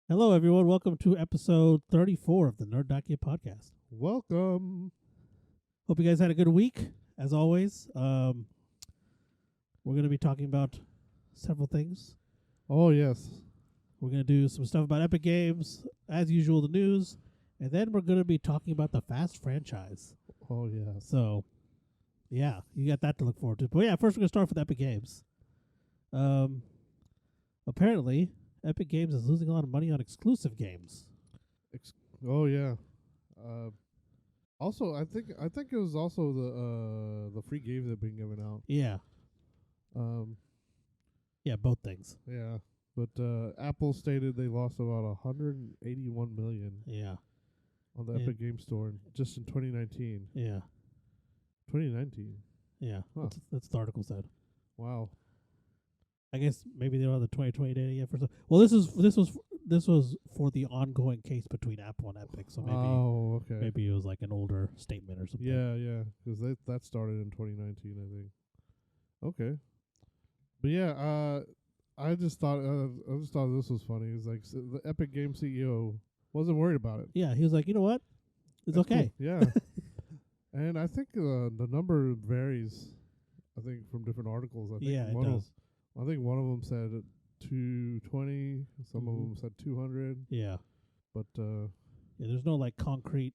Hello, everyone. Welcome to episode 34 of the Nerd.get podcast. Welcome. Hope you guys had a good week. As always, we're going to be talking about several things. Oh, yes. We're going to do some stuff about Epic Games, as usual, the news, and then we're going to be talking about the Fast franchise. Oh, yes. So, yeah, you got that to look forward to. But yeah, first we're going to start with Epic Games. Apparently, Epic Games is losing a lot of money on exclusive games. Oh, yeah. Also, I think it was also the free games that have been given out. Yeah, Um, yeah, both things. yeah. But Apple stated they lost about 181 million Yeah, on the Yeah. Epic Game Store just in 2019. yeah, 2019. yeah. Huh. That's the article said. Wow. I guess maybe they don't have the 2020 data yet for some. Well, this was for the ongoing case between Apple and Epic, so maybe it was like an older statement or something. Yeah. Because that started in 2019, I think. Okay. But yeah, I just thought this was funny. It's like the Epic Game CEO wasn't worried about it. Yeah, he was like, you know what, it's That's okay. cool. Yeah, and I think the number varies. I think from different articles. I think Yeah, it one does. I think one of them said 220. Some of Mhm. them said 200. Yeah, But yeah. There's no like concrete.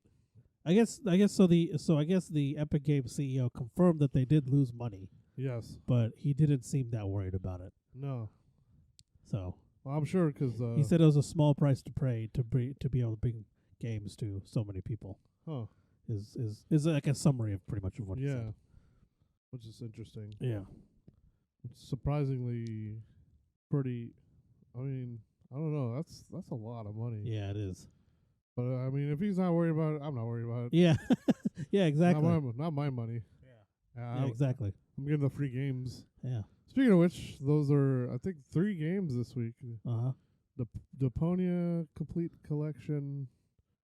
I guess so. I guess the Epic Games CEO confirmed that they did lose money, yes, but he didn't seem that worried about it. no. So Well, I'm sure because he said it was a small price to pay to be able to bring games to so many people. huh? Is like a summary of pretty much of what he Yeah, said. which is interesting. Yeah. It's surprisingly pretty. I mean, I don't know. That's a lot of money. Yeah, it is. But I mean, if he's not worried about it, I'm not worried about it. Yeah. Yeah, exactly. Not my money. Yeah, exactly. I'm getting the free games. Yeah. Speaking of which, those are I think 3 games this week. Uh-huh. The Deponia Complete Collection,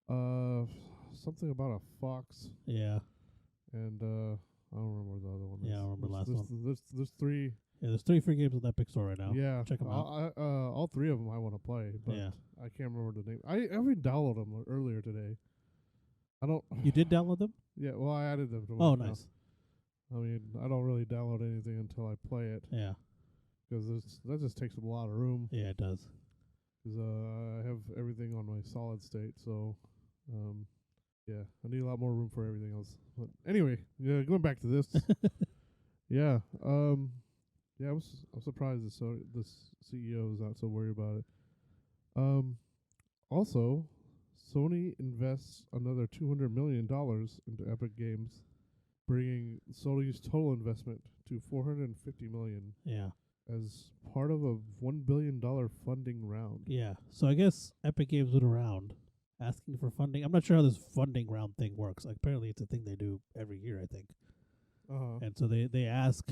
something about a fox, Yeah. and I don't remember the other one. Yeah, I remember last there's, one. There's 3. Yeah, there's 3 free games on the Epic Store right now. Yeah, Check 'em out. all 3 of them I want to play, but Yeah. I can't remember the name. I even downloaded them earlier today. I don't. You did download them? Yeah, well, I added them to my Oh, account. nice. I mean, I don't really download anything until I play it Yeah. because that just takes up a lot of room. Yeah, it does. Because I have everything on my solid state, so yeah, I need a lot more room for everything else. But anyway, yeah, going back to this, yeah, I'm surprised this CEO is not so worried about it. Also, Sony invests another $200 million into Epic Games, bringing Sony's total investment to $450 million Yeah. as part of a $1 billion funding round. Yeah. So I guess Epic Games went around asking for funding. I'm not sure how this funding round thing works. Like, apparently it's a thing they do every year, I think. Uh-huh. And so they ask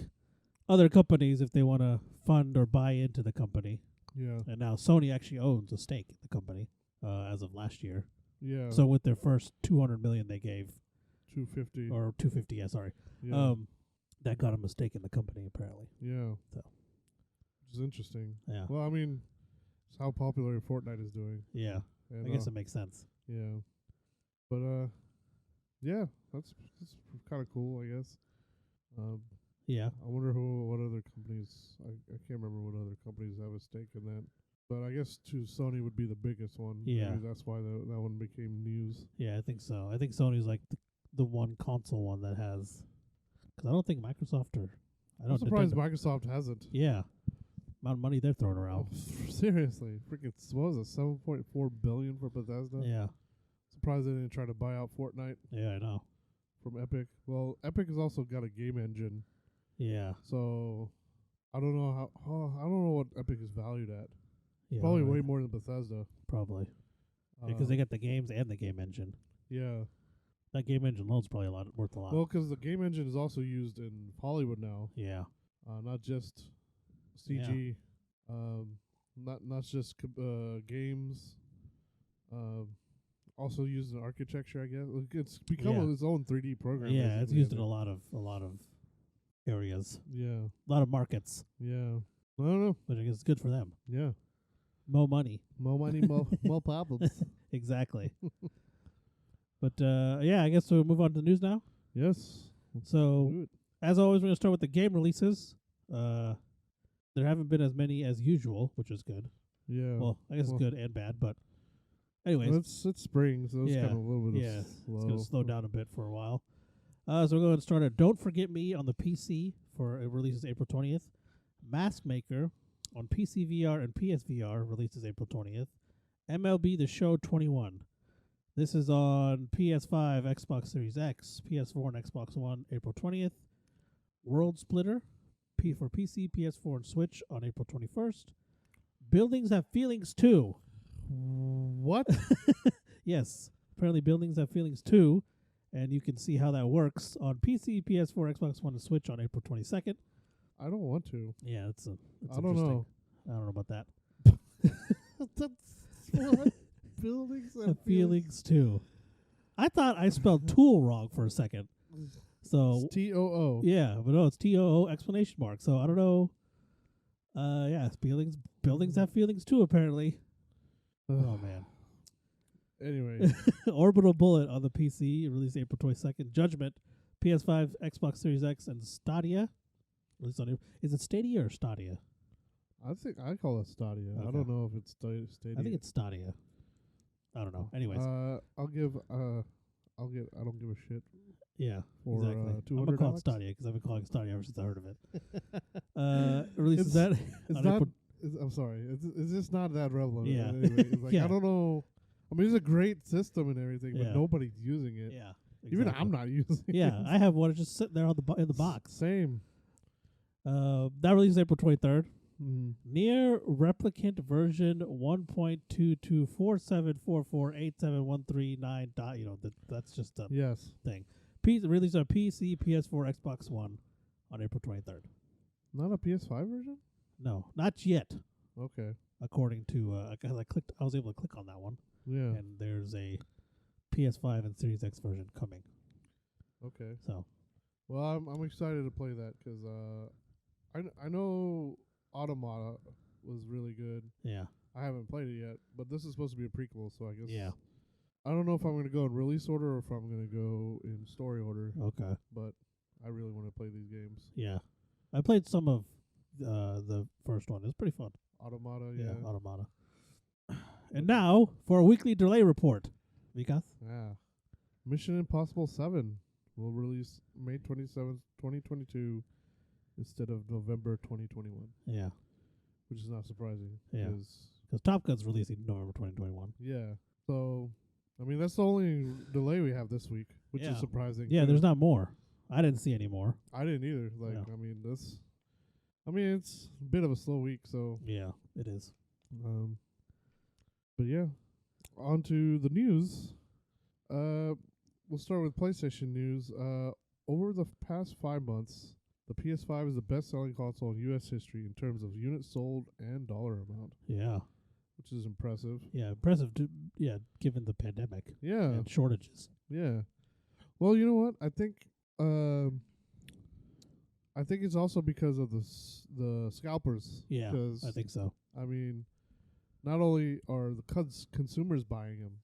other companies if they want to fund or buy into the company. Yeah. And now Sony actually owns a stake in the company as of last year. Yeah. So with their first 200 million they gave, 250. or 250, yeah, sorry, Yeah. that got them a stake in the company apparently. Yeah. So. Which is interesting. Yeah. Well, I mean, it's how popular Fortnite is doing. Yeah. And, I guess it makes sense. yeah. But yeah, that's kind of cool, I guess. Yeah. I wonder what other companies. I can't remember what other companies have a stake in that. But I guess Sony would be the biggest one. Yeah. Maybe that's why that one became news. Yeah, I think so. I think Sony's like the one console one that has, because I don't think Microsoft or I'm surprised Microsoft hasn't. Yeah. Amount of money they're throwing around. Seriously, freaking what was it, $7.4 billion for Bethesda? Yeah. Surprised they didn't try to buy out Fortnite Yeah, I know. from Epic. Well, Epic has also got a game engine, Yeah. so I don't know I don't know what Epic is valued at. Yeah. Probably right. way more than Bethesda. Probably. Because they got the games and the game engine. Yeah. That game engine loan's probably worth a lot. Well, because the game engine is also used in Hollywood now, Yeah. not just CG, not just games. Also used in architecture, I guess. It's become its own 3D program. Yeah, it's basically, used I in a think. lot of areas, Yeah. a lot of markets, Yeah. I don't know. which I guess is good for them. Yeah. More money. More money, more problems. Exactly. But yeah, I guess we'll move on to the news now. Yes. So, as always, we're going to start with the game releases. There haven't been as many as usual, which is good. Yeah. Well, I guess it's good and bad, but anyways. It's spring, so it's kind of a little bit slow. It's going to slow down a bit for a while. So we're going to start at Don't Forget Me on the PC for it releases April 20th. Mask Maker on PC VR and PSVR releases April 20th. MLB The Show 21. This is on PS5, Xbox Series X, PS4, and Xbox One, April 20th. World Splitter for PC, PS4, and Switch on April 21st. Buildings Have Feelings 2. What? Yes. Apparently Buildings Have Feelings 2, and you can see how that works on PC, PS4, Xbox One, and Switch on April 22nd. I don't want to. Yeah, it's I don't know. I don't know about that. That's what? Buildings Have Feelings 2. I thought I spelled tool wrong for a second. So it's T-O-O. Yeah, but no, it's T-O-O exclamation mark. So I don't know. Yeah, buildings have feelings too, apparently. Oh man. Anyway. Orbital Bullet on the PC, released April 22nd. Judgment, PS5, Xbox Series X, and Stadia. Released on Is it Stadia or Stadia? I think I call it Stadia. Okay. I don't know if it's Stadia. I think it's Stadia. I don't know. Anyways. I don't give a shit. Yeah, for, exactly. $200. I'm gonna call it Stadia because I've been calling it Stadia ever since I heard of it. Releases that. I'm sorry. It's just not that relevant. Yeah. Anyway, it's like, I don't know. I mean, it's a great system and everything, but nobody's using it. Yeah. Exactly. Even I'm not using it. Yeah, I have one just sitting there on in the box. Same. That releases April 23rd. Near Replicant version 1.22474487139. That's just a thing. Released on PC, PS4, Xbox One on April 23rd. Not a PS5 version? No, not yet. Okay. According to I was able to click on that one. Yeah. And there's a PS5 and Series X version coming. Okay. So. Well, I'm excited to play that because I know Automata was really good. Yeah. I haven't played it yet, but this is supposed to be a prequel, so I guess. Yeah. I don't know if I'm going to go in release order or if I'm going to go in story order. Okay. But I really want to play these games. Yeah. I played some of the first one. It was pretty fun. Automata, yeah. Automata. And now for a weekly delay report. Vikas? Yeah. Mission Impossible 7 will release May 27th, 2022 instead of November 2021. Yeah. Which is not surprising. Yeah. Because Top Gun's releasing November 2021. Yeah. So, I mean, that's the only delay we have this week, which is surprising. Yeah, there's not more. I didn't see any more. I didn't either. I mean, it's a bit of a slow week, so. Yeah, it is. But yeah, on to the news. We'll start with PlayStation news. Over the past 5 months, the PS5 is the best-selling console in U.S. history in terms of units sold and dollar amount. Yeah. Which is impressive. Yeah, impressive. Given the pandemic. Yeah. And shortages. Yeah. Well, you know what? I think it's also because of the scalpers. Yeah, I think so. I mean, not only are the consumers buying them,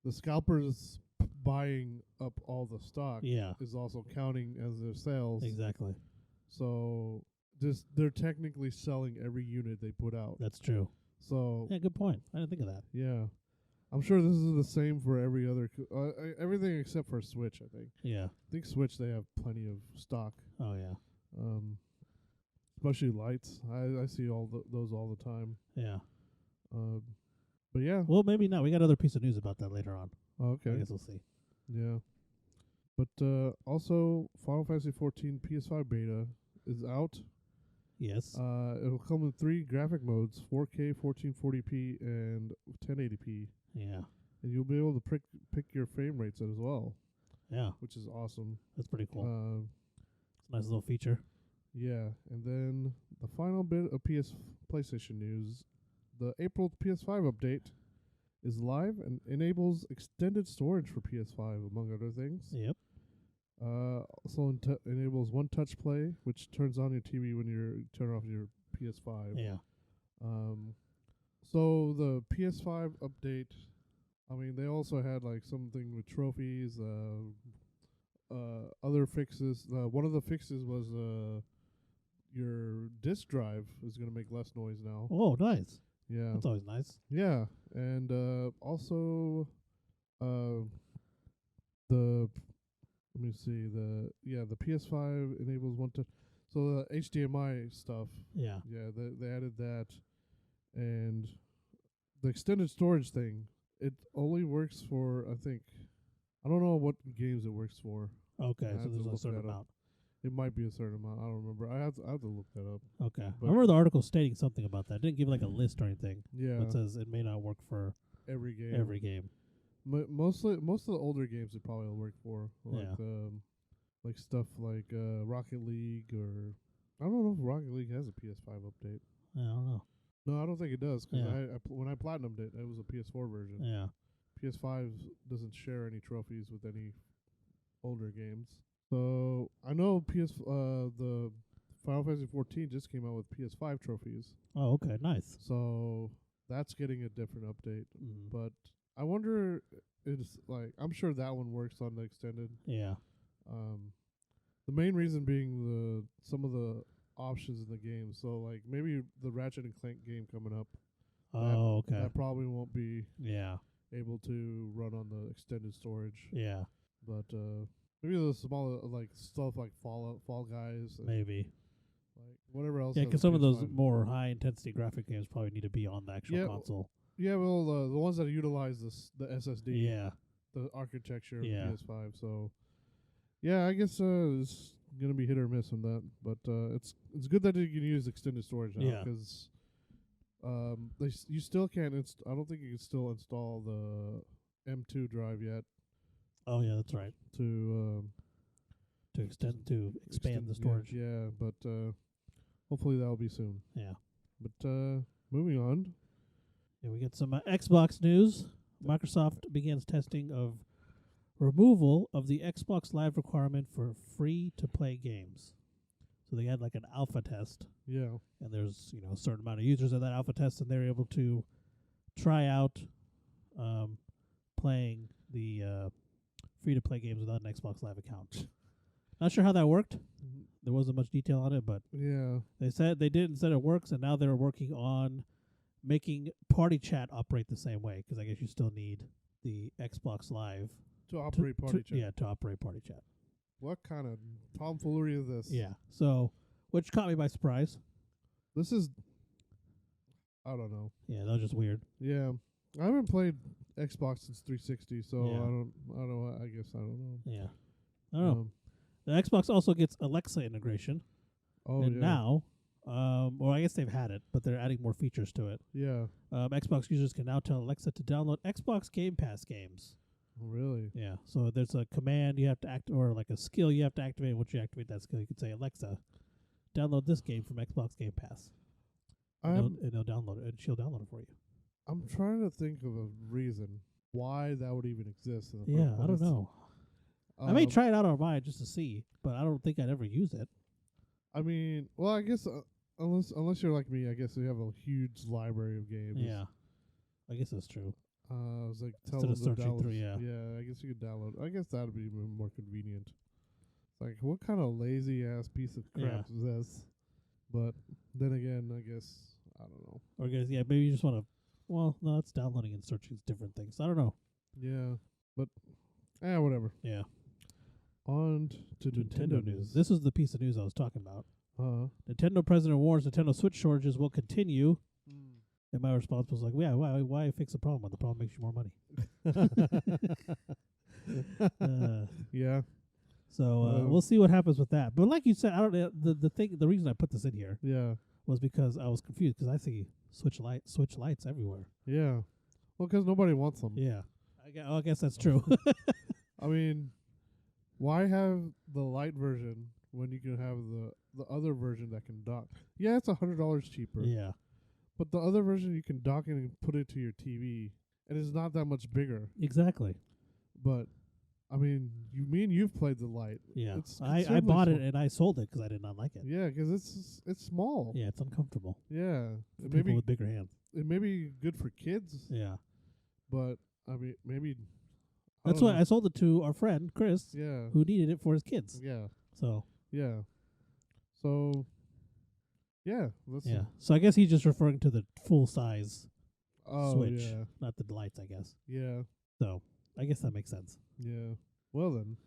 the scalpers buying up all the stock is also counting as their sales. Exactly. So they're technically selling every unit they put out. That's true. So yeah, good point. I didn't think of that. Yeah. I'm sure this is the same for every other everything except for Switch, I think. Yeah. I think Switch they have plenty of stock. Oh yeah. Especially lights. I see those all the time. Yeah. But yeah. Well, maybe not. We got another piece of news about that later on. Oh, okay. I guess we'll see. Yeah. But also Final Fantasy 14 PS5 beta is out. Yes. It'll come in 3 graphic modes: 4K, 1440p, and 1080p. Yeah. And you'll be able to pick your frame rates as well. Yeah. Which is awesome. That's pretty cool. It's a nice little feature. Yeah. And then the final bit of PlayStation news: the April PS5 update is live and enables extended storage for PS5, among other things. Yep. Also enables one touch play, which turns on your TV when you turn off your PS5. Yeah. So the PS5 update, I mean, they also had like something with trophies, other fixes. One of the fixes was your disk drive is gonna make less noise now. Oh, nice. Yeah, That's always nice. yeah, and also the let me see the PS5 enables so the HDMI stuff. Yeah. Yeah, they added that, and the extended storage thing. It only works for I don't know what games it works for. Okay, I so have to there's a look certain that up. amount. It might be a certain amount. I don't remember. I have to look that up. Okay. I But- remember the article stating something about that. It didn't give like a list or anything. Yeah, But it says it may not work for every game. every game. Most of the older games it probably will work for, Yeah. like stuff like Rocket League, or I don't know if Rocket League has a PS5 update. I don't know. No, I don't think it does. Because Yeah. when I platinumed it, it was a PS4 version. Yeah. PS5 doesn't share any trophies with any older games. So I know the Final Fantasy 14 just came out with PS5 trophies. Oh, okay. Nice. So that's getting a different update. Mm. But I wonder, it's like, I'm sure that one works on the extended. Yeah. The main reason being some of the options in the game. So like maybe the Ratchet and Clank game coming up. Oh, okay. That probably won't be Yeah. able to run on the extended storage. Yeah. But maybe the smaller like stuff like Fall Guys, and Maybe. like whatever else. Yeah, has a because some of those PS5. more high intensity graphic games probably need to be on the actual console. Yeah, well, the ones that utilize the SSD, Yeah. the architecture Yeah. of the PS5. So, yeah, I guess it's gonna be hit or miss on that. But it's good that you can use extended storage now, Yeah. because you still can't. I don't think you can still install the M2 drive yet Oh, yeah, that's right. to To expand the storage. Yeah, but hopefully that'll be soon. Yeah. But moving on. Yeah, we get some Xbox news. Microsoft begins testing of removal of the Xbox Live requirement for free-to-play games. So they had like an alpha test, Yeah. and there's a certain amount of users of that alpha test, and they're able to try out playing the free-to-play games without an Xbox Live account. Not sure how that worked. There wasn't much detail on it, but Yeah. they said it works, and now they're working on making party chat operate the same way, because I guess you still need the Xbox Live To operate party chat. Yeah, to operate party chat. What kind of tomfoolery is this? Yeah. So, which caught me by surprise. This is, I don't know. Yeah, that was just weird. Yeah. I haven't played Xbox since 360, so Yeah. I don't know. I guess I don't know. Yeah. I don't know. The Xbox also gets Alexa integration. Oh, And yeah. now, well, I guess they've had it, but they're adding more features to it. Yeah. Xbox users can now tell Alexa to download Xbox Game Pass games. Oh, really? Yeah. So there's a command you have to or like a skill you have to activate. Once you activate that skill, you can say, Alexa, download this game from Xbox Game Pass. And they'll download it, and she'll download it for you. I'm trying to think of a reason why that would even exist in the Yeah, first I don't place. know. I may try it out on mine just to see, but I don't think I'd ever use it. I mean, well, I guess unless you're like me, I guess you have a huge library of games. Yeah. I guess that's true. I was like, tell Instead them of to searching download. through, yeah. Yeah, I guess you could download. I guess that'd be more convenient. Like, what kind of lazy ass piece of crap is this? But then again, I guess I don't know. Or guys, yeah, maybe you just want to. Well, no, it's downloading and searching different things. I don't know. Yeah, but whatever. Yeah. On to Nintendo news. This is the piece of news I was talking about. Uh-huh. Nintendo president warns Nintendo Switch shortages will continue. And my response was like, yeah, why fix a problem when the problem makes you more money? Yeah. So we'll see what happens with that. But like you said, I don't. The reason I put this in here Yeah. was because I was confused because I see Switch lights everywhere. Yeah. Well, 'cause nobody wants them. Yeah, I guess that's true. I mean, why have the light version when you can have the other version that can dock? Yeah, it's $100 cheaper. Yeah, But the other version you can dock it and put it to your TV, and it's not that much bigger. exactly. But I mean, you've played the Lite. Yeah, It's I considerably bought it small. and I sold it because I did not like it. Yeah, 'cause it's small. Yeah, it's uncomfortable Yeah, for it people with bigger hands. may be good for kids, Yeah, but I mean maybe I that's don't why know. I sold it to our friend Chris, Yeah, who needed it for his kids. yeah, So yeah. So yeah, yeah, so I guess he's just referring to the full size Oh Switch, yeah, not the lights, I guess. yeah, So I guess that makes sense. yeah. Well then,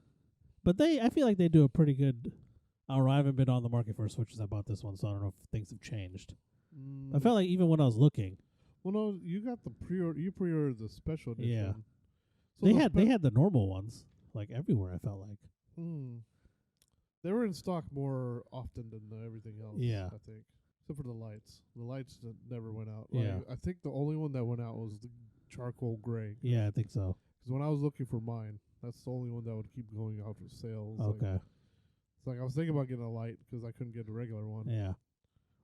But I feel like they do a pretty good. I don't know. I haven't been on the market for a Switch since I bought this one, so I don't know if things have changed. I felt like even when I was looking, well, no, you got the you pre-ordered the special edition. Yeah. So they had the normal ones like everywhere. I felt like. They were in stock more often than everything else. Yeah. I think, except for the lights. The lights that never went out. Yeah. Like, I think the only one that went out was the charcoal gray. Yeah, I think so. Because when I was looking for mine, that's the only one that would keep going out for sales. Okay. It's like I was thinking about getting a light because I couldn't get a regular one. Yeah.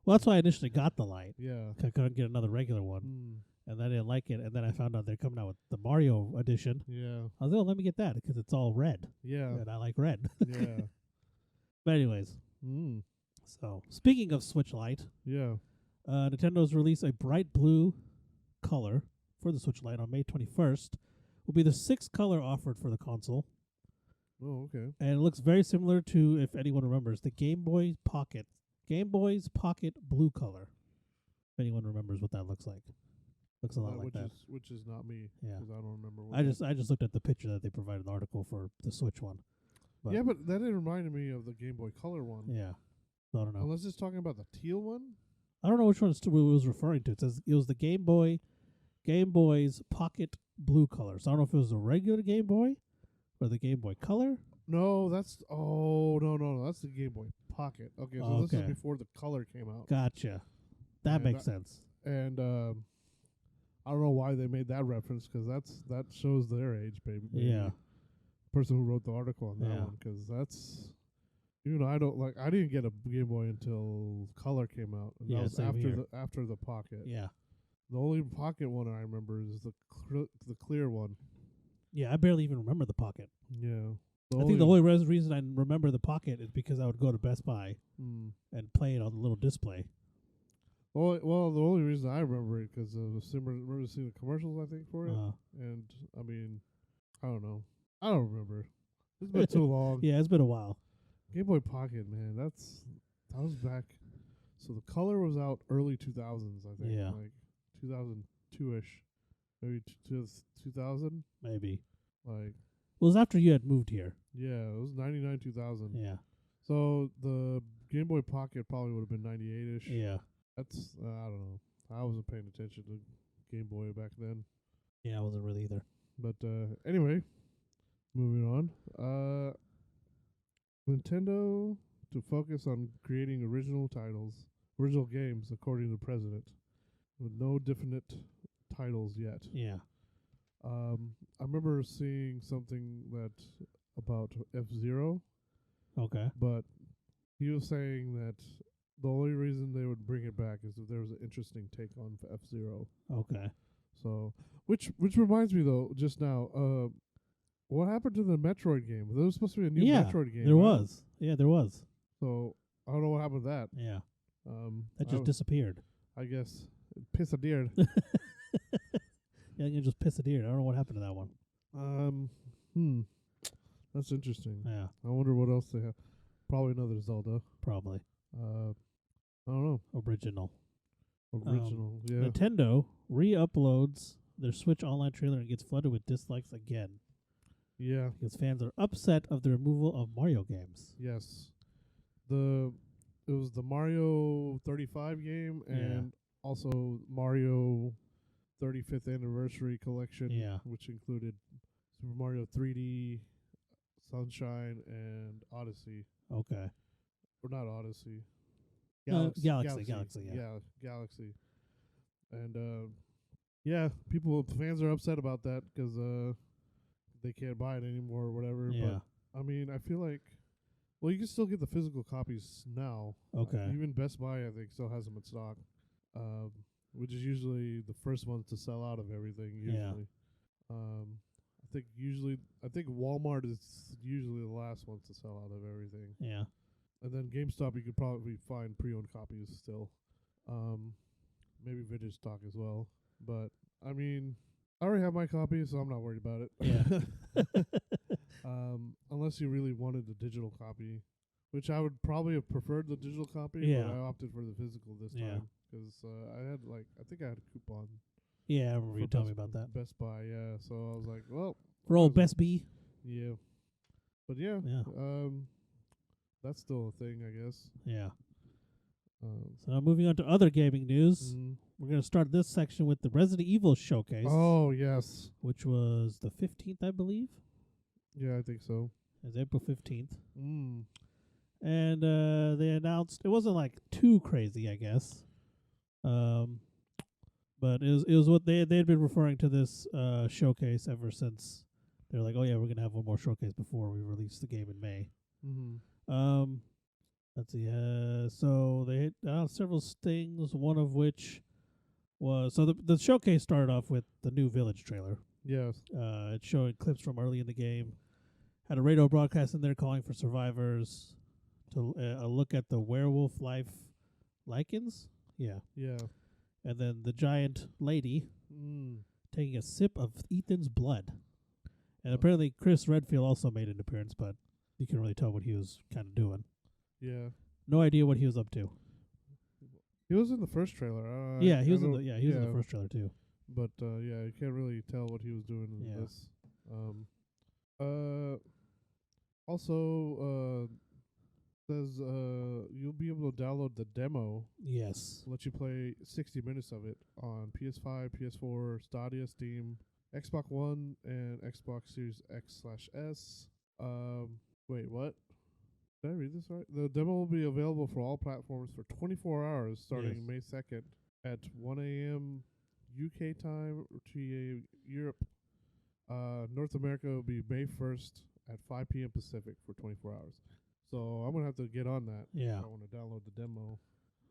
Well, that's why I initially got the light. Yeah. I couldn't get another regular one, and I didn't like it. And then I found out they're coming out with the Mario edition. Yeah. I was like, oh, let me get that because it's all red. Yeah. And I like red. Yeah. But anyways, so speaking of Switch Lite, Yeah. Nintendo's released a bright blue color for the Switch Lite on May 21st. Will be the sixth color offered for the console, Oh, okay. and it looks very similar to, if anyone remembers, the Game Boy's Pocket blue color. If anyone remembers what that looks like, looks a lot like that. Which is not me. Yeah. 'Cause I don't remember. What I just looked at the picture that they provided in the article for the Switch one. But yeah, but that reminded me of the Game Boy Color one. yeah, so I don't know. Unless it's talking about the teal one. I don't know which one it was referring to. It says it was the Game Boy's Pocket blue color. So I don't know if it was the regular Game Boy or the Game Boy Color. No, that's that's the Game Boy Pocket. Okay, so this is before the color came out. Gotcha. That And makes sense. And I don't know why they made that reference because that shows their age, baby. Yeah. Person who wrote the article on that Yeah. one, because that's, I didn't get a Game Boy until Color came out, and Yeah, that was same here. after the Pocket. Yeah. The only Pocket one I remember is the clear one. Yeah, I barely even remember the Pocket. Yeah. I think the only reason I remember the Pocket is because I would go to Best Buy and play it on the little display. Well, the only reason I remember it because remember seeing the commercials, I think, for it. And I mean, I don't know. I don't remember. It's been too long. Yeah, it's been a while. Game Boy Pocket, man, that was back. So the color was out early 2000s, I think. Yeah. Like 2002-ish, maybe 2000. Maybe. Like. Well, it was after you had moved here. Yeah, it was 99, 2000. Yeah. So the Game Boy Pocket probably would have been 98-ish. Yeah. That's I don't know. I wasn't paying attention to Game Boy back then. Yeah, I wasn't really either. But anyway, moving on. Nintendo to focus on creating original games, according to the president, with no definite titles yet. Yeah. I remember seeing something about F-Zero. Okay. But he was saying that the only reason they would bring it back is if there was an interesting take on F-Zero. Okay. So, which reminds me though, just now, what happened to the Metroid game? There was supposed to be a new Metroid game. There was. Yeah, there was. So I don't know what happened to that. Yeah. That just disappeared. I guess it disappeared. Yeah, you just disappeared. I don't know what happened to that one. That's interesting. Yeah. I wonder what else they have. Probably another Zelda. Probably. I don't know. Original. Yeah. Nintendo re-uploads their Switch Online trailer and gets flooded with dislikes again. Yeah. Because fans are upset of the removal of Mario games. Yes. It was the Mario 35 game and also Mario 35th Anniversary Collection, which included Super Mario 3D, Sunshine, and Odyssey. Okay. Or not Odyssey. Galaxy. Yeah, Galaxy. And fans are upset about that because they can't buy it anymore or whatever. Yeah. But I mean, I feel like, well, you can still get the physical copies now. Okay. Even Best Buy, I think, still has them in stock, which is usually the first ones to sell out of everything. Usually, I I think Walmart is usually the last ones to sell out of everything. Yeah. And then GameStop, you could probably find pre-owned copies still. Maybe vintage stock as well. But I mean, I already have my copy, so I'm not worried about it. Yeah. Unless you really wanted the digital copy, which I would probably have preferred the digital copy, Yeah. but I opted for the physical this Yeah. time because I think I had a coupon. Yeah, I remember you for telling me about that. Best Buy, yeah. So I was like, well, For old Best B. yeah. But yeah, Yeah. that's still a thing, I guess. Yeah. So now moving on to other gaming news. Mm-hmm. We're going to start this section with the Resident Evil showcase. Oh, yes. Which was the 15th, I believe. Yeah, I think so. It was April 15th. Mm. And they announced, it wasn't like too crazy, I guess. But it was what they'd been referring to this showcase ever since. They're like, oh yeah, we're going to have one more showcase before we release the game in May. Mm-hmm. Let's see. So they announced several things, one of which was, so the showcase started off with the new Village trailer. Yes. It's showing clips from early in the game. Had a radio broadcast in there calling for survivors to look at the werewolf life lichens. Yeah. Yeah. And then the giant lady taking a sip of Ethan's blood. And apparently Chris Redfield also made an appearance, but you can really tell what he was kind of doing. Yeah. No idea what he was up to. He was in the first trailer. He was in the first trailer too. But you can't really tell what he was doing in this. Also, says you'll be able to download the demo. Yes. Let you play 60 minutes of it on PS5, PS4, Stadia, Steam, Xbox One, and Xbox Series X/S. Wait, what? Did I read this right? The demo will be available for all platforms for 24 hours starting May 2nd at 1 a.m. UK time, or 2 a.m. Europe. North America will be May 1st at 5 p.m. Pacific for 24 hours. So I'm going to have to get on that. Yeah. If I want to download the demo.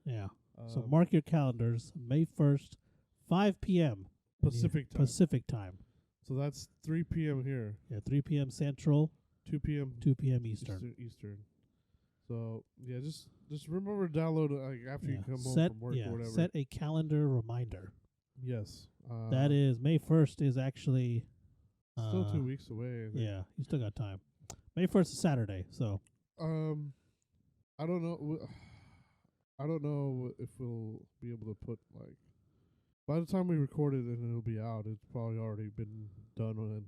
Yeah. So mark your calendars, May 1st, 5 p.m. Pacific time. So that's 3 p.m. here. Yeah, 3 p.m. Central. 2 p.m. Eastern. So yeah, just remember to download it after you come home from work or whatever. Set a calendar reminder. Yes. That is May 1st is actually still 2 weeks away. Yeah, you still got time. May 1st is Saturday, so I don't know. I don't know if we'll be able to put like. By the time we record it and it'll be out, it's probably already been done with.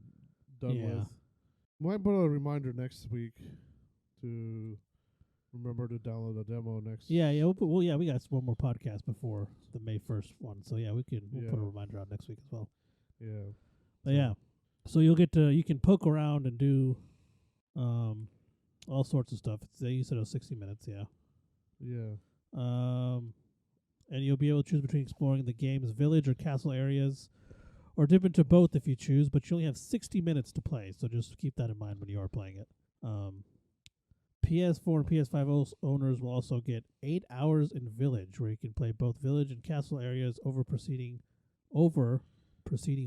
Might put a reminder next week to remember to download the demo next. Yeah. We got one more podcast before the May 1st one, so we'll put a reminder out next week as well. Yeah. But so you can poke around and do all sorts of stuff. You said it was 60 minutes, Yeah. And you'll be able to choose between exploring the game's village or castle areas, or dip into both if you choose, but you only have 60 minutes to play, so just keep that in mind when you are playing it. PS4 and PS5 owners will also get 8 hours in Village, where you can play both village and castle areas over preceding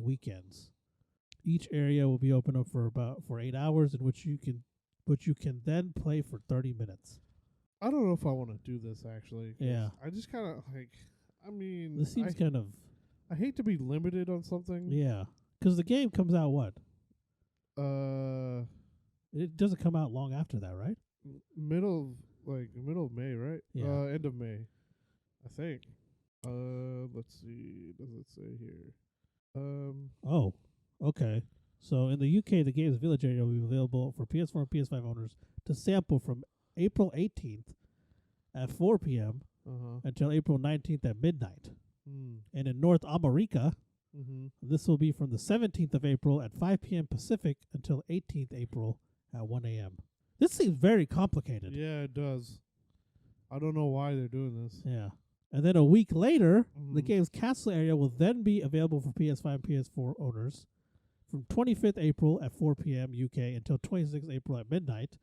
weekends. Each area will be open up for 8 hours, in which you can then play for 30 minutes. I don't know if I want to do this actually. Yeah. I just kind of like. I mean, this seems kind of. I hate to be limited on something. Yeah, because the game comes out what? It doesn't come out long after that, right? Middle of May, right? Yeah. End of May, I think. Let's see. Does it say here? Oh, okay. So in the UK, the game's village area will be available for PS4 and PS5 owners to sample from April 18th at 4 p.m. Until April 19th at midnight. And in North America, this will be from the 17th of April at 5 p.m. Pacific until 18th April at 1 a.m. This seems very complicated. Yeah, it does. I don't know why they're doing this. Yeah. And then a week later, the game's castle area will then be available for PS5 and PS4 owners from 25th April at 4 p.m. UK until 26th April at midnight.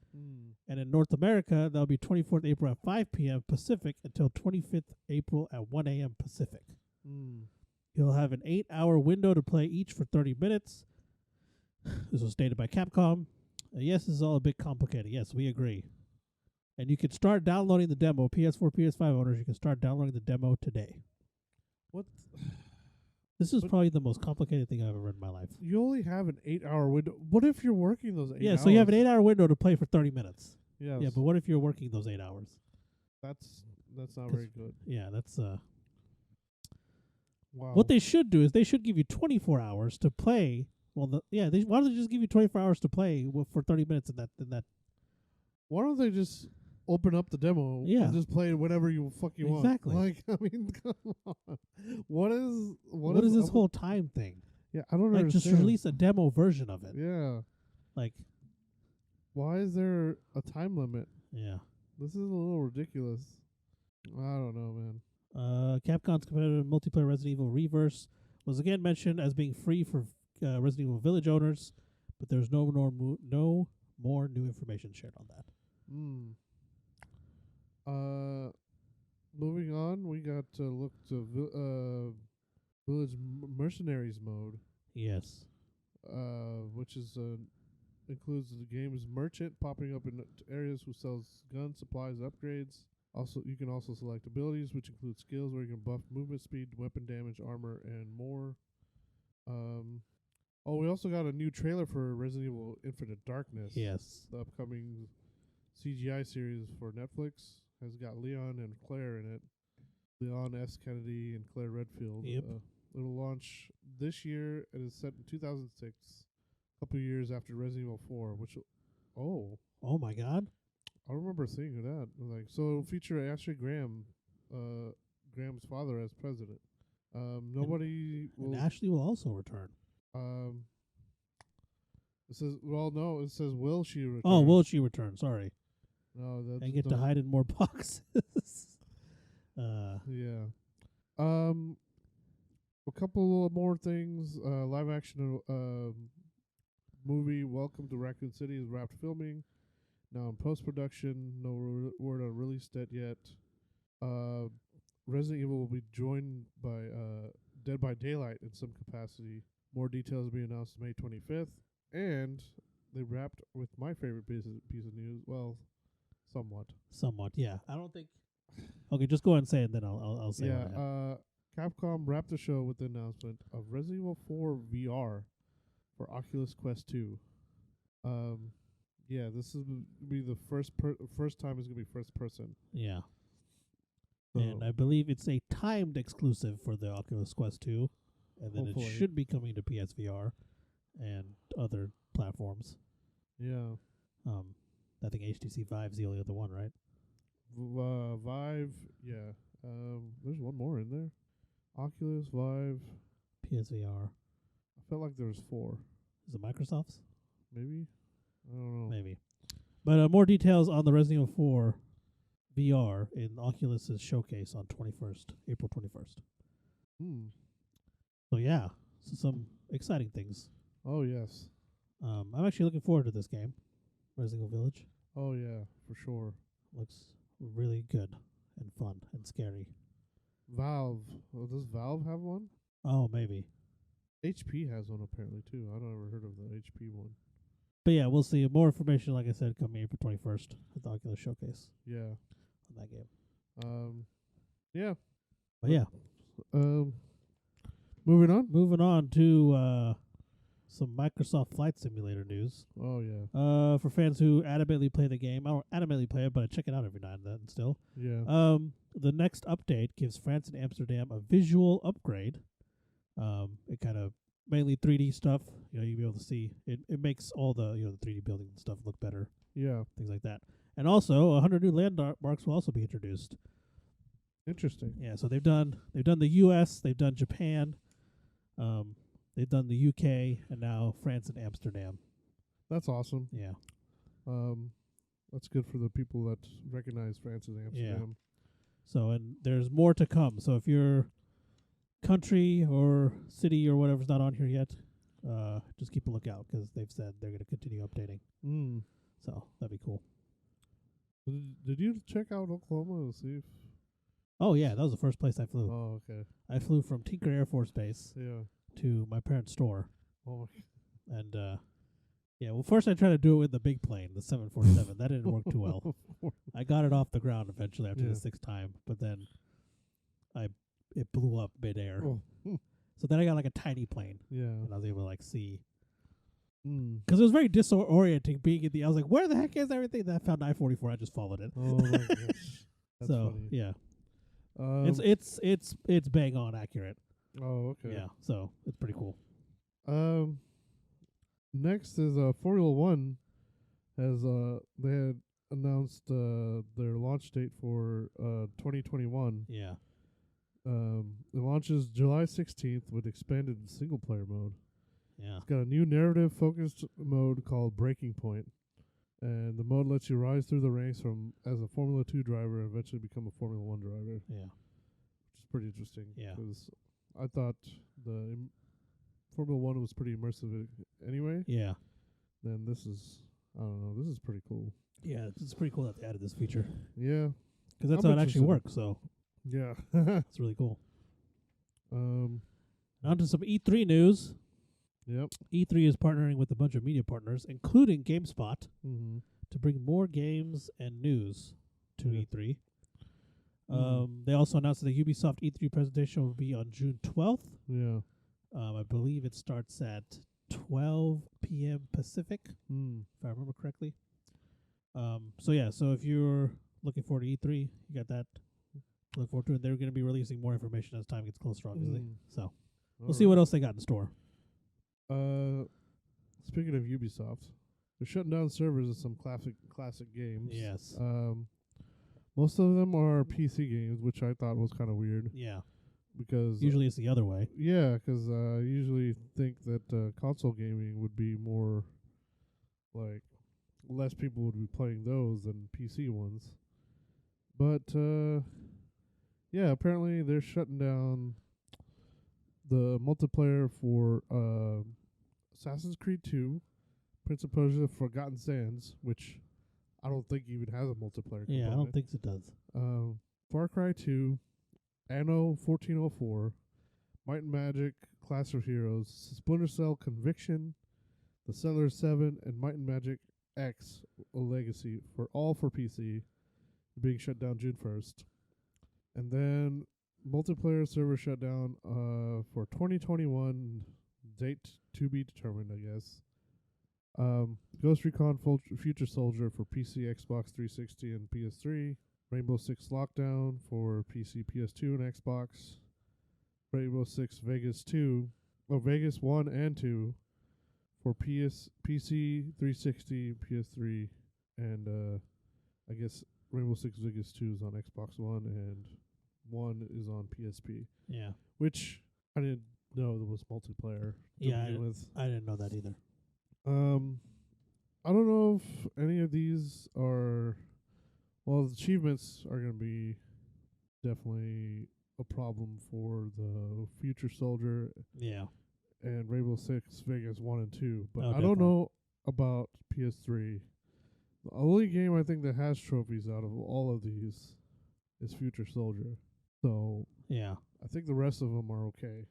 And in North America, that'll be 24th April at 5 p.m. Pacific until 25th April at 1 a.m. Pacific. You'll have an 8-hour window to play each for 30 minutes. This was stated by Capcom. Yes, this is all a bit complicated. Yes, we agree. And you can start downloading the demo. PS4, PS5 owners, you can start downloading the demo today. What? This is But- probably the most complicated thing I've ever read in my life. You only have an 8-hour window. What if you're working those 8 hours? Yeah, so you have an 8-hour window to play for 30 minutes. Yes. Yeah, but what if you're working those 8 hours? That's not 'Cause- very good. Yeah, that's Wow. what they should do is they should give you 24 hours to play. Well, why don't they just give you 24 hours to play for 30 minutes in that? Why don't they just open up the demo Yeah. and just play it whenever you fucking want? Exactly. Like, I mean, come on. What What is this up whole time thing? Yeah, I don't Like, understand. just release a demo version of it. Yeah. Like, Why is there a time limit? yeah. This is a little ridiculous. I don't know, man. Capcom's competitive multiplayer Resident Evil Reverse was again mentioned as being free for Resident Evil Village owners, but there's no more new information shared on that. Moving on, we got to look to Village Mercenaries mode, Yes. which is includes the game's merchant popping up in areas who sells guns, supplies, upgrades. Also, you can also select abilities, which include skills where you can buff movement speed, weapon damage, armor, and more. We also got a new trailer for Resident Evil Infinite Darkness. Yes. The upcoming CGI series for Netflix has got Leon and Claire in it. Leon S. Kennedy and Claire Redfield. Yep. It'll launch this year and is set in 2006, a couple of years after Resident Evil 4, which... Oh my God. I remember seeing that. Like, so it'll feature Ashley Graham, Graham's father, as president. Nobody will... And Ashley will also return. It says, well, no, it says, will she return? Oh, will she return? Sorry. No, that's... And get to hide in more boxes. Yeah. A couple more things. Live action movie Welcome to Raccoon City is wrapped filming. Now in post production. No word on release date yet. Resident Evil will be joined by Dead by Daylight in some capacity. More details will be announced May 25th. And they wrapped with my favorite piece of news. Well, somewhat. Somewhat, yeah. I don't think... Okay, just go ahead and say it, and then I'll say Yeah, it. Capcom wrapped the show with the announcement of Resident Evil 4 VR for Oculus Quest 2. Yeah, this is be the first time it's gonna be first person. Yeah. So And I believe it's a timed exclusive for the Oculus Quest 2, and then Hopefully. it should be coming to PSVR and other platforms. yeah, I think HTC Vive's the only other one, right? Vive. Yeah, there's one more in there. Oculus, Vive. PSVR. I felt like there was 4. Is it Microsoft's? Maybe. I don't know. Maybe. But more details on the Resident Evil 4 VR in Oculus's showcase on April 21st. So yeah, so some exciting things. Oh yes. I'm actually looking forward to this game, Resident Evil Village. Oh yeah, for sure. Looks really good and fun and scary. Valve. Oh, does Valve have one? Oh, maybe. HP has one apparently too. I don't ever heard of the HP one. But yeah, we'll see. More information, like I said, coming April 21st at the Oculus Showcase Yeah. on that game. Yeah. But yeah, Moving on. moving on to some Microsoft Flight Simulator news. Oh yeah. For fans who adamantly play the game, I don't adamantly play it, but I check it out every now and then still. Yeah. The next update gives France and Amsterdam a visual upgrade. It kind of mainly 3D stuff. You know, you'll be able to see it. It makes all the the 3D buildings and stuff look better. Yeah. Things like that. And also, 100 new landmarks will also be introduced. Interesting. Yeah, so they've done the U.S., they've done Japan, they've done the U.K., and now France and Amsterdam. That's awesome. Yeah. That's good for the people that recognize France and Amsterdam. So, and there's more to come. So if your country or city or whatever's not on here yet, just keep a lookout because they've said they're going to continue updating. So that'd be cool. Did you check out Oklahoma to see if... Oh, yeah, that was the first place I flew. Oh, okay. I flew from Tinker Air Force Base Yeah. to my parents' store. Oh, And Yeah, well, first I tried to do it with the big plane, the 747. That didn't work too well. I got it off the ground eventually after Yeah. the sixth time, but then it blew up midair. Oh. So then I got like a tiny plane, Yeah. and I was able to like see. Mm. Because it was very disorienting being in I was like, where the heck is everything? Then I found I-44. I just followed it. Oh my gosh. That's so funny. yeah, Um, it's bang on accurate. Oh, okay. Yeah, so it's pretty cool. Next is Formula One has they had announced their launch date for 2021. Yeah, It launches July 16th with expanded single player mode. yeah, It's got a new narrative focused mode called Breaking Point, and the mode lets you rise through the ranks from as a Formula 2 driver and eventually become a Formula 1 driver, yeah, which is pretty interesting. Yeah. Because I thought the Formula 1 was pretty immersive anyway. yeah, Then this is, I don't know, this is pretty cool. yeah. It's pretty cool that they added this feature Yeah. because that's I'm how it actually interested. works. So Yeah. it's really cool. um. On to some E3 news. Yep. E3 is partnering with a bunch of media partners, including GameSpot, Mm-hmm. to bring more games and news to Yeah. E3. Mhm. They also announced that the Ubisoft E3 presentation will be on June 12th. Yeah. I believe it starts at 12 p.m. Pacific, Mm. if I remember correctly. So if you're looking forward to E3, you got that to look forward to. And they're going to be releasing more information as time gets closer, obviously. Mm. So we'll see what else they got in store. Speaking of Ubisoft, they're shutting down servers of some classic games. Yes. Most of them are PC games, which I thought was kind of weird Yeah. because Usually it's the other way. yeah, because I usually think that console gaming would be more like less people would be playing those than PC ones. But yeah, apparently they're shutting down the multiplayer for Assassin's Creed 2, Prince of Persia: Forgotten Sands, which I don't think even has a multiplayer Yeah, I component. don't think it does. Far Cry 2, Anno 1404, Might and Magic: Clash of Heroes, Splinter Cell: Conviction, The Settlers 7, and Might and Magic X: Legacy for PC, being shut down June 1st. And then multiplayer server shutdown for 2021, date to be determined, I guess. Ghost Recon Future Soldier for PC, Xbox 360, and PS3. Rainbow Six Lockdown for PC, PS2, and Xbox. Rainbow Six Vegas 1 and 2 for PC, 360, PS3, and I guess Rainbow Six Vegas 2 is on Xbox One and 1 is on PSP, Yeah. which I didn't know there was multiplayer to Yeah, begin with. I didn't know that either. I don't know if any of these are. Well, the achievements are going to be definitely a problem for the Future Soldier Yeah. and Rainbow Six Vegas 1 and 2. But Oh, I don't definitely. know about PS3. The only game I think that has trophies out of all of these is Future Soldier. So Yeah. I think the rest of them are okay.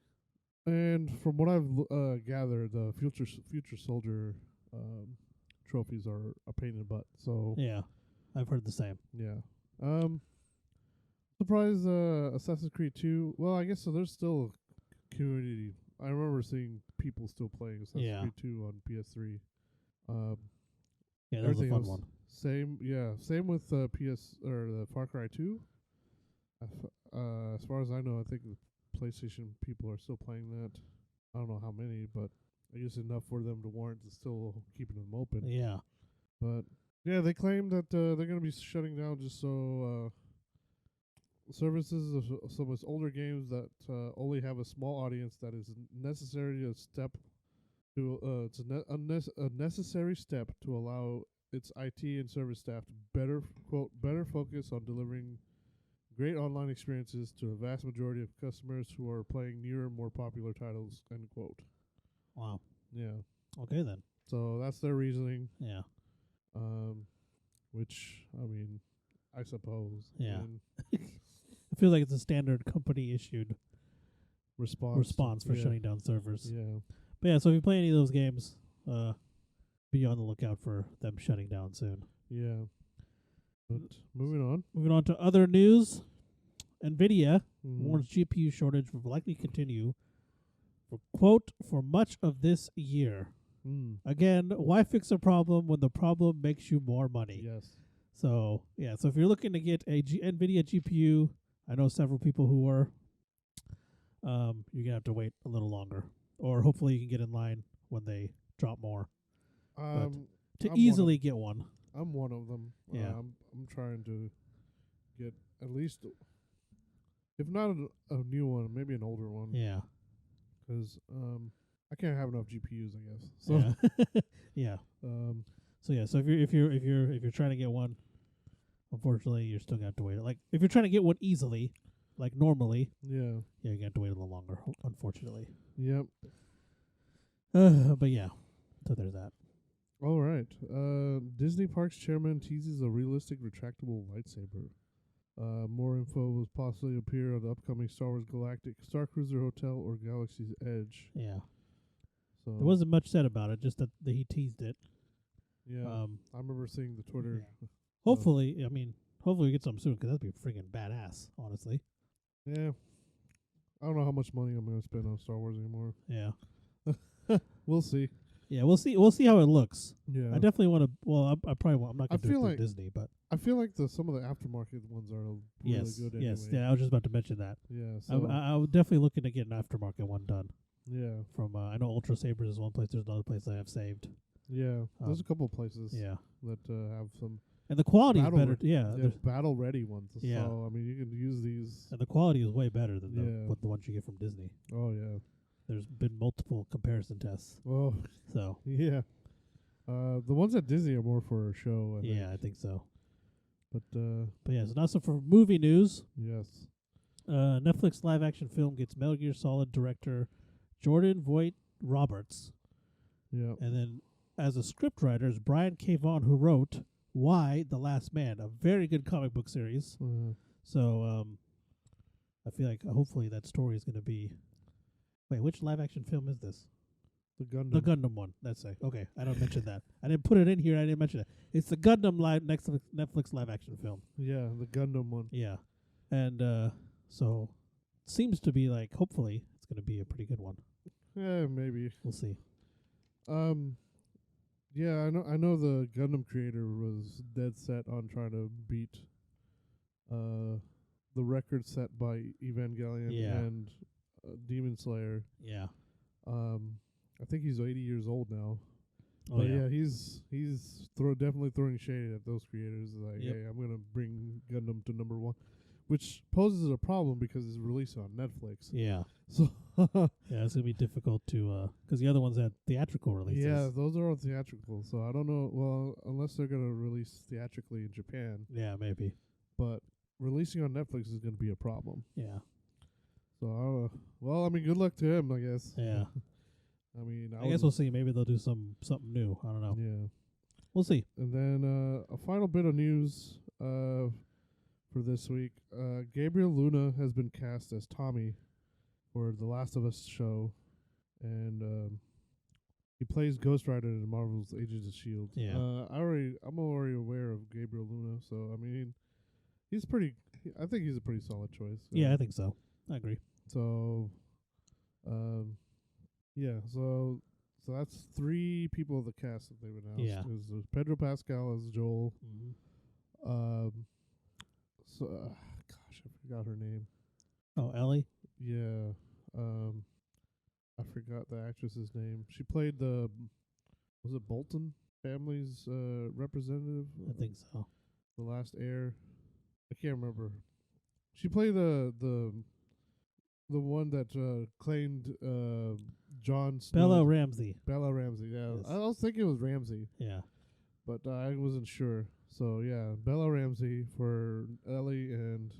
And from what I've gathered, the Future Soldier trophies are a pain in the butt. So Yeah. I've heard the same. yeah. Surprised Assassin's Creed 2. Well, I guess so. There's still a community. I remember seeing people still playing Assassin's Creed 2 on PS3. Yeah, that was a Everything fun else one. Same with PS or the Far Cry 2. As far as I know, I think the PlayStation people are still playing that. I don't know how many, but I guess enough for them to warrant still keeping them open. Yeah. But yeah, they claim that they're going to be shutting down just so services of some of its older games that only have a small audience that is necessary to step to a necessary step to allow its IT and service staff to better focus on delivering great online experiences to a vast majority of customers who are playing newer, more popular titles, end quote. Wow. Yeah. Okay then. So that's their reasoning. Yeah. Which, I mean, I suppose. Yeah. And I feel like it's a standard company issued response response for shutting down servers. Yeah. But yeah, so if you play any of those games, be on the lookout for them shutting down soon. Yeah. But moving on. Moving on to other news. NVIDIA Mm. warns GPU shortage will likely continue for, quote, for much of this year. Mm. Again, why fix a problem when the problem makes you more money? Yes. So, yeah, so if you're looking to get a NVIDIA GPU, I know several people who are, you're going to have to wait a little longer. Or hopefully you can get in line when they drop more to I'm easily get one. I'm one of them. Yeah. I'm trying to get at least, if not a new one, maybe an older one. Yeah. Because I can't have enough GPUs, I guess. So Yeah. Yeah. So yeah, so if you're trying to get one, unfortunately you're still gonna have to wait. Like if you're trying to get one easily, like normally, yeah, you're gonna have to wait a little longer, unfortunately. Yep. But yeah, so there's that. All right. Disney Parks chairman teases a realistic retractable lightsaber. More info will possibly appear on the upcoming Star Wars Galactic Star Cruiser Hotel or Galaxy's Edge. Yeah. So There wasn't much said about it, just that he teased it. yeah, I remember seeing the Twitter. Yeah. Hopefully we get something soon, 'cause that'd be freaking badass, honestly. Yeah. I don't know how much money I'm going to spend on Star Wars anymore. Yeah. We'll see. Yeah, we'll see. We'll see how it looks. Yeah. I definitely want to. Well, I probably won't. I'm not I going to do it feel through like Disney, but I feel like some of the aftermarket ones are really yes, good anyway. yes, yeah. I was just about to mention that. Yeah. So I was definitely looking to get an aftermarket one done. yeah. From I know Ultra Sabers is one place. There's another place I have saved. Yeah. There's a couple places Yeah, that have some and the quality is Battle better. Yeah, battle ready ones. Yeah. So I mean you can use these. and the quality is way better than Yeah. the ones you get from Disney. Oh yeah. There's been multiple comparison tests. Oh So yeah. The ones at Disney are more for a show. I think so. But yeah, so now for movie news. yes. Netflix live action film gets Metal Gear Solid director Jordan Voight Roberts. Yeah. And then as a scriptwriter is Brian K. Vaughan, who wrote Why the Last Man, a very good comic book series. So I feel like hopefully that story is going to be. Wait, which live action film is this? The Gundam. The Gundam one. That's it. Okay, I don't mention that. I didn't put it in here. I didn't mention it. It's the Gundam Netflix live action film. Yeah, the Gundam one. Yeah, and so seems to be like hopefully it's going to be a pretty good one. Yeah, maybe. We'll see. Yeah, I know the Gundam creator was dead set on trying to beat the record set by Evangelion and Demon Slayer. Yeah. I think he's 80 years old now. Oh, but yeah, he's definitely throwing shade at those creators. Like, Yep. hey, I'm gonna bring Gundam to #1, which poses a problem because it's released on Netflix. Yeah. So Yeah, it's gonna be difficult to because the other ones had theatrical releases. yeah, those are all theatrical. So I don't know. Well, unless they're gonna release theatrically in Japan, Yeah, maybe. but releasing on Netflix is gonna be a problem. Yeah. So I don't know. Well, I mean, good luck to him, I guess. Yeah. I mean, I guess we'll see. Maybe they'll do something new. I don't know. Yeah. We'll see. And then a final bit of news for this week. Gabriel Luna has been cast as Tommy for the Last of Us show, and he plays Ghost Rider in Marvel's Agents of S.H.I.E.L.D. Yeah. I'm already aware of Gabriel Luna, so I mean, he's pretty. I think he's a pretty solid choice. Yeah, I think so. I agree. So, yeah. So that's 3 people of the cast that they've announced. Yeah. There's Pedro Pascal as Joel. Mm-hmm. So gosh, I forgot her name. Oh, Ellie. Yeah. I forgot the actress's name. She played was it Bolton family's representative? I think so. The Last Heir. I can't remember. She played the one that claimed Jon Snow. Bella Ramsey. Bella Ramsey. Yeah, Yes. I was thinking it was Ramsey, Yeah. but I wasn't sure. So yeah, Bella Ramsey for Ellie and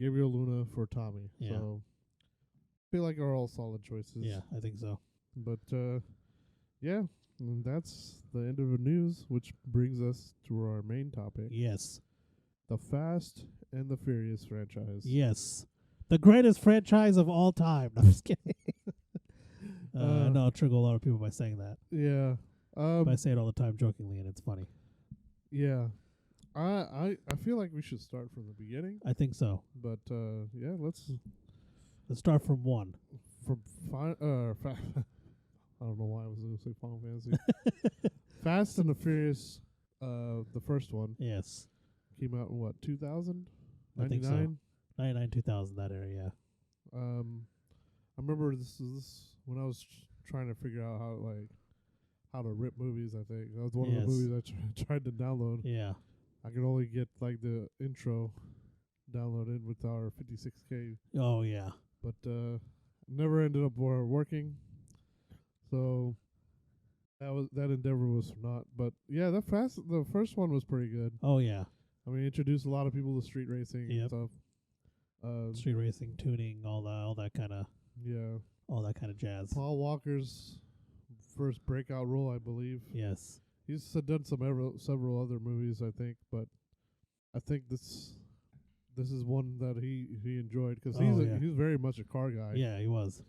Gabriel Luna for Tommy. Yeah. So I feel like are all solid choices. Yeah, I think so. But yeah, and that's the end of the news, which brings us to our main topic: Yes. the Fast and the Furious franchise. Yes. The greatest franchise of all time. No, I'm just kidding. I know I'll trigger a lot of people by saying that. Yeah. But I say it all the time jokingly, and it's funny. Yeah. I feel like we should start from the beginning, I think so. but yeah, let's start from 1. from I don't know why I was going to say Final Fantasy. Fast and the Furious, the first one Yes. came out in what, 2000? I think so. 99? 99, 2000, that era, yeah. I remember this when I was trying to figure out how to rip movies. I think that was one of the movies I tried to download. Yeah. I could only get like the intro downloaded with our 56K, Oh, yeah. but never ended up working. So that endeavor was not. But yeah, the first one was pretty good. Oh, yeah. I mean, introduced a lot of people to street racing and Yep. stuff. Street racing, tuning, all that kind of jazz. Paul Walker's first breakout role, I believe. Yes. He's done several other movies, I think, but I think this is one that he enjoyed because he's very much a car guy. Yeah, he was.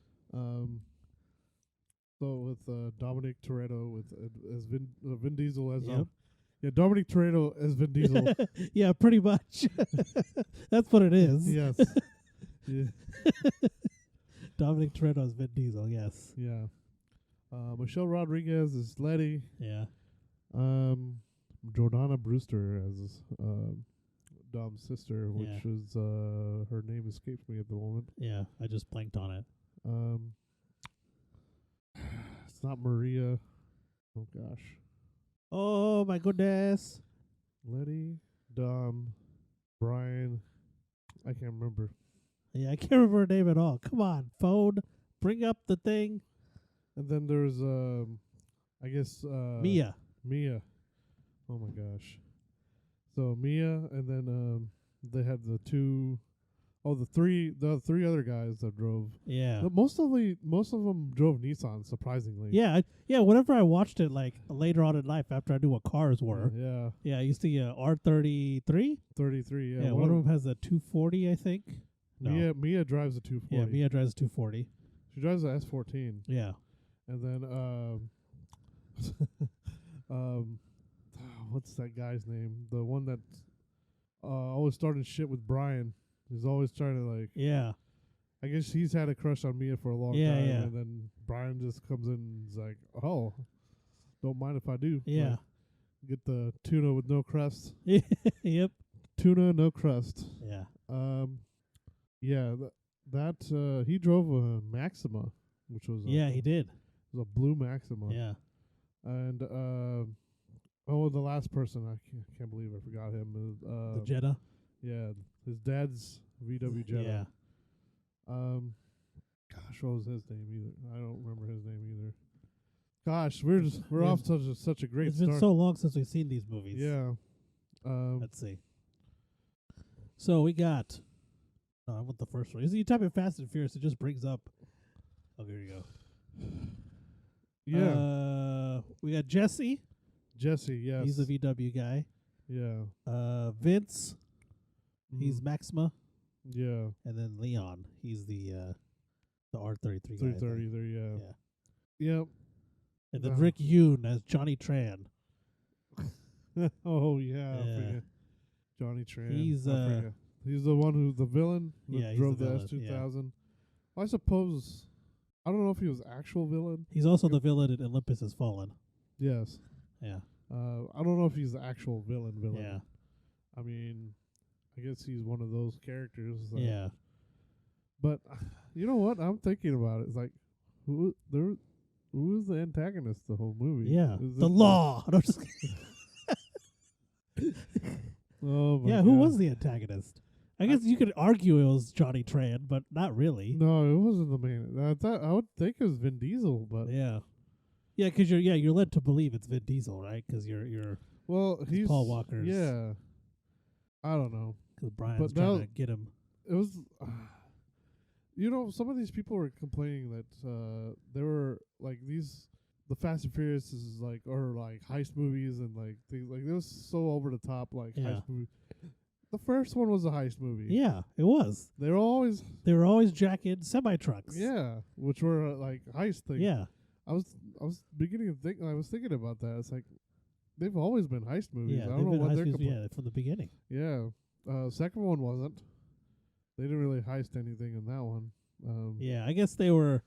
So with Dominic Toretto as Vin Diesel as Yep. Dominic Toretto as Vin Diesel. Yeah, pretty much. That's what it is. Yes. Yeah. Dominic Toretto as Vin Diesel, yes. Yeah. Michelle Rodriguez as Letty. Yeah. Jordana Brewster as Dom's sister, which is her name escapes me at the moment. Yeah, I just blanked on it. It's not Maria. Oh gosh. Oh my goodness. Letty, Dom, Brian. I can't remember. Yeah, I can't remember her name at all. Come on, phone. Bring up the thing. And then there's I guess Mia. Mia. Oh my gosh. So Mia, and then they had the three other guys that drove. Yeah. But most of them drove Nissan, surprisingly. Yeah, whenever I watched it, like, later on in life, after I knew what cars were. Yeah. Yeah, I used to see R33. 33, yeah. Yeah, one of them has a 240, I think. No. Mia drives a 240. Yeah, Mia drives a 240. She drives a S14. Yeah. And then what's that guy's name? The one that always started shit with Brian. He's always trying to, like... Yeah. I guess he's had a crush on Mia for a long time. Yeah. And then Brian just comes in and is like, oh, don't mind if I do. Yeah. Like, get the tuna with no crust. Yep. Tuna, no crust. Yeah. Yeah, that he drove a Maxima, which was... he did. It was a blue Maxima. Yeah. And, the last person, I can't believe I forgot him. The Jetta. Yeah, his dad's VW Jetta. Yeah. Gosh, what was his name either? I don't remember his name either. Gosh, we're off such a great It's start. been so long since we've seen these movies. Yeah. Let's see. So we got... I want the first one. You type in Fast and Furious, it just brings up... Oh, here you go. Yeah. We got Jesse. Jesse, yes. He's a VW guy. Yeah. Vince. He's Maxima. Yeah. And then Leon. He's the R33 guy. 330 there, yeah. Yep. And then Rick Yoon as Johnny Tran. Oh, yeah. I forget. Johnny Tran. He's the one who's the villain that drove the the S2000. I suppose... I don't know if he was actual villain. He's also the villain in Olympus Has Fallen. Yes. Yeah. I don't know if he's the actual villain. Yeah. I mean, I guess he's one of those characters. Yeah. But you know what? I'm thinking about it. It's like, who is the antagonist the whole movie? Yeah. The law. No, just oh my God. Who was the antagonist? I guess you could argue it was Johnny Tran, but not really. No, it wasn't the main. I would think it was Vin Diesel, but yeah, because you're led to believe it's Vin Diesel, right? Because you're he's Paul Walker's. Yeah, I don't know. Because Brian's trying to get him. It was, some of these people were complaining that they were like the Fast and Furious is like heist movies and like things like it was so over the top heist movie. The first one was a heist movie. Yeah, it was. They were always jacking semi trucks. Yeah, which were like heist things. Yeah. I was beginning to think. I was thinking about that. It's like they've always been heist movies. Yeah, I they've don't know been what heist they're movies, from the beginning. Yeah. Second one wasn't. They didn't really heist anything in that one. Yeah, I guess they were.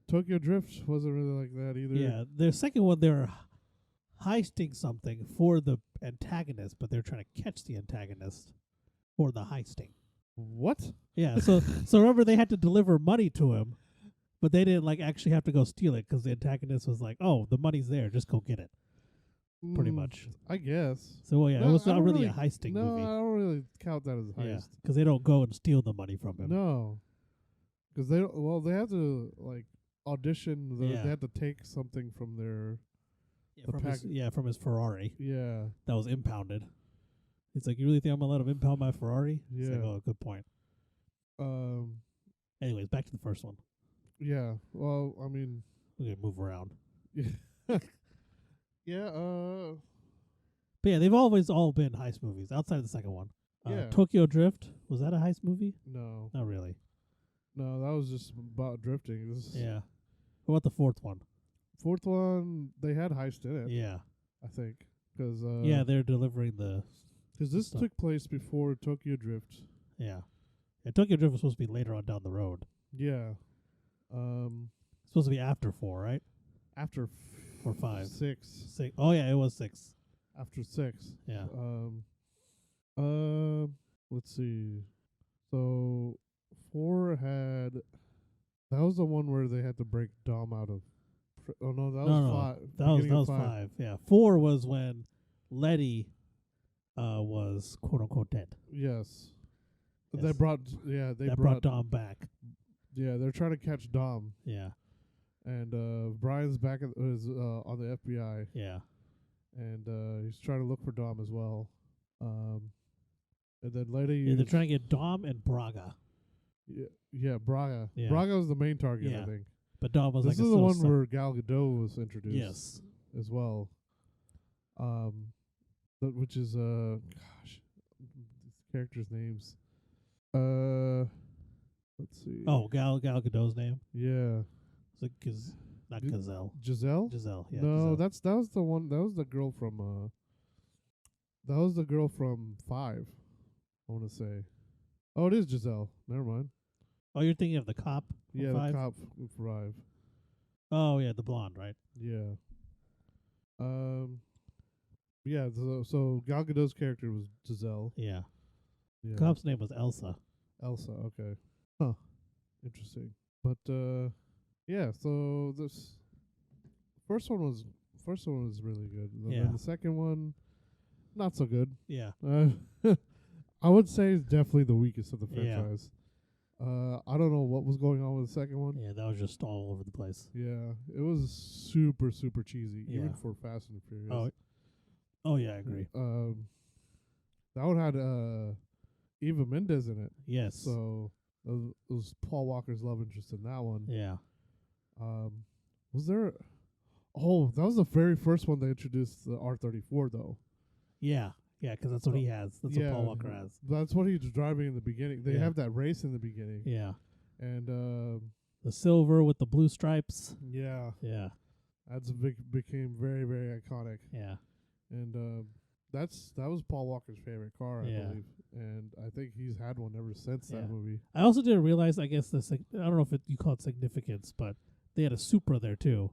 Tokyo Drift wasn't really like that either. Yeah, their second one, they were heisting something for the antagonist, but they're trying to catch the antagonist for the heisting. What? Yeah, so remember they had to deliver money to him, but they didn't like actually have to go steal it because the antagonist was like, "Oh, the money's there, just go get it." Pretty much. I guess. So well, yeah, No, it was I not don't really really- a heisting No, movie. I don't really count that as a Yeah, heist. because they don't go and steal the money from him. No, because they don't. Well, they have to like audition. Yeah. They have to take something from their. From his Ferrari Yeah. that was impounded. It's like, you really think I'm gonna let him impound my Ferrari? It's like, Yeah. oh, good point. Um. Anyways, back to the first one. Yeah. Well, I mean. We're gonna move around. Yeah. But yeah, they've always all been heist movies outside of the second one. Yeah. Tokyo Drift, was that a heist movie? No. Not really. No, that was just about drifting. This Yeah. What about the fourth one? Fourth one, they had heist in it. Yeah. I think because Yeah, they're delivering the. because this stuff. took place before Tokyo Drift. Yeah. Yeah, Tokyo Drift was supposed to be later on down the road. Yeah. It's supposed to be after 4, right? After Or 5. 6. 6. Oh, yeah, it was 6. After 6. Yeah. Let's see. So 4 had. That was the one where they had to break Dom out of. Oh no, that was 5. That was 5. Yeah. 4 was when Letty was quote unquote dead. Yes. Yes. They brought. They brought Dom back. Yeah, they're trying to catch Dom. Yeah. And Brian's back is on the FBI. Yeah. And he's trying to look for Dom as well. And then later They're trying to get Dom and Braga. Yeah, Braga. Yeah. Braga was the main target, Yeah. I think. But Dom was This like is a the one sub- where Gal Gadot was introduced. Yes. As well. Which is gosh, these characters' names. Let's see. Oh, Gal Gadot's name? Yeah. It's like not Gazelle. Giselle? Giselle, yeah. No, Giselle. that was the one. That was the girl from. That was the girl from 5. I want to say. Oh, it is Giselle. Never mind. Oh, you're thinking of the cop? From Yeah, 5? the cop from 5. Oh, yeah, the blonde, right? Yeah. Yeah. So Gal Gadot's character was Giselle. Yeah. Yeah. Cop's name was Elsa. Elsa. Okay. Huh. Interesting. But yeah. So this first one was really good. And Yeah. then the second one, not so good. Yeah. I would say it's definitely the weakest of the Yeah. franchise. I don't know what was going on with the second one. Yeah, that was just all over the place. Yeah, it was super cheesy, even Yeah. for Fast and Furious. Oh yeah, I agree. That one had Eva Mendes in it. Yes. So it was Paul Walker's love interest in that one. Yeah. Was there? Oh, that was the very first one they introduced the R34 though. Yeah. Yeah, 'cause that's what he has. That's what Paul Walker has. That's what he was driving in the beginning. They Yeah. have that race in the beginning. Yeah. And The silver with the blue stripes. yeah, Yeah. that's became very iconic. Yeah. And that was Paul Walker's favorite car, I Yeah. believe. And I think he's had one ever since Yeah. that movie. I also didn't realize, I guess, I don't know if you call it significance, but they had a Supra there too.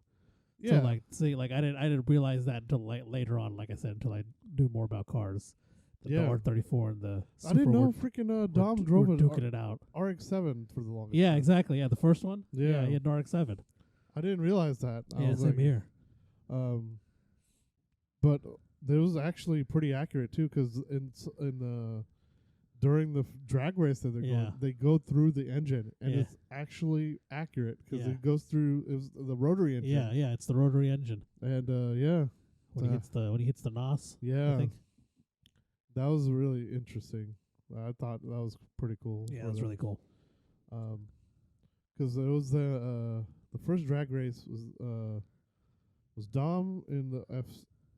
Yeah. So I didn't realize that until later on, like I said, until I knew more about cars. The Yeah. R34 and the Supra I didn't know were freaking Dom drove were an duking it out. RX-7 for the longest Yeah, time. exactly. Yeah, the first one. Yeah. he had an RX-7. I didn't realize that. I Yeah, was same like, here. But it was actually pretty accurate too, 'cause in the during the drag race that they're Yeah. going, they go through the engine, and Yeah. it's actually accurate 'cause Yeah. it goes through. It was the rotary engine. Yeah, it's the rotary engine. And yeah, When he hits the NOS. yeah, I think. that was really interesting. I thought that was pretty cool. Yeah, for that's them. really cool. 'Cause it was the first drag race was Dom in the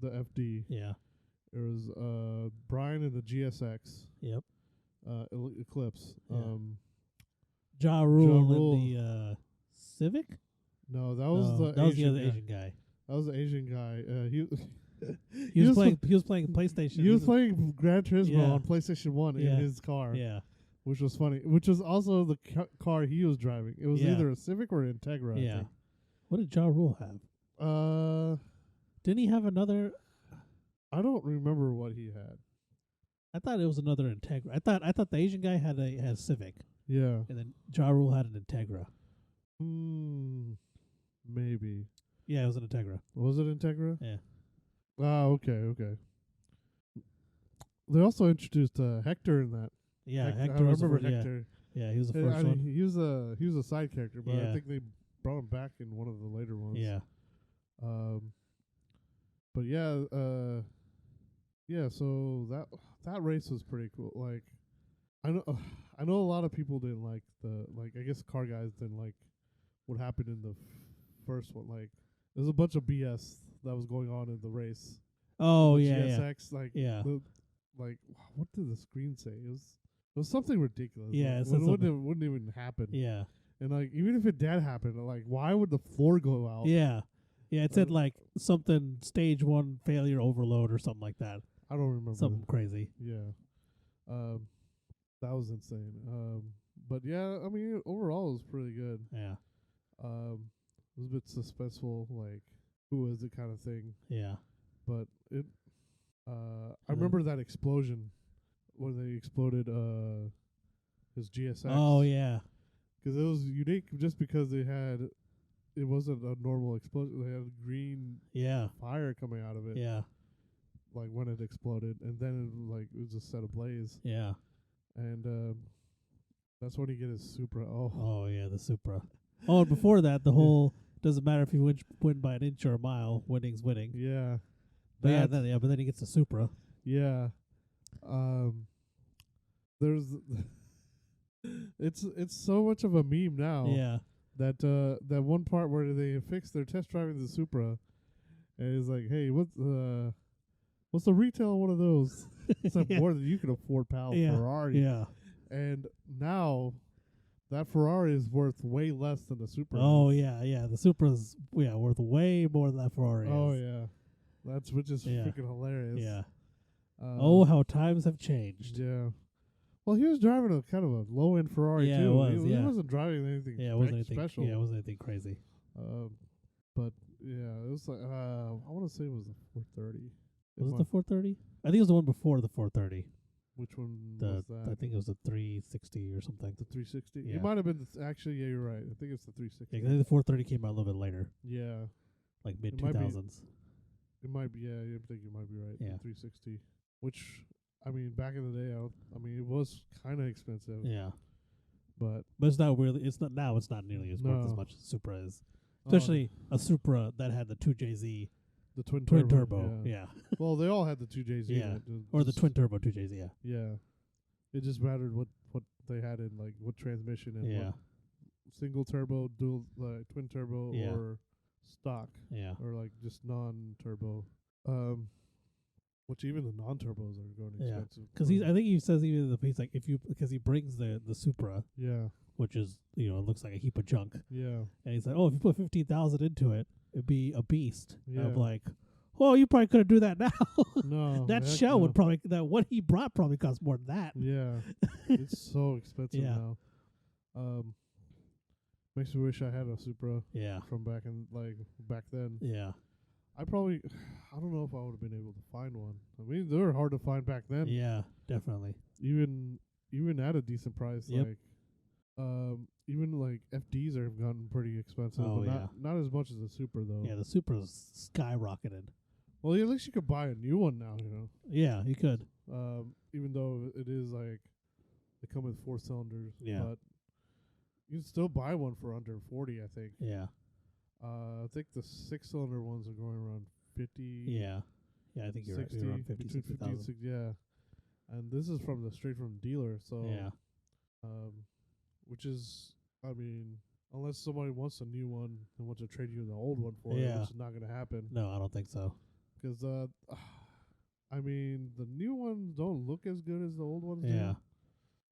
FD. Yeah. There was Brian in the GSX. Yep. Eclipse. Ja Rule Rule. in the Civic. No, that was No, the that was the Asian other guy. Asian guy. That was the Asian guy. He was playing. He was playing PlayStation. He was playing Gran Turismo Yeah. on PlayStation 1 in Yeah. his car, Yeah. which was funny. Which was also the car he was driving. It was Yeah. either a Civic or an Integra. I Yeah. think. What did Ja Rule have? Didn't he have another? I don't remember what he had. I thought it was another Integra. I thought the Asian guy had a Civic, Yeah. and then Ja Rule had an Integra. Maybe. Yeah, it was an Integra. Was it Integra? Yeah. Ah, okay. They also introduced Hector in that. Yeah, I Hector was the remember first, Hector. Yeah, he was the first one. He was a side character, but I Yeah. think they brought him back in one of the later ones. Yeah. But yeah. So that race was pretty cool. Like, I know a lot of people didn't like I guess car guys didn't like what happened in the first one. Like, there's a bunch of BS that was going on in the race. Oh The yeah, GSX, yeah. like, Yeah. what did the screen say? It was something ridiculous. Yeah, like, it said wouldn't even happen. Yeah. And like, even if it did happen, like, why would the floor go out? Yeah. Yeah, it said like something stage 1 failure overload or something like that. I don't remember. Something crazy. Yeah. That was insane. But yeah, I mean, overall it was pretty good. Yeah. It was a bit suspenseful, like, who is it kind of thing. Yeah. But it, I remember that explosion when they exploded his GSX. Oh yeah. Because it was unique just because it wasn't a normal explosion. They had green fire coming out of it. Yeah. Like when it exploded, and then it was just set ablaze. Yeah. And that's when he get his Supra. Oh yeah, the Supra. Oh, and before that, the whole doesn't matter if you win by an inch or a mile, winning's winning. Yeah. But but then he gets the Supra. Yeah. There's it's so much of a meme now. Yeah. That one part where they fix their test driving the Supra, and it's like, hey, what's the retail on one of those? It's like more than you can afford, pal. Ferrari. Yeah. And now that Ferrari is worth way less than the Supra. Oh yeah, yeah. The Supra's worth way more than that Ferrari. Oh is. yeah. Which is freaking hilarious. Yeah. How times have changed. Yeah. Well, he was driving a kind of a low end Ferrari Yeah, too. it was, he wasn't driving anything. Yeah, it wasn't anything special. Yeah, it wasn't anything crazy. But yeah, it was like I want to say it was the 430. Was it the 430? I think it was the one before the 430. Which one was that? I think it was the 360 or something. The 360. Yeah. It might have been actually. Yeah, you're right. I think it's the 360. Yeah, I think the 430 came out a little bit later, Yeah. like mid 2000s. It might be. Yeah, I think you might be right. Yeah. The 360. Which, I mean, back in the day, it was kind of expensive. Yeah, But it's not really. It's not now. It's not nearly as worth as much as Supra is. Especially a Supra that had the 2JZ, the twin turbo. Yeah. Well, they all had the 2JZ. Yeah. In it. Or the twin turbo 2JZ. Yeah. Yeah. It just mattered what they had in, like, what transmission and what single turbo, dual, twin turbo, or stock. Yeah. Or like just non-turbo. Which even the non-turbos are going expensive. Because I think he says even he's like because he brings the Supra. Yeah. Which is it looks like a heap of junk. Yeah. And he's like, oh, if you put 15,000 into it, it'd be a beast. Yeah. And I'm like, well, you probably couldn't do that now. No. That shell would probably what he brought probably cost more than that. Yeah. It's so expensive now. Makes me wish I had a Supra. Yeah. From back then. Yeah. I don't know if I would have been able to find one. I mean, they were hard to find back then. Yeah, definitely. Even at a decent price, Yep. even like FDs have gotten pretty expensive. Oh, but not as much as the Supra though. Yeah, the Supra's skyrocketed. Well, at least you could buy a new one now, Yeah, you could. Even though it is like they come with 4 cylinders. Yeah. But you can still buy one for under 40, I think. Yeah. I think the 6-cylinder ones are going around 50. Yeah. Yeah, I think you're right. 60, You're around 50, between 50 and 60,000. 60, yeah. And this is straight from the dealer, so Yeah. which is, I mean, unless somebody wants a new one and wants to trade you the old one for it, Yeah. which is not going to happen. No, I don't think so. Because, I mean, the new ones don't look as good as the old ones Yeah. do.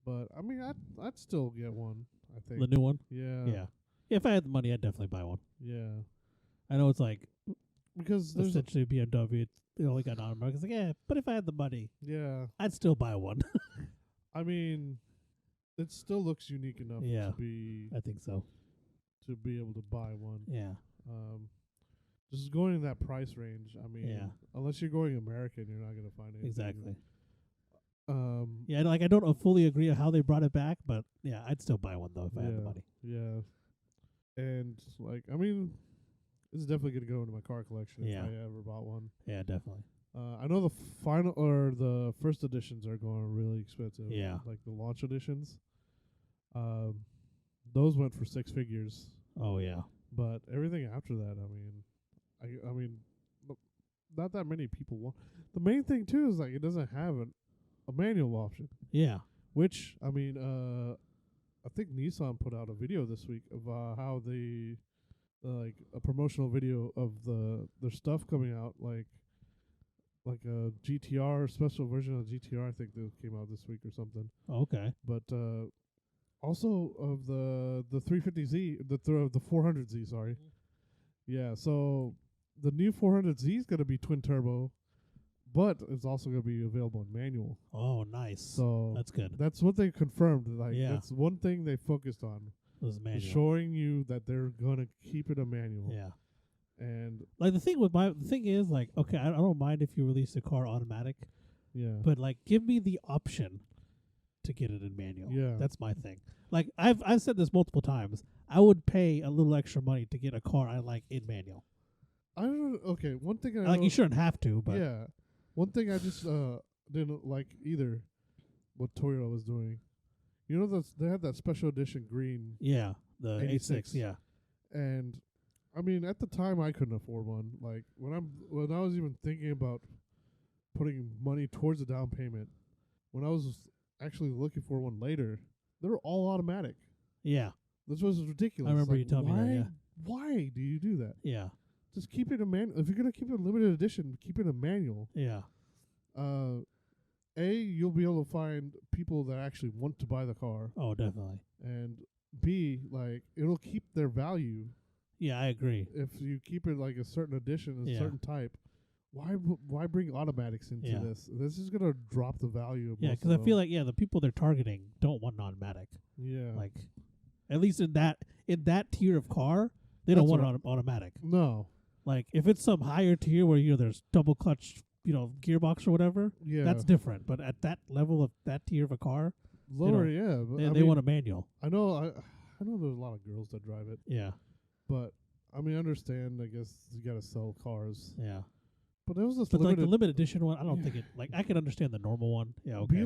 But, I mean, I'd still get one, I think. The new one? Yeah. Yeah. If I had the money, I'd definitely buy one. Yeah. I know it's like Because there's essentially BMW. It only got non-American. It's like, yeah, but if I had the money, yeah. I'd still buy one. I mean, it still looks unique enough Yeah. to I think so. be able to buy one. Yeah. Just going in that price range. I mean, Yeah. unless you're going American, you're not gonna find anything. Exactly. Yeah, like I don't fully agree on how they brought it back, but yeah, I'd still buy one though if I had the money. Yeah. And like, I mean, it's definitely gonna go into my car collection if I ever bought one. Yeah, definitely. I know the final or the first editions are going really expensive. Yeah. Like the launch editions. Those went for 6 figures. Oh yeah. But everything after that, I mean, not that many people want. The main thing too is like it doesn't have a manual option. Yeah. Which I mean, I think Nissan put out a video this week of how they like a promotional video of their stuff coming out, like a GTR special version of GTR. I think that came out this week or something. Okay. But also of the 350Z, the 400Z. Sorry. Yeah. So the new 400Z is gonna be twin turbo, but it's also gonna be available in manual. Oh, nice. So that's good. That's what they confirmed. Like Yeah. that's one thing they focused on. Was manual. Showing you that they're gonna keep it a manual. Yeah. And like the thing is like, okay, I don't mind if you release a car automatic. Yeah. But like, give me the option to get it in manual. Yeah. That's my thing. Like I've said this multiple times. I would pay a little extra money to get a car I like in manual. I don't. Okay, one thing I like you shouldn't have to, but yeah. One thing I just didn't like either. What Toyota was doing. You know, they had that special edition green. Yeah, the 86. Yeah. And I mean, at the time, I couldn't afford one. Like when I was even thinking about putting money towards a down payment, when I was actually looking for one later, they were all automatic. Yeah. This was ridiculous. I remember you telling me that. Yeah. Why do you do that? Yeah. Just keep it a manual. If you're gonna keep it a limited edition, keep it a manual. Yeah. You'll be able to find people that actually want to buy the car. Oh, definitely. And B, like it'll keep their value. Yeah, I agree. If you keep it like a certain edition, a certain type, why bring automatics into this? This is gonna drop the value. Yeah, because I feel like the people they're targeting don't want an automatic. Yeah. Like, at least in that tier of car, they don't want an automatic. No. Like if it's some higher tier where there's double clutch, gearbox or whatever, that's different. But at that level of that tier of a car, lower, but they want a manual. I know there's a lot of girls that drive it. Yeah. But I mean, I understand. I guess you gotta sell cars. Yeah. But there was this like the limited edition one. I don't think it. Like I can understand the normal one. Yeah. Okay.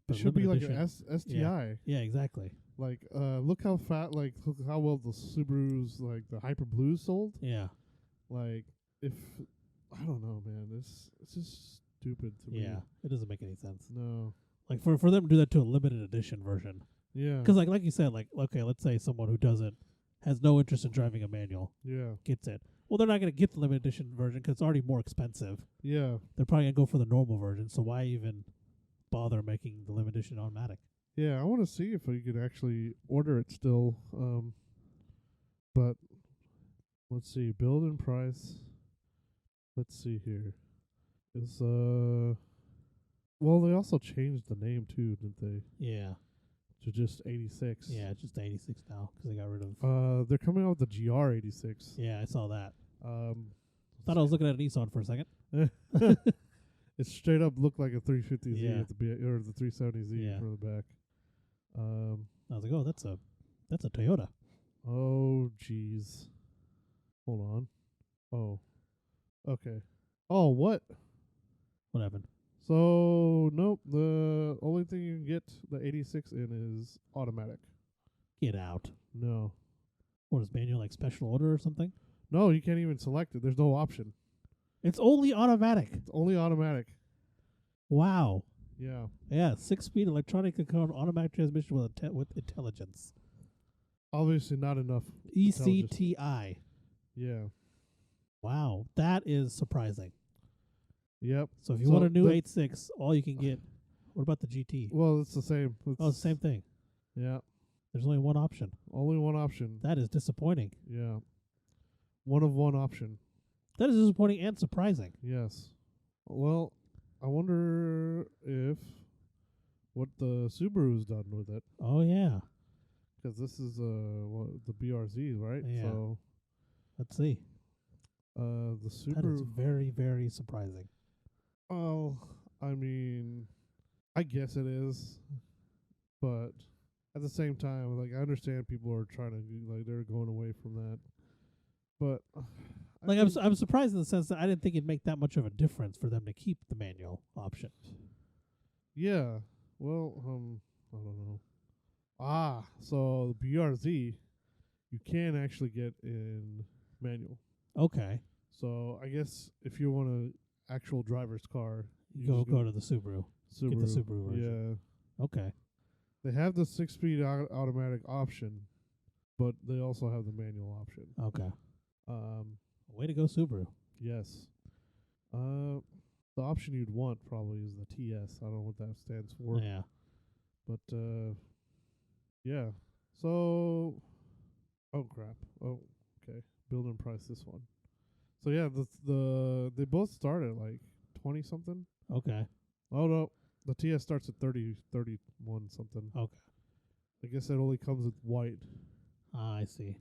It should be like an STI. Yeah. Exactly. Like, look how look how well the Subarus, like the Hyper Blues sold. Yeah. Like, I don't know, man. It's just stupid to me. Yeah. It doesn't make any sense. No. Like for them to do that to a limited edition version. Yeah. Because like you said, like okay, let's say someone who has no interest in driving a manual. Yeah. Gets it. Well, they're not going to get the limited edition version because it's already more expensive. Yeah. They're probably going to go for the normal version. So why even bother making the limited edition automatic? Yeah, I want to see if we could actually order it still. But let's see, build and price. Let's see here. It's well, they also changed the name too, didn't they? Yeah. To just 86. Yeah, it's just 86 now because they got rid of. They're coming out with the GR 86. Yeah, I saw that. Thought I was looking at a Nissan for a second. It straight up looked like a 350Z at the or the 370Z from the back. I was like, oh, that's a Toyota. Oh, jeez. Hold on. Oh. Okay. Oh, what? What happened? So, nope. The only thing you can get the 86 in is automatic. Get out. No. What is manual, like special order or something? No, you can't even select it. There's no option. It's only automatic. It's only automatic. Wow. Yeah. Yeah, 6-speed electronic controlled automatic transmission with intelligence. Obviously not enough. ECTI. Yeah. Wow, that is surprising. Yep. So if you want a new 86, all you can get. What about the GT? Well, it's the same. It's the same thing. Yeah. There's only one option. Only one option. That is disappointing. Yeah. One of one option. That is disappointing and surprising. Yes. Well, I wonder if what the Subaru's done with it. Oh, yeah. Because this is the BRZ, right? Yeah. So Let's see. the That is Subaru. very, very surprising. Oh, I mean, I guess it is, but at the same time, like I understand people are trying to they're going away from that, but Like I'm surprised in the sense that I didn't think it'd make that much of a difference for them to keep the manual option. Yeah. Well, I don't know. So the BRZ, you can actually get in manual. Okay. So I guess if you want a actual driver's car, you Go just go to the Subaru. Subaru. Get the Subaru version. Yeah. Okay. They have the 6-speed automatic option, but they also have the manual option. Okay. Um, Way to go, Subaru. yes. The option you'd want probably is the TS. I don't know what that stands for. Yeah. But yeah. So, oh crap. Oh, okay. Build and price this one. So yeah, they both start at like 20 something. Okay. Oh no, the TS starts at 31 something. Okay. I guess it only comes with white. I see.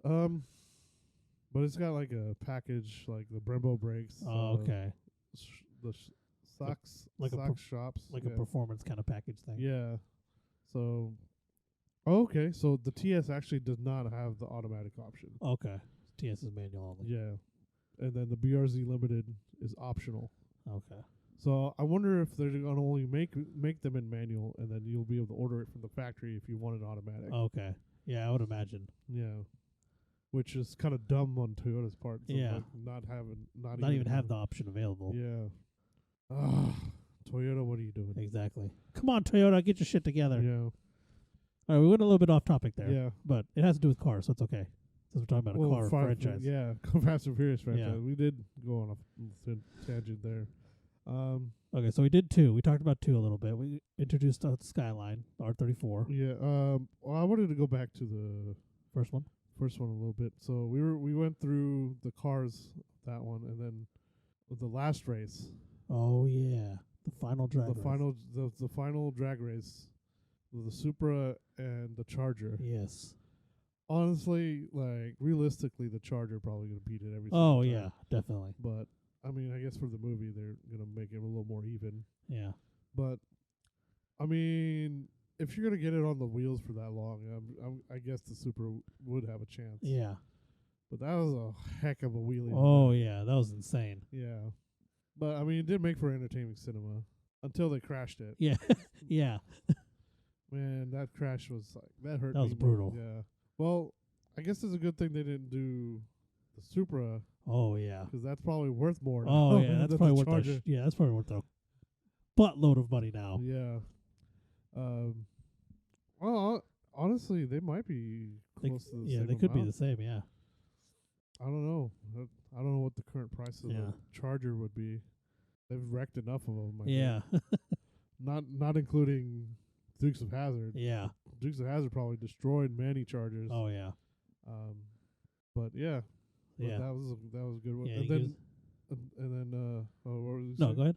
But it's got like a package, like the Brembo brakes. Oh, okay. Socks, Like a sock shops, Like a performance kind of package thing. Yeah. So, okay. So the TS actually does not have the automatic option. Okay. TS is manual only. Yeah. And then the BRZ Limited is optional. Okay. So I wonder if they're gonna only make them in manual, and then you'll be able to order it from the factory if you want it automatic. Okay. Yeah, I would imagine. Yeah. Which is kind of dumb on Toyota's part. So Yeah. like not even have the option available. Yeah. Ah, Toyota, what are you doing? Exactly. Come on, Toyota, get your shit together. Yeah. All right, we went a little bit off topic there. Yeah. But it has to do with cars, so it's okay. Since we're talking about a car franchise. Yeah, Fast and Furious franchise. Yeah. We did go on a tangent there. Okay, so we did 2. We talked about 2 a little bit. We introduced the Skyline, the R34. Yeah. Well, I wanted to go back to the First one. a little bit. So we went through the cars, that one, and then the last race. Oh yeah, the final drag. The final drag race, with the Supra and the Charger. Yes. Honestly, like realistically, the Charger probably gonna beat it every. Oh single yeah, time. definitely. But I mean, I guess for the movie, they're gonna make it a little more even. Yeah. But I mean, if you're gonna get it on the wheels for that long, I guess the Supra would have a chance. Yeah. But that was a heck of a wheelie. Oh yeah, that was insane. Yeah. But I mean, it did make for entertaining cinema until they crashed it. Yeah. Yeah. Man, that crash was like that hurt. That me was more. brutal. Yeah. Well, I guess it's a good thing they didn't do the Supra. Oh yeah. Because that's probably worth more. Oh now yeah, that's than probably the worth Charger. that's probably worth a buttload of money now. Yeah. Well, honestly, they might be close to the same. They could be amount. the same. Yeah. I don't know. I don't know what the current price of the Charger would be. They've wrecked enough of them. Yeah. Not including Dukes of Hazzard. Yeah. Dukes of Hazzard probably destroyed many Chargers. Oh yeah. But yeah. But Yeah. that was a good one. Yeah, and then what was you no, saying? go ahead.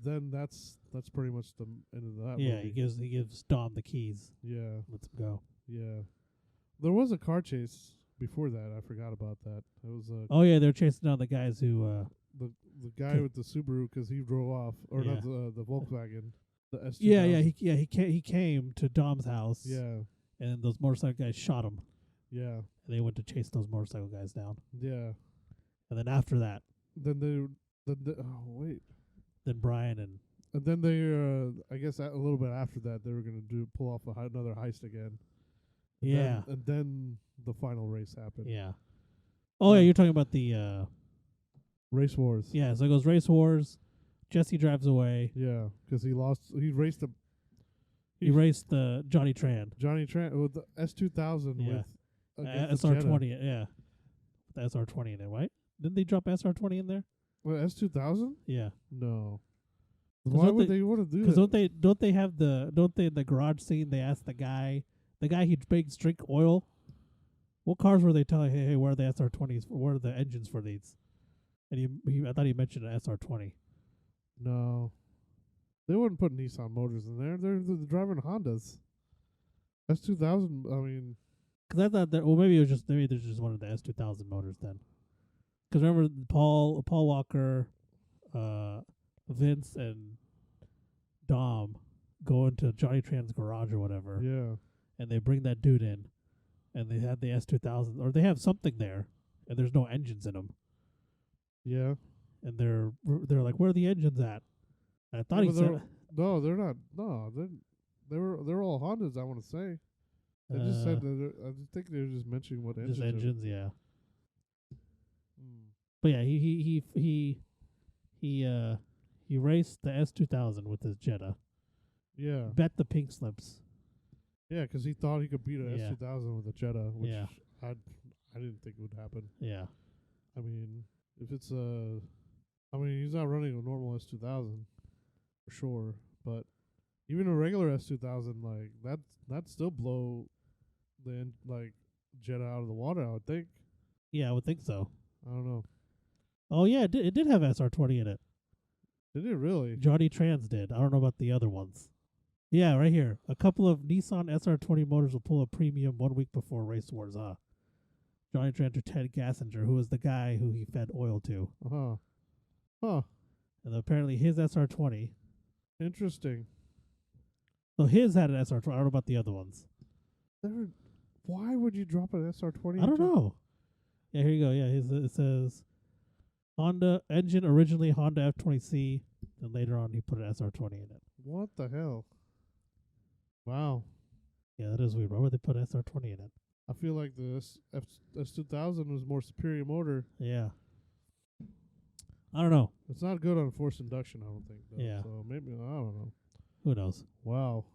Then that's pretty much the end of that. Yeah, movie. he gives Dom the keys. Yeah. Lets him go. Yeah. There was a car chase before that. I forgot about that. It was Oh yeah, they're chasing down the guys who. the guy with the Subaru because he drove off, or Yeah. not the Volkswagen, the S2000. He came to Dom's house. Yeah. And those motorcycle guys shot him. Yeah. And they went to chase those motorcycle guys down. Yeah. And then after that, Then wait. then Brian and then they I guess a little bit after that they were gonna pull off another heist again. And then the final race happened. Yeah. Oh yeah, you're talking about the Race Wars. Yeah, so it goes Race Wars. Jesse drives away. Yeah, because he raced He raced the Johnny Tran. Johnny Tran with the S2000 with SR20. Yeah, the SR20 in it, right? Didn't they drop SR20 in there? Well, S2000? Yeah. No. Why would they want to do Because that? don't they in the garage scene they asked the guy who makes drink oil, what cars were they telling? Hey, where are the SR20s? Where are the engines for these? And I thought he mentioned an SR20. No, they wouldn't put Nissan motors in there. They're driving Hondas. S2000. I mean, Because I thought that maybe there's just one of the S2000 motors then. Because remember Paul Walker, Vince and Dom go into Johnny Tran's garage or whatever, yeah, and they bring that dude in, and they have the S2000 or they have something there, and there's no engines in them, yeah. and they're like, where are the engines at? And I thought he said, no, they're not. No, they're all Hondas. I want to say. They just said that. I think they were just mentioning what engines. Just engines, yeah. Mm. But yeah, he raced the S2000 with his Jetta. Yeah. Bet the pink slips. Yeah, because he thought he could beat a Yeah. S2000 with a Jetta, which Yeah. I didn't think would happen. Yeah. I mean, if it's he's not running a normal S2000 for sure, but even a regular S2000 like that still blow the Jetta out of the water. I would think. Yeah, I would think so. I don't know. Oh yeah, it did have SR20 in it. Did it really? Johnny Trans did. I don't know about the other ones. Yeah, right here. A couple of Nissan SR20 motors will pull a premium 1 week before Race Wars. Johnny Trans or Ted Gassinger, who was the guy who he fed oil to. Huh. And apparently his SR20. Interesting. So his had an SR20. I don't know about the other ones. Why would you drop an SR20? I don't know. Yeah, here you go. Yeah, it says Honda engine, originally Honda F20C. Then later on he put an SR20 in it. What the hell? Wow. Yeah, that is weird. Why would they put SR20 in it? I feel like the S2000 was more superior motor. Yeah. I don't know. It's not good on forced induction, I don't think. Though. Yeah. So maybe, I don't know. Who knows? Wow.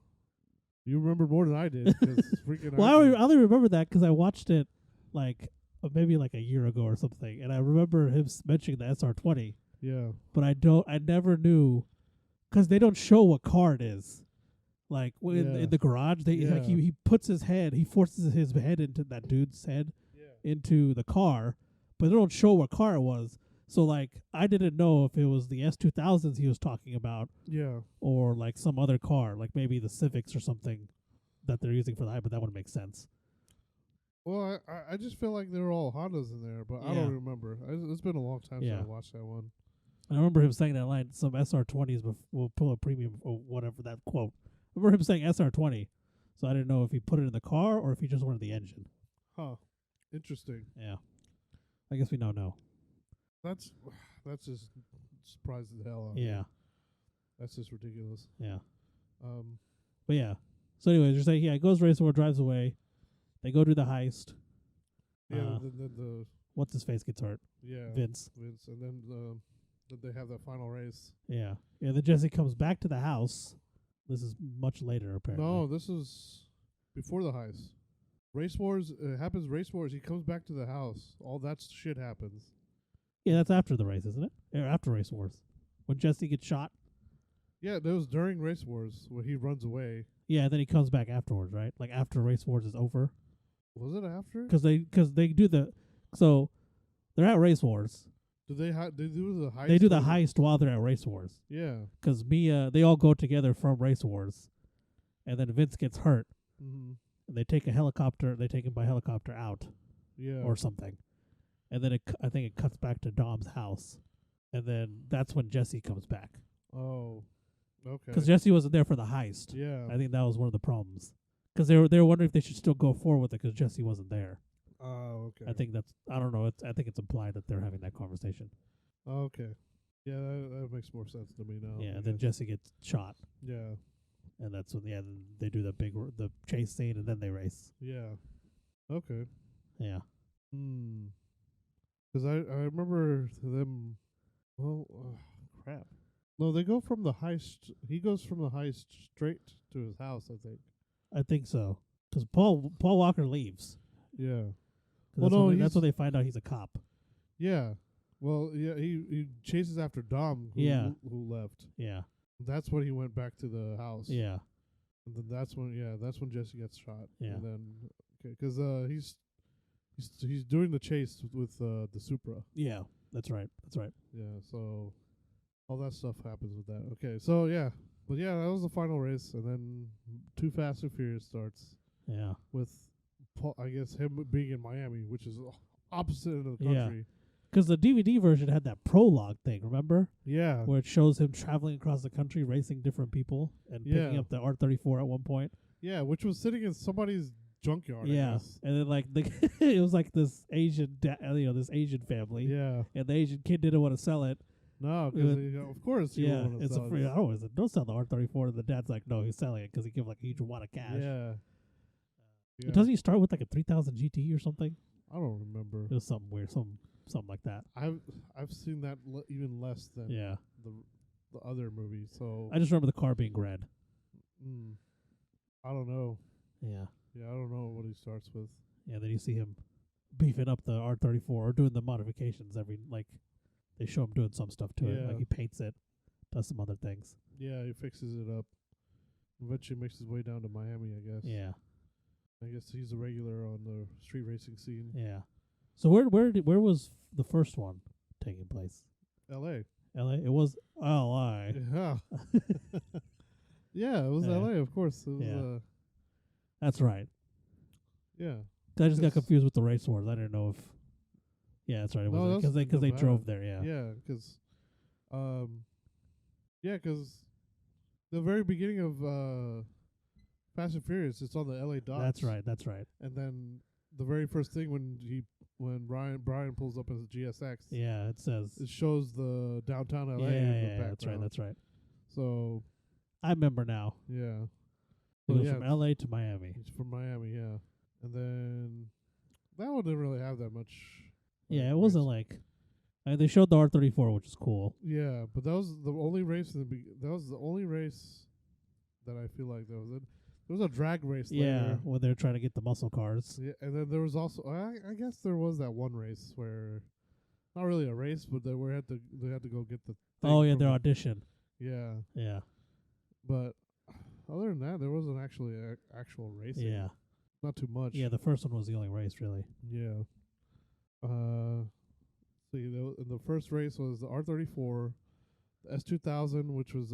You remember more than I did. 'Cause freaking Well, I only remember that because I watched it maybe like a year ago or something, and I remember him mentioning the SR20. Yeah. But I never knew because they don't show what car it is. Like in the garage, he puts his head, he forces his head into that dude's head into the car, but they don't show what car it was. So like I didn't know if it was the S2000s he was talking about, or like some other car, like maybe the Civics or something that they're using for the hype. But that wouldn't make sense. Well, I just feel like they were all Hondas in there, but I don't remember. It's been a long time since I watched that one. I remember him saying that line. Some SR20s will pull a premium or whatever that quote. I remember him saying SR20, so I didn't know if he put it in the car or if he just wanted the engine. Huh. Interesting. Yeah. I guess we now know. That's just surprised the hell out of me. Yeah. That's just ridiculous. Yeah. But yeah. So anyways, you're saying he goes race war, drives away. They go do the heist. Yeah. The what's his face gets hurt. Yeah. Vince, and then they have that final race. Yeah. Yeah. Then Jesse comes back to the house. This is much later, apparently. No, this is before the heist. Race Wars happens. Race Wars. He comes back to the house. All that shit happens. Yeah, that's after the race, isn't it? Or after Race Wars, when Jesse gets shot. Yeah, that was during Race Wars when he runs away. Yeah, and then he comes back afterwards, right? Like after Race Wars is over. Was it after? Because they do so they're at Race Wars. Do they do the heist? They do the heist while they're at Race Wars. Yeah. Because Mia, they all go together from Race Wars, and then Vince gets hurt. Mm-hmm. And they take a helicopter. They take him by helicopter out. Yeah. Or something. And then I think it cuts back to Dom's house, and then that's when Jesse comes back. Oh. Okay. Because Jesse wasn't there for the heist. Yeah. I think that was one of the problems. Because they were wondering if they should still go forward with it because Jesse wasn't there. Oh, okay. I think I don't know. I think it's implied that they're having that conversation. Okay. Yeah, that makes more sense to me now. Yeah, and then Jesse gets shot. Yeah. And that's when then they do the chase scene and then they race. Yeah. Okay. Yeah. Because I remember them. Well, crap. No, they go from the heist. He goes from the heist straight to his house, I think. I think so. Because Paul Walker leaves. Yeah. Well, that's when they find out he's a cop. Yeah. Well, yeah, he chases after Dom, who left. Yeah. That's when he went back to the house. Yeah. And then that's when Jesse gets shot. Yeah. And then because he's doing the chase with the Supra. Yeah. That's right. That's right. Yeah. So all that stuff happens with that. Okay. So yeah, but yeah, that was the final race, and then Too Fast and Furious starts. Yeah. With Paul, I guess him being in Miami, which is opposite end of the Yeah. country. Because the DVD version had that prologue thing, remember? Yeah. Where it shows him traveling across the country, racing different people, and picking up the R34 at one point. Yeah, which was sitting in somebody's junkyard. Yeah, I guess. and then like it was like this Asian, this Asian family. Yeah. And the Asian kid didn't want to sell it. No, because of course. It's a free. Oh, don't sell the R34. And the dad's like, no, he's selling it because he gave like a huge wad of cash. Yeah. Doesn't he start with like a 3000 GT or something? I don't remember. It was something weird, something like that. I've seen that even less than the other movie. So I just remember the car being red. I don't know. Yeah. Yeah, I don't know what he starts with. Yeah, then you see him beefing up the R34 or doing the modifications they show him doing some stuff to it. Like he paints it, does some other things. Yeah, he fixes it up. Eventually makes his way down to Miami, I guess. Yeah. I guess he's a regular on the street racing scene. Yeah. So where was the first one taking place? L.A. L.A. It was L.I. Yeah. Yeah, it was L.A. Of course. It was, That's right. Yeah. I just got confused with the race wars. I didn't know if. Yeah, that's right. It was because they drove there. Yeah. Yeah, because the very beginning of Fast and Furious, it's on the L.A. docks. That's right. And then the very first thing when Brian pulls up his GSX, it says it shows the downtown L.A. Yeah, that's right. So I remember now. Yeah. It goes from L.A. to Miami. It's from Miami, yeah. And then that one didn't really have that much. Yeah, it wasn't like they showed the R34, which is cool. Yeah, but that was the only race that was the only race that I feel like there was a drag race. Yeah, when they're trying to get the muscle cars. Yeah, and then there was also I guess there was that one race where not really a race, but they had to go get the. Their audition. Yeah. Yeah. But other than that, there wasn't actually actual racing. Yeah. Not too much. Yeah, the first one was the only race, really. Yeah. See, the first race was the R34, the S2000, which was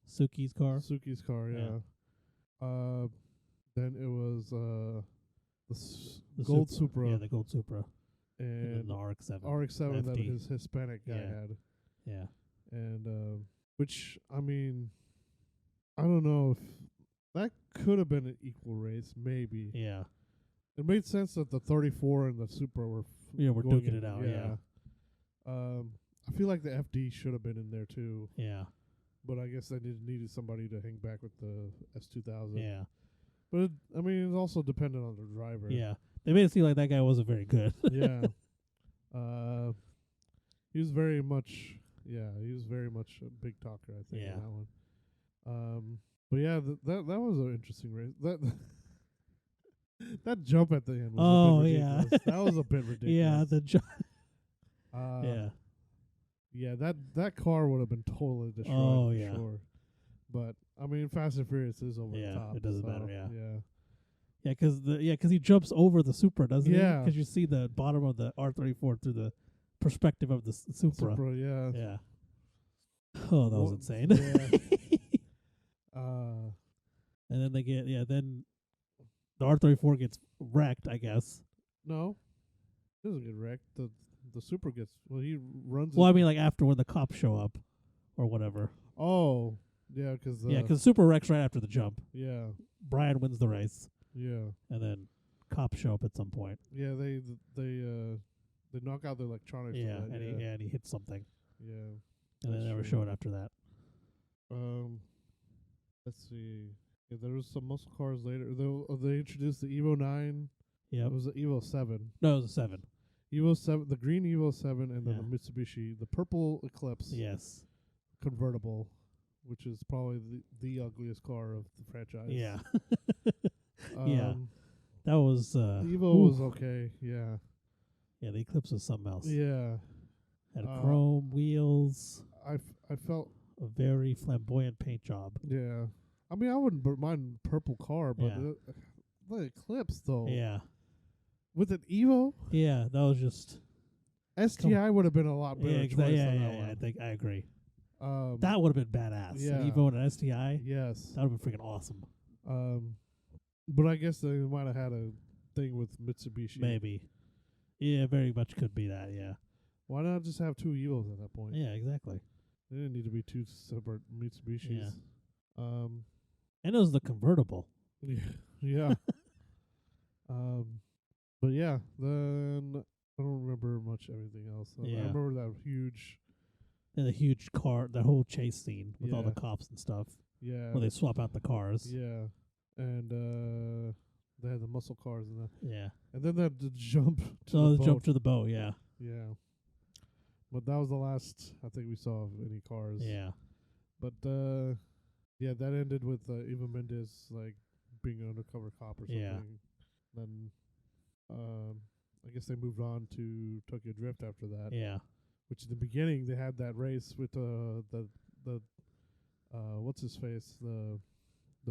Suki's car. Suki's car, yeah. Then it was the Gold Supra. Yeah, the Gold Supra. And then the RX-7. RX-7 that his Hispanic guy had. Yeah. And which, I mean, I don't know if that could have been an equal race, maybe. Yeah. It made sense that the 34 and the Supra were we're duking it out, yeah. I feel like the FD should have been in there too. Yeah. But I guess they needed somebody to hang back with the S2000. Yeah. But I mean, it's also dependent on the driver. Yeah. They made it seem like that guy wasn't very good. Yeah. He was very much a big talker, I think, in that one. But yeah, that was an interesting race. That jump at the end was a bit ridiculous. That was a bit ridiculous. Yeah, the jump. Yeah, that car would have been totally destroyed. Oh, for sure. But I mean, Fast and Furious is over the top. It doesn't matter. Yeah. Yeah, because he jumps over the Supra, doesn't he? Yeah. Because you see the bottom of the R34 through the perspective of the Supra. Yeah. Yeah. Oh, that was insane. Yeah. And then then the R34 gets wrecked, I guess. No, it doesn't get wrecked. The Supra gets he runs. Well, I mean, like after when the cops show up, or whatever. Oh, yeah, because Supra wrecks right after the jump. Yeah. Brian wins the race. Yeah. And then cops show up at some point. Yeah, they knock out the electronics. Yeah, and he hits something. Yeah. And they never show it after that. Let's see. Yeah, there was some muscle cars later. They introduced the Evo 9. Yeah. It was the Evo 7. No, it was a 7. Evo 7, the green Evo 7, and then the Mitsubishi, the purple Eclipse. Yes. Convertible, which is probably the ugliest car of the franchise. Yeah. Yeah. That was the Evo was okay, yeah. Yeah, the Eclipse was something else. Yeah. Had chrome wheels. I felt a very flamboyant paint job. Yeah. I mean, I wouldn't mind purple car, but Yeah. the Eclipse though. Yeah. With an Evo, Yeah, that was just STI would have been a lot better choice on that one. I think I agree. Um, That would have been badass. yeah. An Evo and an STI. yes. That would have been freaking awesome. But I guess they might have had a thing with Mitsubishi. Maybe. Yeah, very much could be that, yeah. Why not just have two Evos at that point? Yeah, exactly. They didn't need to be two separate Mitsubishis. Yeah. Um, And it was the convertible. yeah. Yeah. But yeah, then I don't remember much everything else. Yeah. I remember that huge. And the huge car, that whole chase scene with all the Yeah. cops and stuff. Yeah. Where they swap out the cars. Yeah. And they had the muscle cars and that. Yeah. And then that the jump to So the the boat. jump to the boat, yeah. Yeah. But that was the last I think we saw of any cars. Yeah. But yeah, that ended with Eva Mendes like being an undercover cop or something. Yeah. Then I guess they moved on to Tokyo Drift after that. Yeah. Which in the beginning they had that race with the what's his face, the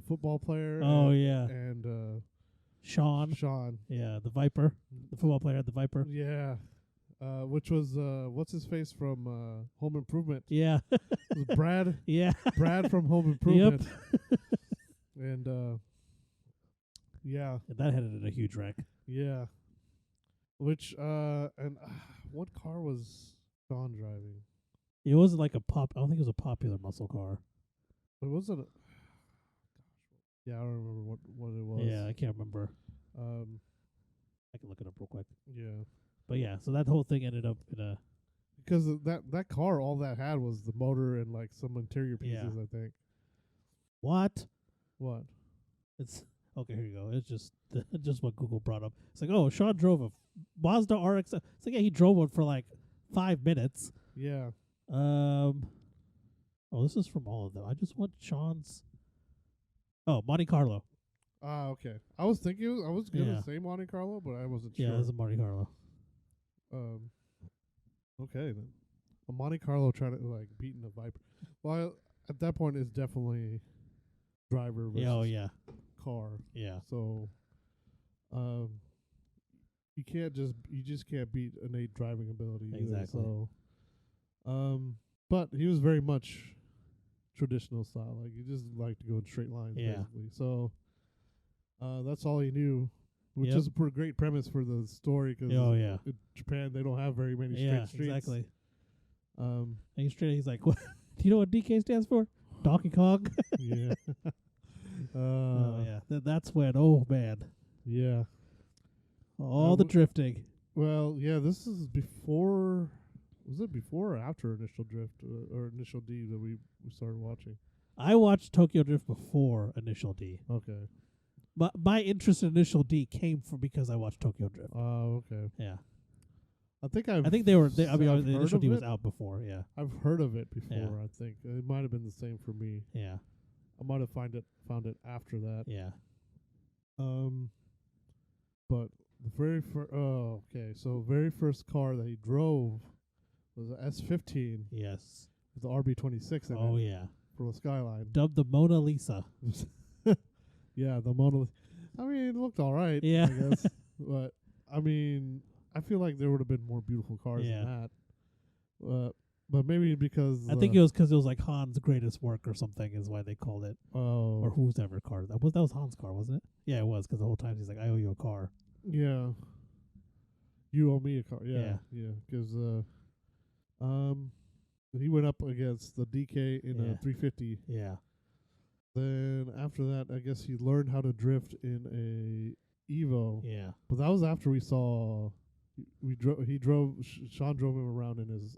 football player. Oh, yeah. And Sean. Yeah, the Viper. The football player had the Viper. Yeah. Which was what's his face from Home Improvement. Yeah. It was Brad. Yeah. Brad from Home Improvement. And yeah. And that ended in a huge wreck. Yeah. Which and what car was Sean driving? It wasn't like I don't think it was a popular muscle car. It wasn't. Yeah, I don't remember what it was. Yeah, I can't remember. I can look it up real quick. Yeah. But yeah, so that whole thing ended up in a. Because that car, all that had was the motor and like some interior pieces. Yeah. I think. What? What? It's okay. Here you go. It's just just what Google brought up. It's like, oh, Sean drove a Mazda RX. It's like, yeah, he drove one for like 5 minutes. Yeah. Oh, this is from all of them. I just want Sean's. Oh, Monte Carlo. Ah, okay. I was thinking I was gonna Yeah. say Monte Carlo, but I wasn't Yeah, sure. this is Monte Carlo. Okay then. A Monte Carlo trying to like beating a Viper. Well, at that point, it's definitely driver versus Yeah, oh yeah, car. yeah, So, you just can't beat innate driving ability. either, Exactly. So, but he was very much traditional style. Like he just liked to go in straight lines, Yeah. basically. So, that's all he knew, which Yep. is a great premise for the story. Cause Oh, yeah. in Japan they don't have very many straight yeah, streets. exactly. Um, And he's like, what? Do you know what DK stands for? Donkey Kong. yeah. Oh yeah, that's when. Oh man, Yeah. all the drifting. Well, yeah, this is before. Was it before or after Initial Drift or Initial D that we started watching? I watched Tokyo Drift before Initial D. Okay. But my interest in Initial D came from because I watched Tokyo Drift. Oh, okay. Yeah, I think I think they were. I mean, I've the heard Initial of D was it. out before. Yeah, I've heard of it before. Yeah. I think it might have been the same for me. yeah, I might have found it after that. yeah. But the very first. Oh, okay. So very first car that he drove was an S15 Yes. with the RB26 in Oh it yeah. for the Skyline. Dubbed the Mona Lisa. Yeah, the Mona. I mean, it looked all right. Yeah. I guess. But I mean, I feel like there would have been more beautiful cars Yeah. than that. But maybe because I think it was 'cause it was like Han's greatest work or something is why they called it, oh or whose ever car that was Han's car, wasn't it? Yeah, it was 'cause the whole time he's like, I owe you a car. yeah, you owe me a car. Yeah. Yeah. Because he went up against the DK in Yeah. a 350. Yeah. Then after that, I guess he learned how to drift in a Evo. Yeah. But that was after we saw Sean drove him around in his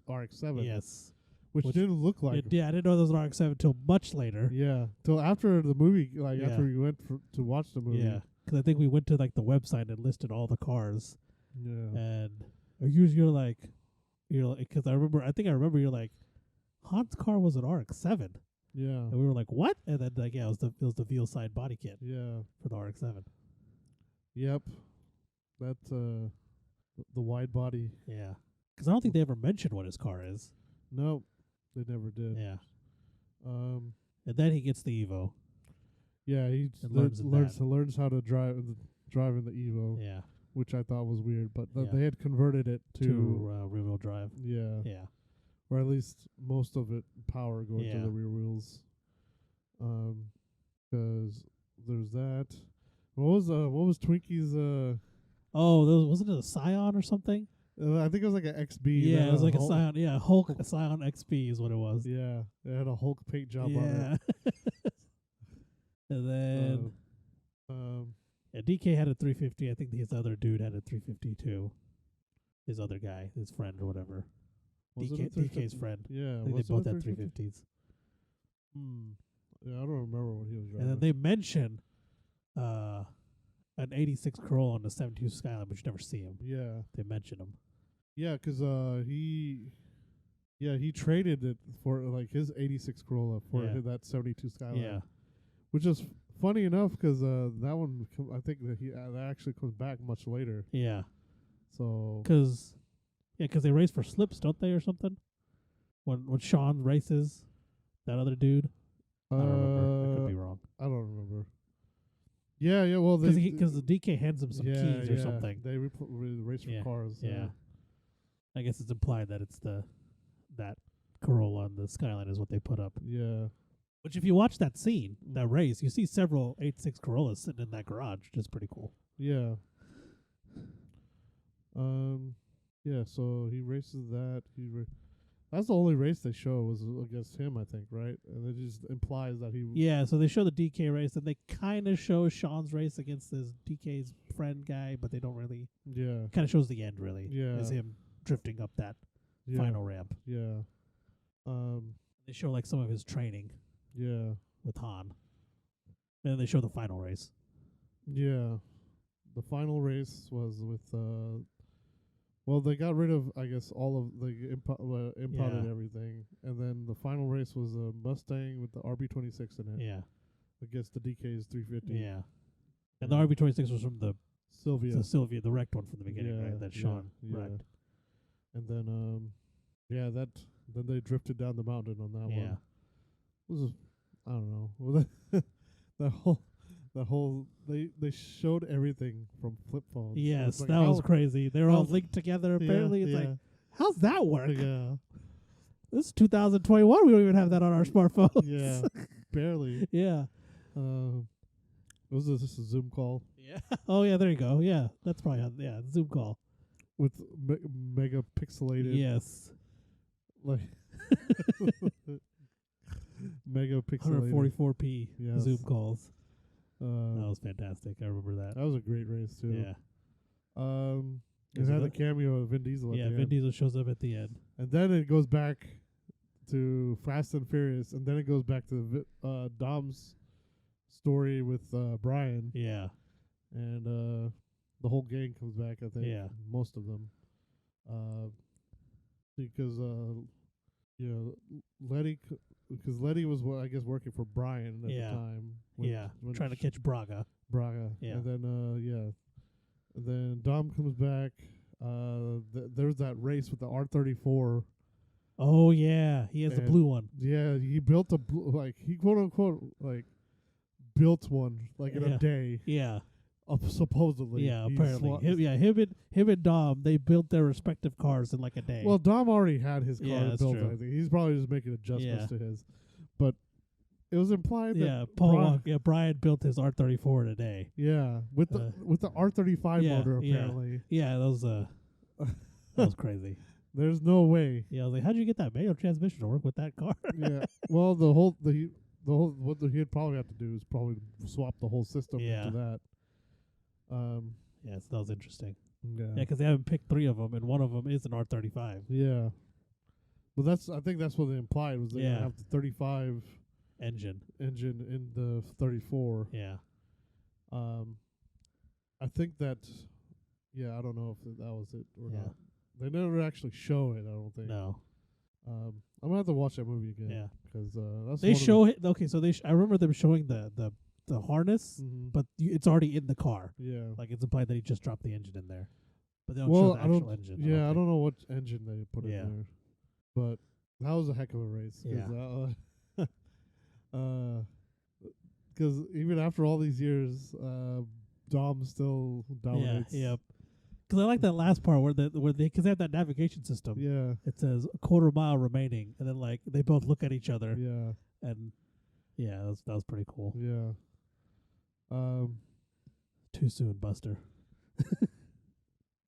RX-7. Yes. Which didn't look like Yeah, I didn't know there was an RX-7 until much later. yeah, till after the movie, like Yeah. after we went to watch the movie. Yeah, 'cause I think we went to like the website and listed all the cars, Yeah. and you're like, 'cause I remember you're like, Han's car was an RX-7, Yeah. and we were like, what? And then like, yeah, it was the Veal side body kit Yeah. for the RX-7. Yep. That the wide body. Yeah, 'cause I don't think they ever mentioned what his car is. No, they never did. Yeah, And then he gets the Evo. Yeah, he And learns how to drive in the Evo, Yeah. which I thought was weird, but Yeah. they had converted it to rear-wheel drive. yeah, Yeah. or at least most of it power going to Yeah. the rear wheels. 'Cause there's that. What was Twinkie's? Wasn't it a Scion or something? I think it was like an XB. Yeah, it was like a Hulk. Scion. Yeah, Hulk Scion XP is what it was. Yeah, it had a Hulk paint job on Yeah. it. And then DK had a 350. I think his other dude had a 350 too. His other guy, his friend or whatever. was it a DK's friend. Yeah, I think they was it a both had 350? 350s. Yeah, I don't remember what he was driving. And then they mention an 86 Corolla on the 72 Skyline, but you never see him. Yeah. They mention him. Yeah, 'cause he traded it for like his 86 Corolla for that 72 Skyline. Yeah. Which is funny enough 'cause that one I think that that actually comes back much later. Yeah. So 'Cause they race for slips, don't they, or something? When Sean races that other dude. I don't remember. I could be wrong. I don't remember. Yeah. Well, because the DK hands him some keys or something. They race for cars. Yeah. I guess it's implied that it's that Corolla on the Skyline is what they put up. Yeah. Which, if you watch that scene, that race, you see several 86 Corollas sitting in that garage, which is pretty cool. Yeah. Yeah. So he races that. That's the only race they show was against him, I think, right? And it just implies that he. Yeah. So they show the DK race, and they kind of show Sean's race against his DK's friend guy, but they don't really. Yeah. Kind of shows the end, really. Yeah. Is him drifting up that final ramp. Yeah. They show like some of his training. Yeah. With Han. And then they show the final race. Yeah. The final race was with well, they got rid of, I guess, all of the impounded everything, and then the final race was a Mustang with the RB26 in it. Yeah. Against the DK's 350. Yeah. And the RB26 was from the Sylvia, the wrecked one from the beginning, right? That Sean wrecked. And then then they drifted down the mountain on that one. It was I don't know. Well, the whole they showed everything from flip phones. Yes, like that was crazy. They're all linked together. Apparently, it's like, how's that work? Yeah, this is 2021. We don't even have that on our smartphones. Yeah, barely. Yeah. Was this a Zoom call? Yeah. Oh yeah, there you go. Yeah, that's probably Zoom call with mega pixelated. Yes. Like mega pixelated 144p Zoom calls. That was fantastic. I remember that. That was a great race too. Yeah. It had a cameo of Vin Diesel. Yeah, Vin Diesel shows up at the end, and then it goes back to Fast and Furious, and then it goes back to Dom's story with Brian. Yeah. And the whole gang comes back. I think. Yeah. Most of them. Because Letty. Because Letty was, I guess, working for Brian at the time. When trying to catch Braga. Yeah. And then, and then Dom comes back. There's that race with the R34. Oh, yeah. He has the blue one. Yeah, he built he quote unquote, built one, in a day. Yeah. Supposedly. Yeah, apparently. Him and Dom, they built their respective cars in a day. Well, Dom already had his car built, true. I think. He's probably just making adjustments to his. But it was implied that Brian built his R34 in a day. Yeah, with the R35 motor apparently. Yeah, that was crazy. There's no way. Yeah, I was like, how'd you get that manual transmission to work with that car? Yeah. Well, what he'd probably have to do is probably swap the whole system into that. Yes, that was interesting. Yeah, because they haven't picked 3 of them, and one of them is an R35. Yeah. Well, I think that's what they implied was they have the 35 engine in the 34. Yeah. I think that. Yeah, I don't know if that was it or not. They never actually show it. I don't think. No. I'm gonna have to watch that movie again. Yeah. Because that's they show it. Okay, so I remember them showing the harness, but it's already in the car. Yeah. It's implied that he just dropped the engine in there. But they don't show the actual engine. Yeah, I don't know what engine they put in there. But that was a heck of a race. Yeah. Because even after all these years, Dom still dominates. Yeah, yep. Because I like that last part where because they have that navigation system. Yeah. It says a quarter mile remaining, and then like they both look at each other. Yeah. And yeah, that was pretty cool. Yeah. Too soon, Buster.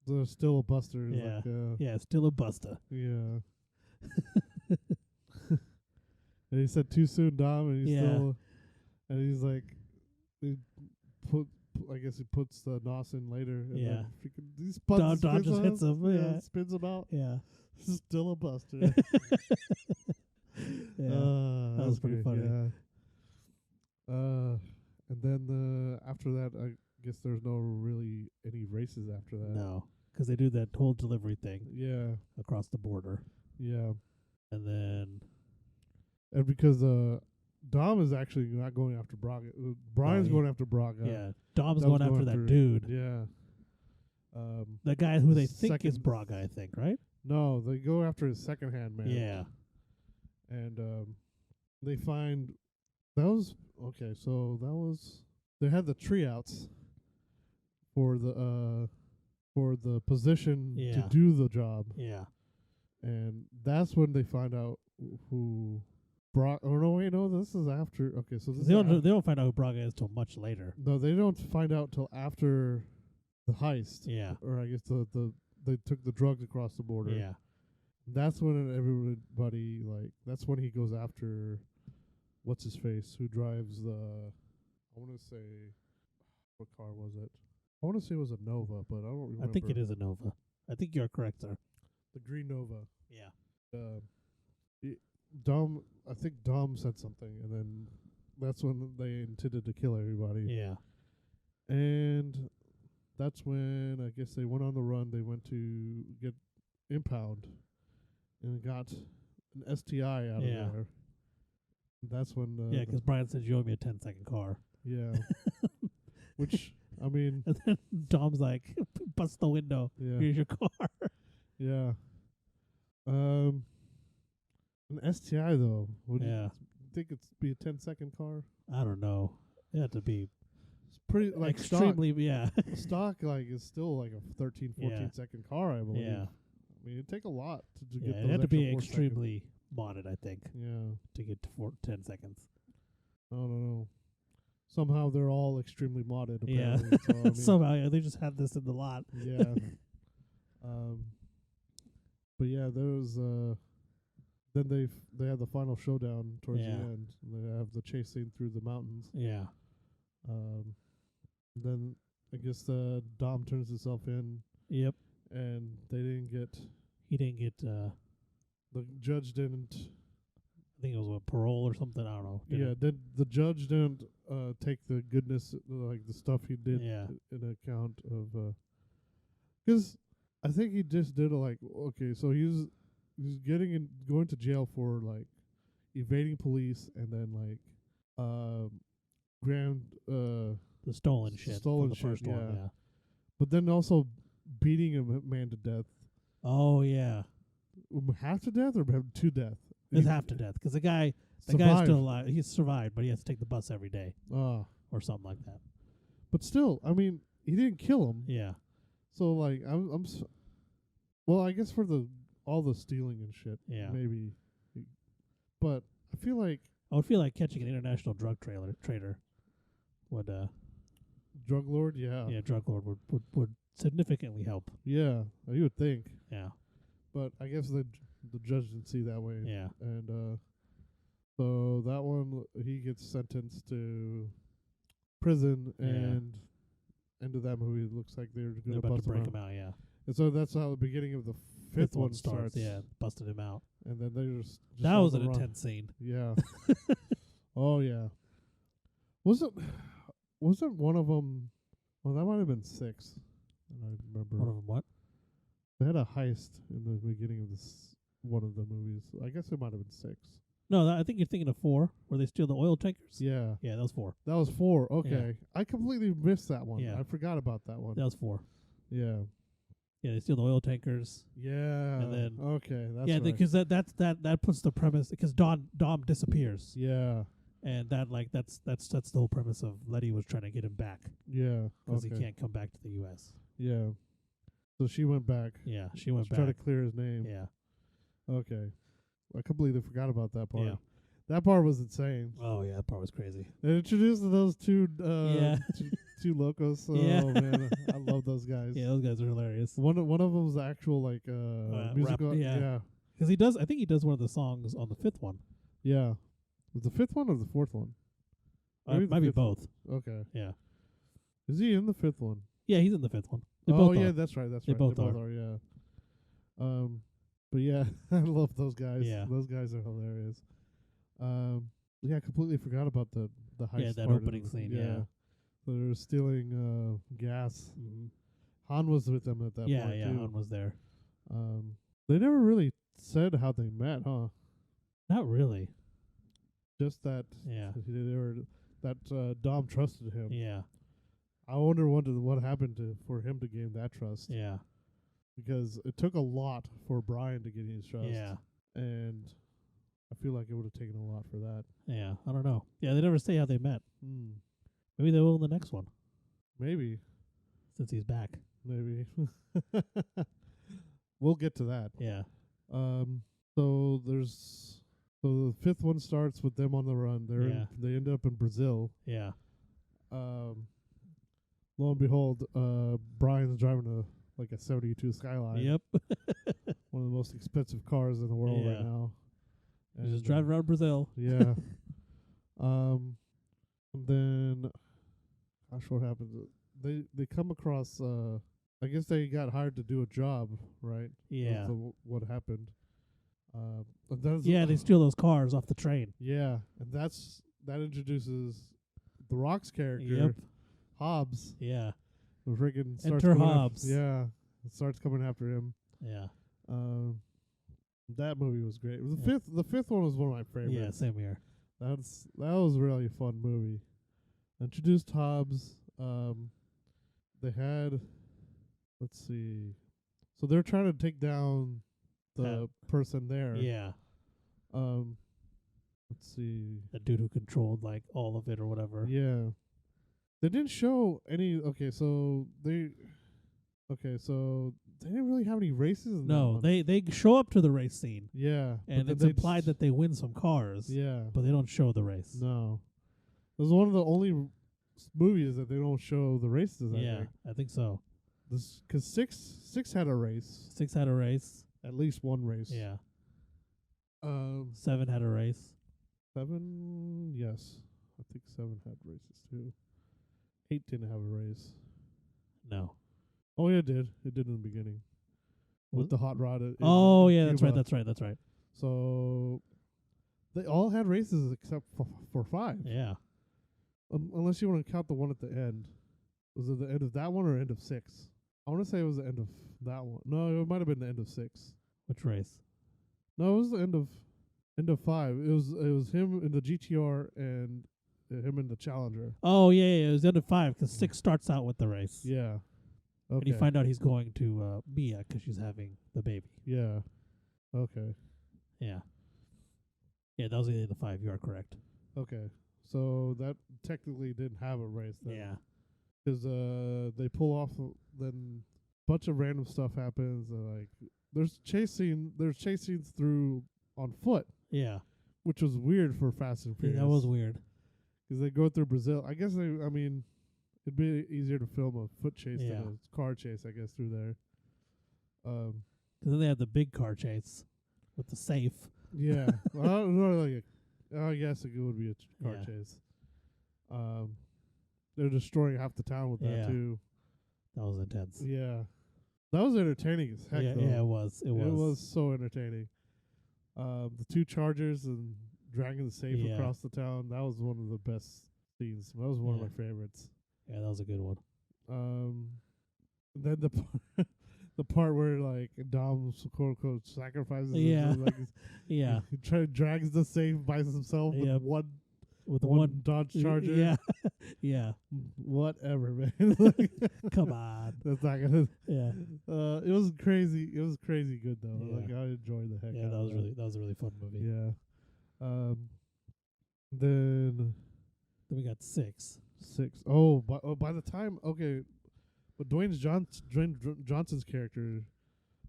There's still a Buster. Yeah. Like, Yeah, still a Buster. yeah. And he said too soon, Dom, and he's Yeah. still, and he's like, I guess he puts the nos in later. And Yeah. then freaking, he spins, Dom just hits him. Yeah. spins him out. Yeah. Still a Buster. Yeah. That was pretty good, funny. Yeah. And then after that, I guess there's no really any races after that. No, because they do that whole delivery thing. Yeah. Across the border. Yeah. And then. And because Dom is actually not going after Braga. Brian's going after Braga. Yeah. Dom's going after that dude. Yeah. The guy who they think second- is Braga, I think, right? No, they go after his second-hand man. Yeah. And they find that was okay. So that was they had the tree outs for the position to Yeah. do the job, Yeah. and that's when they find out who Brock. Oh no, wait, no, this is after. Okay, so this They is don't find out who Braga is till much later. no, they don't find out till after the heist. Yeah. Or I guess they took the drugs across the border. Yeah. That's when everybody that's when he goes after what's his face who drives the I want to say what car was it? I want to say it was a Nova, but I don't remember. I think it is a Nova. I think you're correct, sir. The green Nova. Yeah. Dom, I think Dom said something, and then that's when they intended to kill everybody. Yeah. And that's when I guess they went on the run. They went to get impound and got an STI out of there. That's when. Yeah, because Brian says you owe me a 10-second car. Yeah. Which, I mean. And then Dom's like, bust the window. Yeah. Here's your car. Yeah. An STI, though. Would you think it's be a 10-second car? I don't know. It had to be. It's pretty, like, extremely, yeah. Stock, is still like a 13, 14-second car, I believe. Yeah. I mean, it'd take a lot to get those it had to be extra 4 extremely modded, I think. Yeah. To get to 10 seconds. I don't know. Somehow they're all extremely modded, Yeah. apparently. So, I mean, somehow they just had this in the lot. Yeah. But yeah, there was then they have the final showdown towards the end. They have the chase scene through the mountains. Yeah. Then I guess Dom turns himself in. Yep. And they didn't get. He didn't get. The judge didn't. I think it was a parole or something. I don't know. The judge didn't take the goodness, like the stuff he did, in account of. Because I think he just did okay, so he's going to jail for evading police and then the stolen shit. Stolen the shit, first one, yeah. But then also beating a man to death. Oh yeah. Half to death or to death? It's half to death because the guy's still alive. He's survived, but he has to take the bus every day. Or something like that. But still, I mean, he didn't kill him. Yeah. So well, I guess for all the stealing and shit. Yeah. Maybe. But I feel like I would feel like catching an international drug trader would drug lord, yeah. Yeah, drug lord would significantly help. Yeah, you would think. Yeah. But I guess the judge didn't see that way. Yeah. And so that one he gets sentenced to prison and end of that movie it looks like they're going to break him out, yeah. And so that's how the beginning of the fifth one starts. Yeah, busted him out. And then they just that was an intense scene. Yeah. Oh yeah. Wasn't one of them? Well, that might have been 6. And I remember one of them. What? They had a heist in the beginning of one of the movies. I guess it might have been 6. No, I think you're thinking of 4, where they steal the oil tankers. Yeah. Yeah, that was 4. That was 4. Okay, Yeah. I completely missed that one. Yeah. I forgot about that one. That was 4. Yeah. Yeah, they steal the oil tankers. Yeah. And then okay, that's yeah, right. because that puts the premise because Dom disappears. Yeah. And that's the whole premise of Letty was trying to get him back Yeah. because Okay. he can't come back to the U.S. Yeah. So she went back Yeah, she went to try to back. clear his name. Yeah, Okay. I completely forgot about that part. yeah. That part was insane. Oh yeah, that part was crazy. They introduced those two Yeah. two locos. Oh Yeah. man, I love those guys. Yeah, those guys are hilarious. One of them was the actual like musical. rap, yeah. Yeah. Because I think he does one of the songs on the fifth one. Yeah. Was the fifth one or the fourth one? Maybe the Might be fifth one. both. Okay. Yeah. Is he in the fifth one? Yeah, he's in the fifth one. They Oh both yeah, are. that's right. That's They right. both they both are. are. Yeah. But yeah, I love those guys. Yeah. Those guys are hilarious. Yeah, I completely forgot about the heist. Yeah, that part opening of it. scene, yeah. So they were stealing gas. Mm-hmm. Han was with them at that Yeah, point yeah, too. Han was there. They never really said how they met, huh? Not really. Just that Yeah. they were that Dom trusted him. Yeah. I wonder what happened for him to gain that trust. Yeah. Because it took a lot for Brian to gain his trust. Yeah. And I feel like it would have taken a lot for that. Yeah. I don't know. Yeah, they never say how they met. Maybe they will in the next one Maybe. since he's back. Maybe. We'll get to that. Yeah. So the fifth one starts with them on the run. They end up in Brazil. Yeah. Lo and behold, Brian's driving a 72 Skyline. Yep. One of the most expensive cars in the world right Yeah. now. He's just driving around Brazil. Yeah. And then, gosh, what happens? They come across. I guess they got hired to do a job, right? Yeah. What happened? And that's Yeah, they steal those cars off the train. Yeah, and that introduces the Rock's character, Yep. Hobbs. Yeah. The friggin' starts Enter coming Hobbs. yeah, it starts coming after him. Yeah. That movie was great. Yeah. The fifth one was one of my favorites. Yeah, same here. That was really a fun movie. Introduced Hobbs. They had, let's see, so they're trying to take down the person there. Yeah. Let's see. The dude who controlled all of it or whatever. Yeah. They didn't show any. So they didn't really have any races in that No, one. they show up to the race scene. Yeah. And it's implied that they win some cars. Yeah. But they don't show the race. No. It was one of the only movies that they don't show the races. Yeah, I think so. Because six had a race. 6 had a race. At least one race. Yeah. 7 had a race. 7, yes. I think 7 had races too. 8 didn't have a race. No. Oh yeah, it did. It did in the beginning. With the hot rod. Oh yeah, Cuba. that's right. So they all had races except for 5. Yeah. Unless you want to count the one at the end. Was it the end of that one or end of 6? I want to say it was the end of that one. No, it might have been the end of 6. Which race? No, it was the end of 5. It was him in the GTR and him in the Challenger. Oh yeah, it was the end of 5 because 6 starts out with the race. Yeah. Okay. And you find out he's going to Mia because she's having the baby. Yeah. Okay. Yeah. Yeah, that was the 5. You are correct. Okay. So that technically didn't have a race then. Yeah. Because they pull off, then a bunch of random stuff happens. There's chase scenes through on foot. Yeah. Which was weird for Fast and Furious. Yeah, that was weird. Because they go through Brazil. I guess it'd be easier to film a foot chase than a car chase, I guess, through there. Because then they had the big car chase with the safe. Yeah. Well, I don't know, I guess it would be a car Yeah. chase. They're destroying half the town with that too. That was intense. Yeah. That was entertaining as heck, though. Yeah, it was. It was so entertaining. The 2 Chargers and dragging the safe across the town, that was one of the best scenes. That was one of my favorites. Yeah, that was a good one. Then the part where Dom quote unquote sacrifices Yeah. him, he drags the safe by himself with one Dodge Charger. Yeah. Yeah. Whatever, man. Come on. That's not gonna. Yeah. It was crazy. It was crazy good though. Yeah. I enjoyed the heck. Yeah, out of that was a really fun movie. Yeah. Then Then we got 6. 6. Oh, by the time but Dwayne Johnson's character,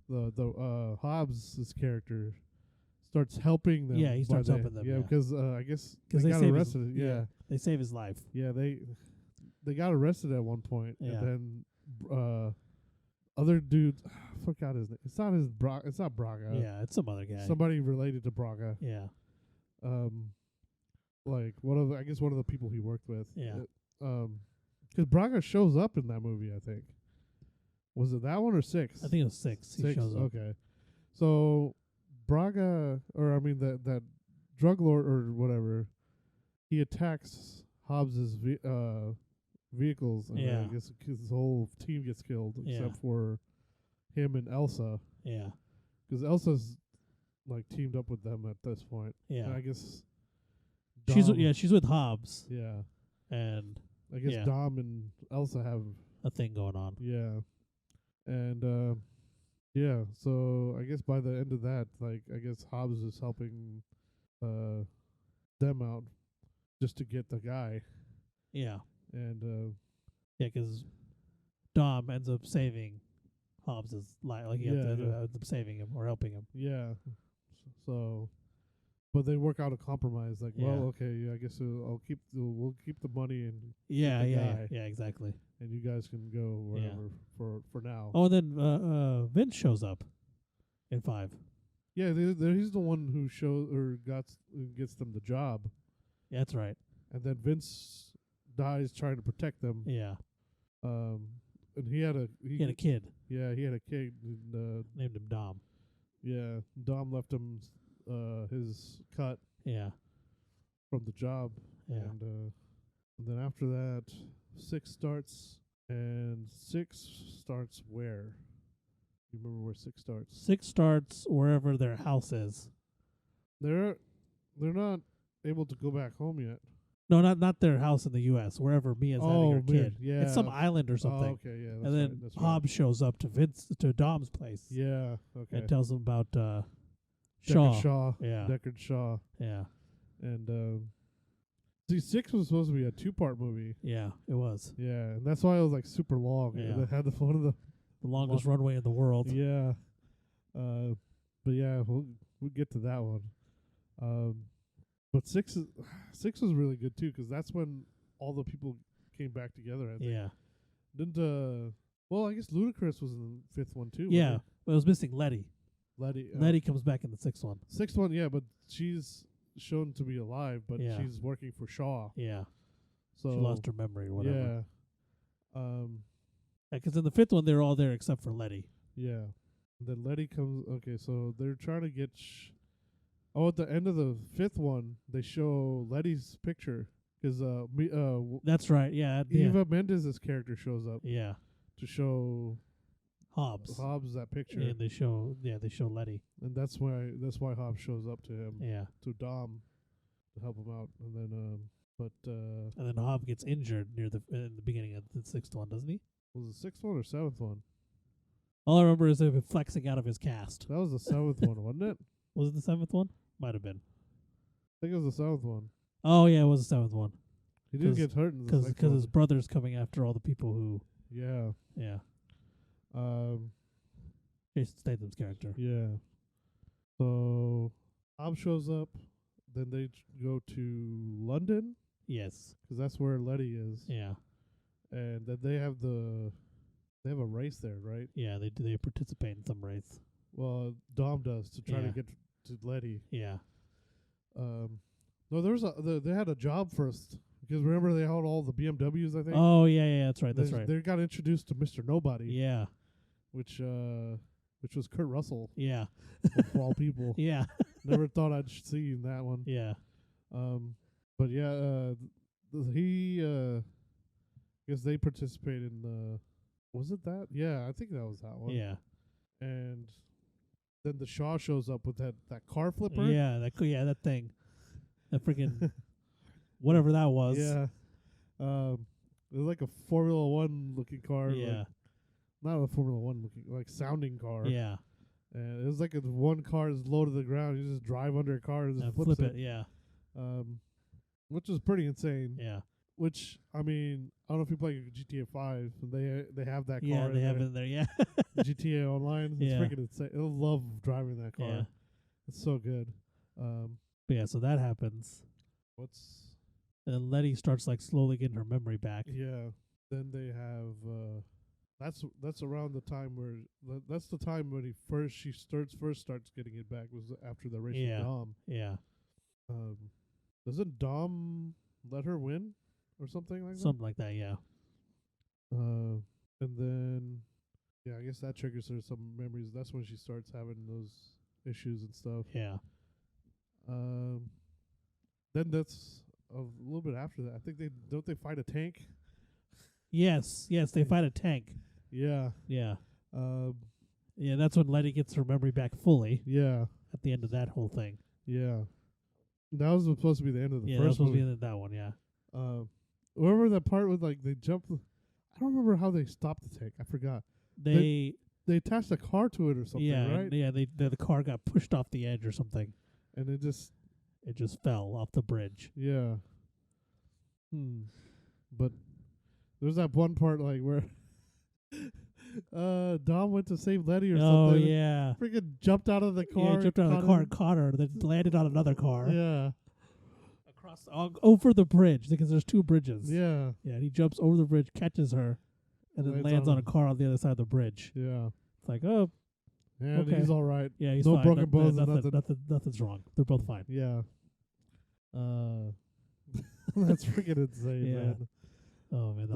the Hobbs's character, starts helping them. Yeah, he starts by the helping them, Yeah, yeah. because I guess Because they they got save arrested. Yeah, they save his life. yeah, they got arrested at one point, Yeah. and then other dude, I forgot his name. It's not It's not Braga. Yeah, it's some other guy. Somebody related to Braga. Yeah. Like I guess one of the people he worked with. Yeah. Because Braga shows up in that movie. I think. Was it that one or 6? I think it was 6. He 6. shows up. Okay. So Braga, or I mean that drug lord or whatever, he attacks Hobbs's vehicles, and Yeah. I guess his whole team gets killed Yeah. except for him and Elsa, Yeah. because Elsa's like teamed up with them at this point. Yeah. And I guess She's with Hobbs, yeah. and I guess Yeah. Dom and Elsa have a thing going on. and yeah. So I guess by the end of that, like I guess Hobbs is helping them out just to get the guy, Yeah. and Yeah, 'cause Dom ends up saving Hobbs's life. Like, he ends up saving him or helping him. yeah. So, but they work out a compromise. Like, well, Yeah. okay, yeah, I guess we'll keep the money, and Yeah, the yeah, guy. yeah, exactly. you guys can go Yeah. wherever for now. Oh, and then Vince shows up in 5. Yeah, he's the one who gets them the job, Yeah, that's right. and then Vince dies trying to protect them. Yeah. And he had a kid. Yeah, he had a kid. And, Named him Dom. yeah, Dom left him his cut Yeah. from the job, Yeah. and then after that, 6 starts, and 6 starts where? You remember where 6 starts? 6 starts wherever their house is. They're not able to go back home yet. No, not their house in the U.S. Wherever Mia's having her kid. Yeah. It's some island or Oh, something. okay, yeah. And then Hobbs shows up to Dom's place. Yeah, okay. And tells him about Shaw. Shaw. Yeah. Deckard Shaw. Yeah. And see, 6 was supposed to be a 2-part movie. Yeah, it was. Yeah, and that's why it was like super long. Yeah. And it had one of the longest runway in the world. Yeah. But yeah, we'll get to that one. But 6 was really good too, 'cause that's when all the people came back together. I think. Yeah. Didn't well, I guess Ludacris was in the 5th one too. Yeah. wasn't But it was missing Letty. he? Letty. Letty comes back in the 6th one. 6th one, yeah, but she's shown to be alive, but Yeah. she's working for Shaw. Yeah. So She lost her memory or whatever. Yeah. Because in the 5th one, they're all there except for Letty. Yeah. And then Letty comes. Okay, so they're trying to get. At the end of the 5th one, they show Letty's picture, 'cause That's right. Yeah. Eva Mendez's character shows up Yeah. to show Hobbs. that picture, And they show Letty. and that's why Hobbs shows up to him, Yeah. to Dom, to help him out, and then And then Hobbs gets injured in the beginning of the 6th one, doesn't he? was it 6th one or 7th one? All I remember is him flexing out of his cast. That was the 7th one, wasn't it? Was it the 7th one? Might have been. I think it was the 7th one. Oh, yeah, it was the 7th one. He didn't get hurt in the 6th Because one. his brother's coming after all the people who... Yeah. Yeah. Um. Jason Statham's character. Yeah. So Hobbs shows up. Then they go to London, Yes. 'cause that's where Letty is. Yeah. And then they have a race there, right? Yeah, they participate in some race. Well, Dom does, to try to Yeah. get to Letty. Yeah. No, they had a job first, because remember they had all the BMWs, I think. Oh, yeah, that's right. That's right. They got introduced to Mr. Nobody, Yeah. which was Kurt Russell, Yeah. of all people. Yeah. Never thought I'd see in that one. Yeah. But yeah, he guess they participate in the. Was it that? Yeah, I think that was that one. Yeah. And then the Shaw shows up with that car flipper. Yeah, that thing. That freaking whatever that was. Yeah. It was like a Formula One looking car. Yeah. Like, not a Formula One looking, like sounding car. Yeah. And it was like one car is low to the ground. You just drive under a car and just And flips flip it. Yeah. which is pretty insane. Yeah. Which, I mean, I don't know if you play GTA 5, and they have that car. Yeah, they have there. it in there. Yeah. GTA Online. It's Yeah. freaking insane. I love driving that car. Yeah. It's so good. But yeah, so that happens. What's And then Letty starts like slowly getting her memory back. yeah? Then they have that's around the time where that's the time when she starts getting it back was after the race with Dom. Yeah. Doesn't Dom let her win or something like Something like that, yeah. that? And then yeah, I guess that triggers her some memories. That's when she starts having those issues and stuff. Yeah. Then that's a little bit after that. I think they fight a tank. Yes, they fight a tank. Yeah. Yeah. Yeah, that's when Letty gets her memory back fully Yeah. at the end of that whole thing. Yeah. That was supposed to be the end of the Yeah, that was first supposed to be movie. the end of that one, yeah. Remember that part with like they jump? I don't remember how they stopped the tank. I forgot. They attached a car to it or something, right? Yeah, the car got pushed off the edge or something. And it just fell off the bridge. yeah. But there's that one part like where Dom went to save Letty or Oh something. yeah. Freaking jumped out of the car. Yeah, jumped out of the car and caught her, then landed on another car. Yeah. Across over the bridge, because there's two bridges. Yeah. Yeah, and he jumps over the bridge, catches her, and then lands on a car on the other side of the bridge. Yeah. It's like, oh, and okay. he's all right. Yeah, he's no fine. broken bones or nothing. Nothing's wrong. They're both fine. Yeah. That's freaking insane, Yeah. man. Oh man,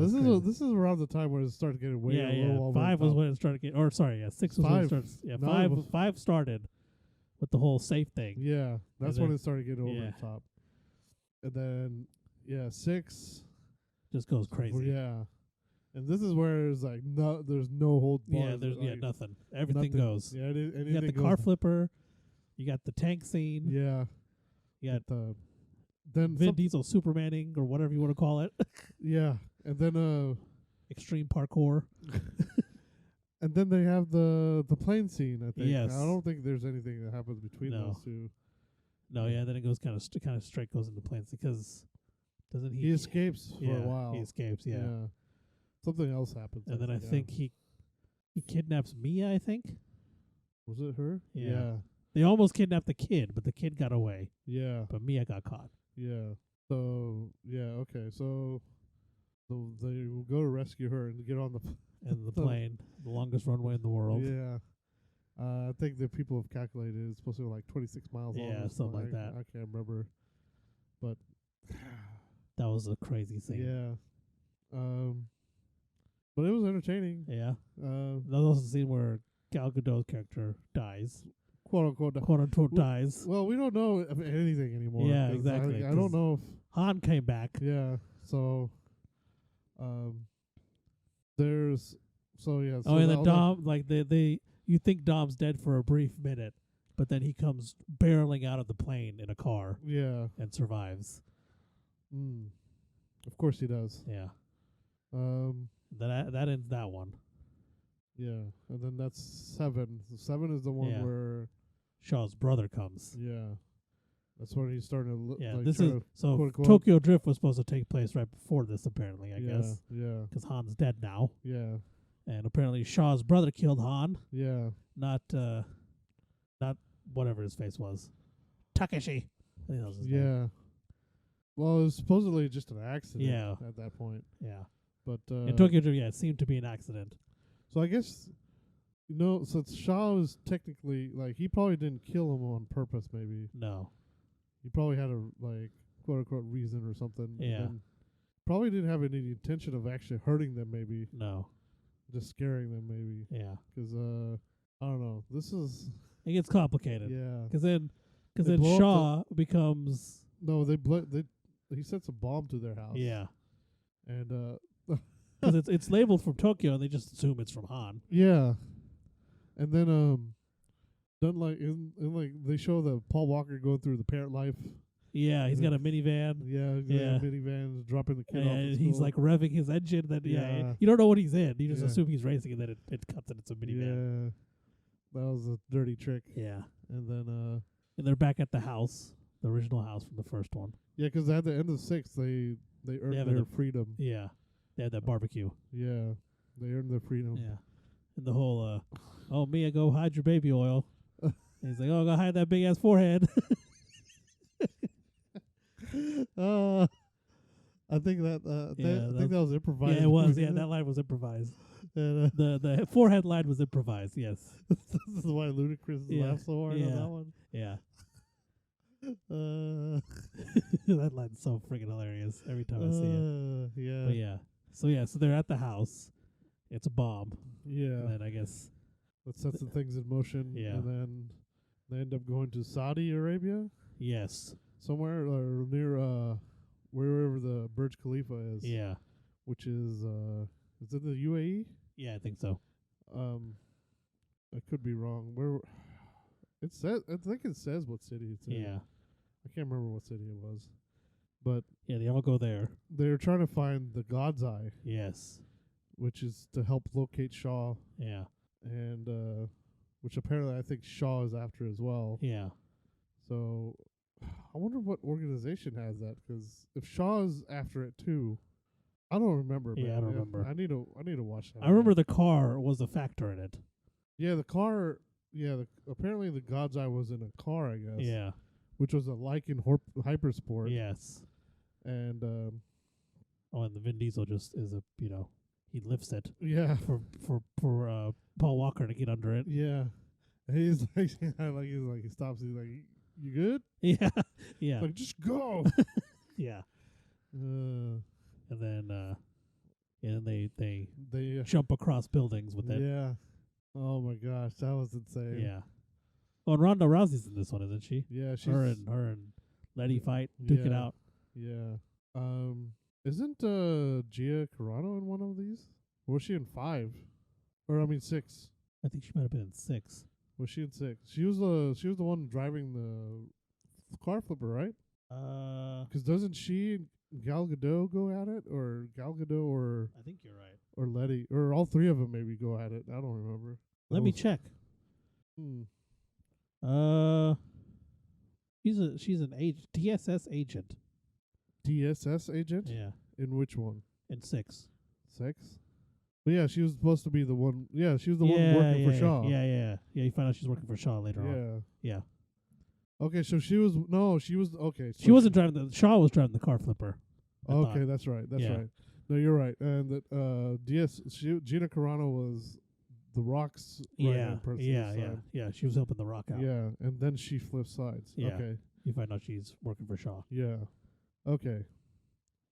This is around the time where it started getting way a little over 5 the was top. when it started getting, or sorry, yeah, 6 was when it started. Yeah, No, 5 started with the whole safe thing. Yeah, that's then- when it started getting over yeah. the top. And then 6 Just goes crazy. Yeah. And this is where it's like there's no hold bars. Yeah, there's like, nothing. Everything nothing. goes. Yeah, anything You got the goes. car flipper. You got the tank scene. Yeah. You got the then Vin Diesel Supermaning or whatever you want to call it. yeah, and then Extreme parkour. and then they have the plane scene. I think. Yes. I don't think there's anything that happens between No. those two. No, yeah, then it goes kind of straight goes into planes because doesn't He escapes for yeah, a while. He escapes, yeah. Something else happens. And then I think he kidnaps Mia, I think. Was it her? Yeah. They almost kidnapped the kid, but the kid got away. Yeah. But Mia got caught. Yeah. So okay. So they will go to rescue her and get on the And the plane, the longest runway in the world. Yeah. I think the people have calculated it's supposed to be like 26 miles long. Yeah, or something like that. I can't remember. But That was a crazy scene. yeah. But it was entertaining. Yeah. That was also the scene where Gal Gadot's character dies. Quote unquote. Quote unquote dies. Well, we don't know of anything anymore. Yeah, 'cause exactly. I don't know if Han came back. yeah. So there's so yeah. So Oh, and then all Dom, like you think Dom's dead for a brief minute, but then he comes barreling out of the plane in a car yeah. and survives. Of course he does. Yeah. Um. That ends that one. Yeah, and then that's 7. 7 is the one Yeah. where Shaw's brother comes. yeah, that's when he's starting to look. Yeah, like this try is to so quote, unquote, Tokyo Drift was supposed to take place right before this, apparently. I yeah, guess Yeah. because Han's dead now, Yeah. and apparently Shaw's brother killed Han, Yeah. not whatever his face was, Takeshi. I think that was his name. Yeah. Well, it was supposedly just an accident. Yeah. At that point, Yeah. but In Tokyo Drift, yeah, it seemed to be an accident. so I guess since Shaw is technically like he probably didn't kill him on purpose. Maybe No. he probably had a like quote unquote reason or something. Yeah. And probably didn't have any intention of actually hurting them. Maybe No. just scaring them. Maybe Yeah. because I don't know. This is It gets complicated. yeah. Because then blow up Shaw becomes No, he sets a bomb to their house. yeah. And Because it's labeled from Tokyo, and they just assume it's from Han. yeah. And then like in like they show the Paul Walker going through the parent life. Yeah, he's got a minivan. Yeah, Yeah. minivan dropping the kid off. And at he's school. like revving his engine. Then Yeah. you don't know what he's in. You just Yeah. assume he's racing, and then it cuts and it's a minivan. Yeah, that was a dirty trick. Yeah. And then And they're back at the house, the original house from the first one. Yeah, 'cause at the end of 6, they earned have their the- freedom. Yeah, they had that barbecue. Yeah, they earned their freedom. Yeah, and the whole oh Mia, go hide your baby oil. And he's like, oh, go hide that big ass forehead. I think that I think that was improvised. Yeah, it was. Yeah, that line was improvised. And, The forehead line was improvised. Yes. this is why Ludacris laughs so hard on yeah. that one. Yeah. Uh, That line's so freaking hilarious every time I see it. Yeah. But yeah. So they're at the house. It's a bomb. Yeah. And then I guess That sets the things in motion. Yeah. And then they end up going to Saudi Arabia, yes. somewhere or near wherever the Burj Khalifa is. Yeah. Which is it the UAE? Yeah, I think so. I could be wrong. Where it says, I think it says what city it's in. Yeah. I can't remember what city it was, but Yeah, they all go there. they're trying to find the God's Eye, Yes. which is to help locate Shaw, Yeah. and which apparently I think Shaw is after as well. Yeah. So I wonder what organization has that, 'cause if Shaw is after it too, I don't remember. Yeah, man. I don't remember. I need to watch that. I remember the car was a factor in it. Yeah, the car. Yeah, apparently the God's Eye was in a car, I guess. Yeah. Which was a Lycan Hypersport. Yes. And Oh, and the Vin Diesel just is he lifts it yeah, for Paul Walker to get under it. yeah. And he's like, he stops. He's like, "You good?" Yeah. Yeah. Like, just go. Yeah. uh, And then they they jump across buildings with it. Yeah. Oh my gosh, that was insane. Yeah. Oh, and Ronda Rousey's in this one, isn't she? Yeah, she's Her and Letty fight, duke it Yeah. out. Yeah. Isn't Gia Carano in one of these? Or was she in 5? Or I mean 6. I think she might have been in 6. Was she in 6? She was the one driving the car flipper, right? 'Cause doesn't she and Gal Gadot go at it, or Gal Gadot or I think you're right. Letty, or all three of them maybe go at it? I don't remember. Let me check. She's an DSS agent. DSS agent? Yeah, In which one? in 6. 6? But yeah, she was supposed to be the one. Yeah, she was the one working for Shaw. Yeah. You find out she's working for Shaw later on. Yeah. Yeah. Okay, so she was okay. She wasn't driving Shaw was driving the car flipper. I Okay, thought. that's right. That's Yeah. right. No, you're right. And that Gina Carano was the Rock's right-hand person. Yeah. She was helping the Rock out. Yeah, and then she flips sides. Yeah. Okay. You find out she's working for Shaw. Yeah. Okay.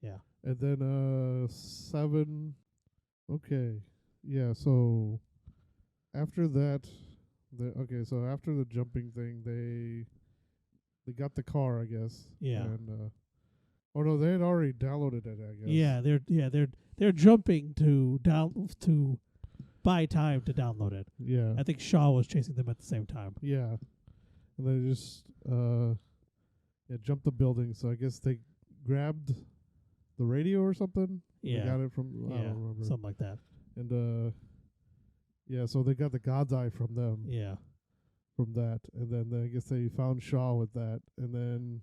Yeah. And then 7. Okay. Yeah, so after that so after the jumping thing, they got the car, I guess. Yeah. And oh no, they had already downloaded it, I guess. Yeah, they're jumping to buy time to download it. Yeah. I think Shaw was chasing them at the same time. Yeah. And they just jumped the building, so I guess they grabbed the radio or something. Yeah. They got it from I don't remember. Something like that. And so they got the God's Eye from them. Yeah. From that, and then I guess they found Shaw with that, and then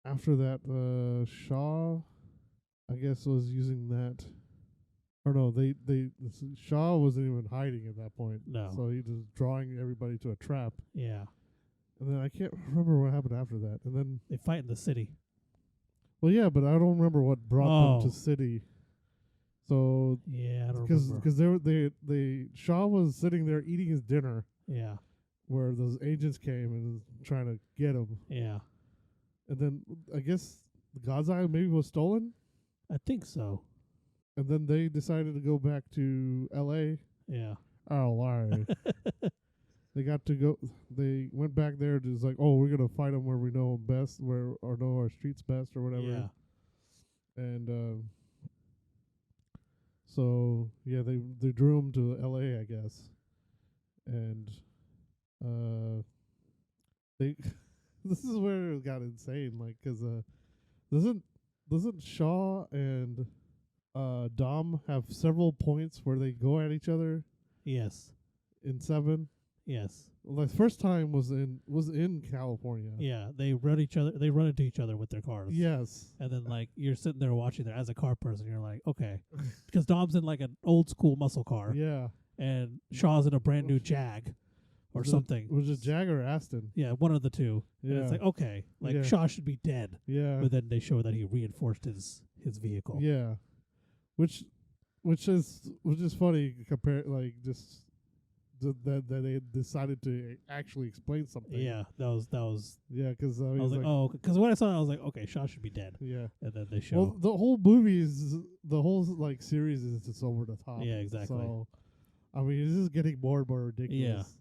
after that, Shaw, I guess, was using that. Or no, Shaw wasn't even hiding at that point. No. So he was drawing everybody to a trap, Yeah. and then I can't remember what happened after that. And then, They fight in the city. well, yeah, but I don't remember what brought them Oh. to city. So Yeah, I don't remember. because Shaw was sitting there eating his dinner, Yeah. where those agents came and was trying to get him. Yeah. And then I guess the God's Eye maybe was stolen, I think so. and then they decided to go back to L.A. Yeah. Oh, lie. They got to go. They went back there to just like, oh, we're gonna fight them where we know 'em best, or know our streets best, or whatever. Yeah. And so yeah, they drew him to L.A. I guess, and they this is where it got insane, like, 'cause doesn't Shaw and Dom have several points where they go at each other Yes. in 7? Yes. Like first time was in California. Yeah, they run into each other with their cars. Yes. And then like you're sitting there watching there as a car person, you're like, okay, because Dom's in like an old school muscle car, Yeah. and Shaw's in a brand new Jag, or Was something. Was it Jag or Aston? Yeah, one of the two. Yeah. And it's like, okay, like Yeah. Shaw should be dead. Yeah. But then they show that he reinforced his vehicle. Yeah. Which is funny compared like just that they decided to actually explain something. Yeah, that was. Yeah, because I was like, oh, because when I saw it, I was like, okay, Shaw should be dead. Yeah. And then they show. Well, the whole movie is the whole like series is just over the top. Yeah, exactly. So, I mean, it's just getting more and more ridiculous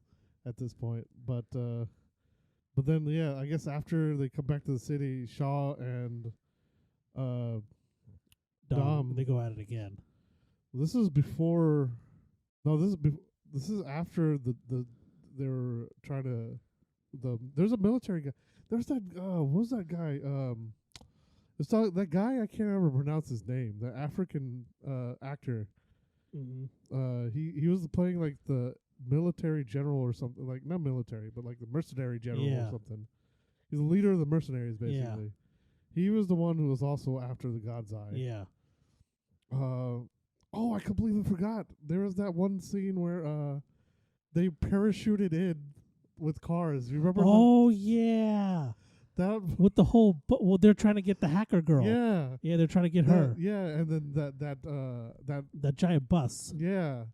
at this point. But then yeah, I guess after they come back to the city, Shaw and Dom, they go at it again. this is before. No, this is after the they were trying to there's a military guy. There's that what was that guy? It's that guy I can't ever pronounce his name. The African actor. Mm-hmm. He was playing like the military general or something, like not military, but like the mercenary general or something. He's the leader of the mercenaries, basically. Yeah. He was the one who was also after the God's Eye. Yeah. Oh, I completely forgot. There was that one scene where they parachuted in with cars. You remember? Oh yeah. That with the whole, well, they're trying to get the hacker girl. Yeah. Yeah, they're trying to get her. Yeah, and then that giant bus. Yeah,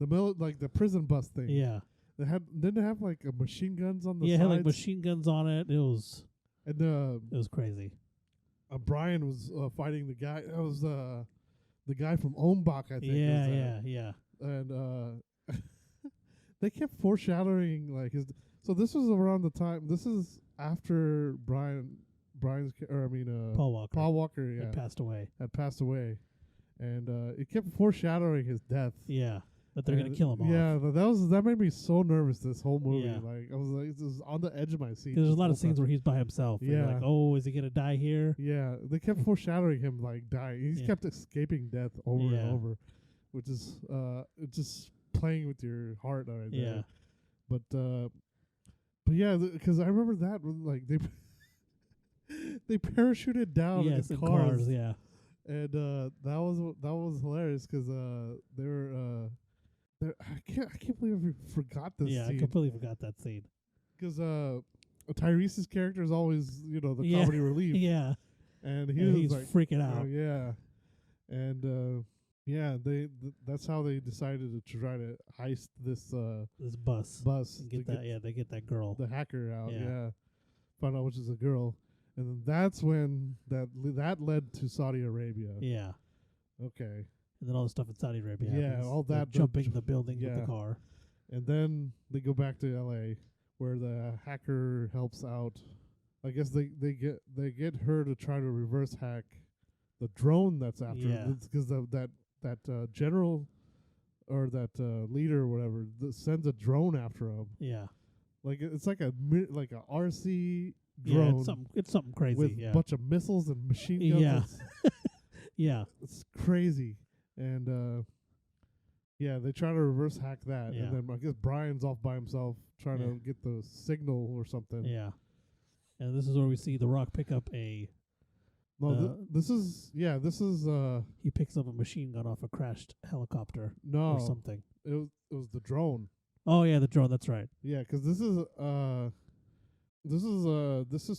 like the prison bus thing. Yeah. Didn't it have like machine guns on the sides? Yeah, it had like machine guns on it. It was crazy. Brian was fighting the guy. That was the guy from Ombach, I think. Yeah. And they kept foreshadowing like his. So this was around the time. This is after Paul Walker, had passed away, and it kept foreshadowing his death. Yeah, that they're gonna kill him off. Yeah, that made me so nervous. This whole movie, like I was like, this is on the edge of my seat. There's a lot of scenes where he's by himself. Yeah, like, oh, is he gonna die here? Yeah, they kept foreshadowing him like dying. He's kept escaping death over and over, which is just playing with your heart right there. But yeah, because I remember that when, like they parachuted down in cars. Yeah, and that was hilarious because they were I can't believe I forgot this. Yeah, scene. I completely forgot that scene Because Tyrese's character is always the comedy relief. Yeah, and he's like freaking out. Yeah, and that's how they decided to try to heist this bus. And they get that girl, the hacker out. Yeah, found out which is a girl, and then that's when that led to Saudi Arabia. Yeah. Okay. And then all the stuff in Saudi Arabia. Yeah, happens. all that jumping the building with the car. And then they go back to L.A. where the hacker helps out. I guess they get her to try to reverse hack the drone that's after. Yeah. Because that general or that leader or whatever sends a drone after him. Yeah. Like it's like a RC drone. Yeah, it's something crazy. With a bunch of missiles and machine guns. Yeah. Yeah. It's crazy. And they try to reverse hack that. Yeah. And then I guess Brian's off by himself trying to get the signal or something. Yeah. And this is where we see The Rock pick up a this is he picks up a machine gun off a crashed helicopter or something. It was the drone. Oh yeah, the drone, that's right. Yeah, because this is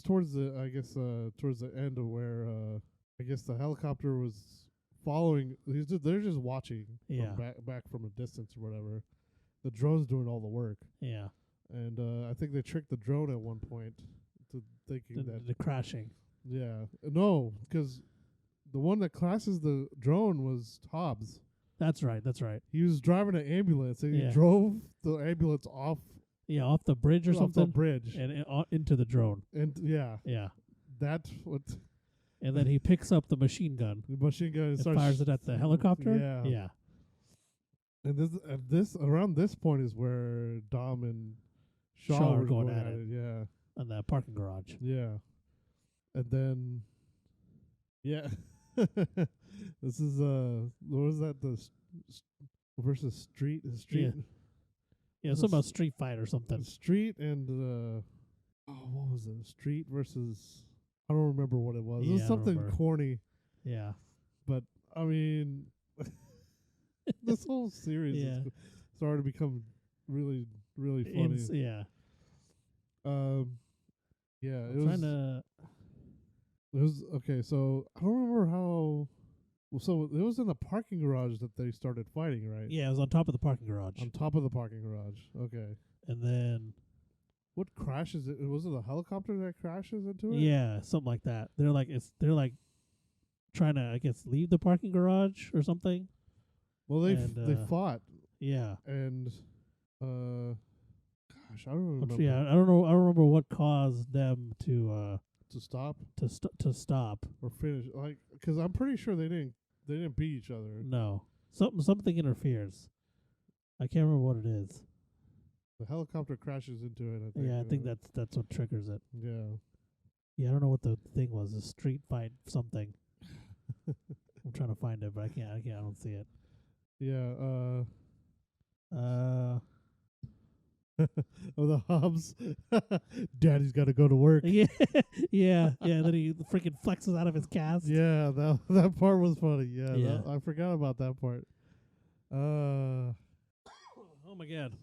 towards the end of where I guess the helicopter was following. They're just watching from back from a distance or whatever. The drone's doing all the work. Yeah. And I think they tricked the drone at one point to thinking that the crashing. Yeah. No, because the one that crashes the drone was Hobbs. That's right. He was driving an ambulance and he drove the ambulance off. Yeah, off the bridge or something. Off the bridge. And into the drone. And yeah. That's what. And then he picks up the machine gun. The machine gun and fires it at the helicopter. Yeah. Yeah. And this around this point is where Dom and Shaw were going at it. Yeah. In the parking garage. Yeah. And then, this is what was that? The versus street. Yeah. Yeah, something about Street Fight or something. Street and what was it? Street versus I don't remember what it was. It Yeah, was I don't something remember. corny, Yeah. but I mean, this whole series Yeah. is started to become really, really funny. Yeah. Yeah, I'm trying to. it was okay. So I don't remember how. Well, so it was in the parking garage that they started fighting, right? Yeah, it was on top of the parking garage. On top of the parking garage. Okay. And then. What crashes it? Was it a helicopter that crashes into it? Yeah, something like that. They're like trying to, I guess, leave the parking garage or something. Well, they fought. Yeah. And gosh, I don't remember. Yeah, I don't know. I don't remember what caused them to stop to stop. or finish, like, because I'm pretty sure they didn't beat each other. No, something interferes. I can't remember what it is. The helicopter crashes into it. I think. Yeah, I think that's what triggers it. Yeah. Yeah, I don't know what the thing was. A street fight something. I'm trying to find it, but I can't. I don't see it. Yeah. Oh, the Hobbs. Daddy's got to go to work. Yeah, yeah. Then he freaking flexes out of his cast. Yeah, that part was funny. Yeah, Yeah. I forgot about that part. Oh my god.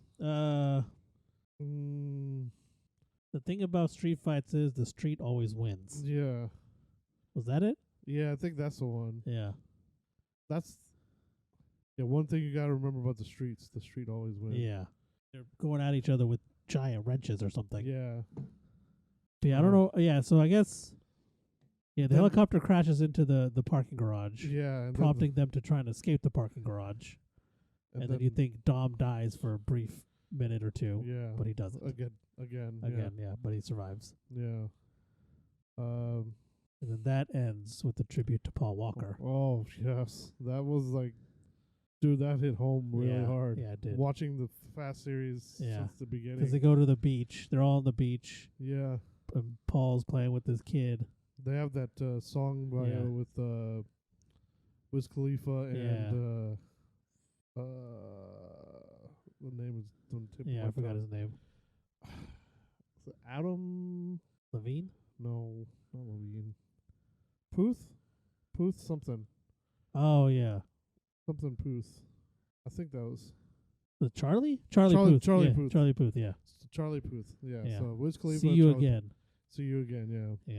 The thing about street fights is the street always wins. Yeah. Was that it? Yeah, I think that's the one. Yeah. That's one thing you gotta remember about the streets. The street always wins. Yeah. They're going at each other with giant wrenches or something. Yeah. But yeah, I don't know. Yeah, so I guess the Then helicopter crashes into the parking garage. Yeah. And prompting them to try and escape the parking garage. And then you think Dom dies for a brief minute or two. Yeah. But he doesn't. Again. Yeah, but he survives. Yeah. And then that ends with the tribute to Paul Walker. Oh yes, that was like, dude, that hit home really hard. Yeah, it did. Watching the Fast series since the beginning. Because they go to the beach. They're all on the beach. Yeah. And Paul's playing with his kid. They have that song with Wiz Khalifa and the name is on the tip of my I forgot tongue. his name. Is it Adam Levine? No, not Levine. Puth something. Oh yeah. Something Puth. I think that was The Charlie Puth. Charlie Yeah, Puth. Charlie Puth, yeah. Charlie Puth. Yeah. Yeah. So Wiz Khalifa. See you Charlie again. See you again. Yeah.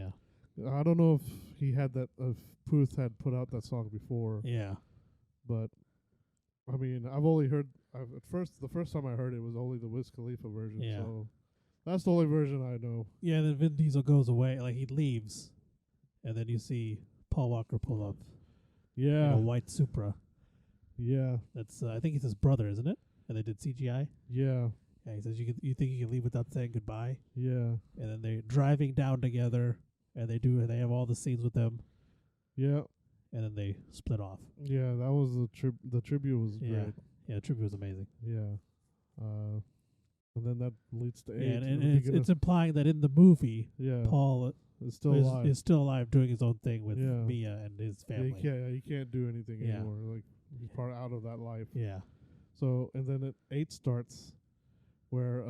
Yeah. I don't know if he had that. If Puth had put out that song before. Yeah. But I mean, I've only heard. The first time I heard it was only the Wiz Khalifa version. Yeah. So that's the only version I know. Yeah, and then Vin Diesel goes away, like he leaves, and then you see Paul Walker pull up in Yeah. a white Supra. Yeah. That's I think it's his brother, isn't it? And they did CGI. Yeah. Yeah, he says you think you can leave without saying goodbye, Yeah. and then they're driving down together, and they have all the scenes with them, Yeah. and then they split off. Yeah. That was the tribute was Yeah. great. Yeah, the tribute was amazing. Yeah. And then that leads to 8. Yeah, and it's implying that in the movie, yeah. Paul is still alive. is still alive doing his own thing with Yeah. Mia and his family. He can't do anything Yeah. anymore. Like he's part out of that life. Yeah. So and then 8 starts where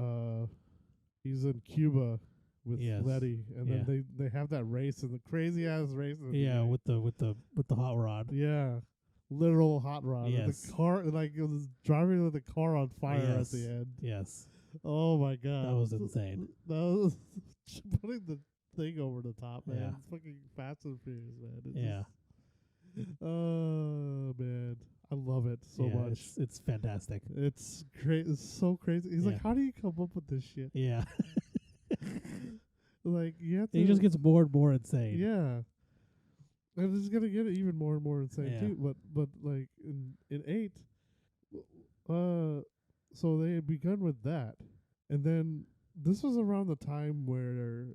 he's in Cuba with Yes. Letty, and then they have that race and the crazy ass race. Yeah, with the hot rod. yeah, literal hot rod. And Yes. the car, like it was driving with the car on fire at the end. Yes. Oh my god, That was insane. That was putting the thing over the top, man. Yeah. It's fucking Fast and Furious, man. It's Yeah. oh man, I love it so Yeah, much. It's fantastic. It's great. It's so crazy. He's Yeah. like, how do you come up with this shit? Yeah. Like, you have to. He just gets more and more insane. Yeah. And it's gonna get even more and more insane Yeah. too. But like in 8, so they had begun with that, and then this was around the time where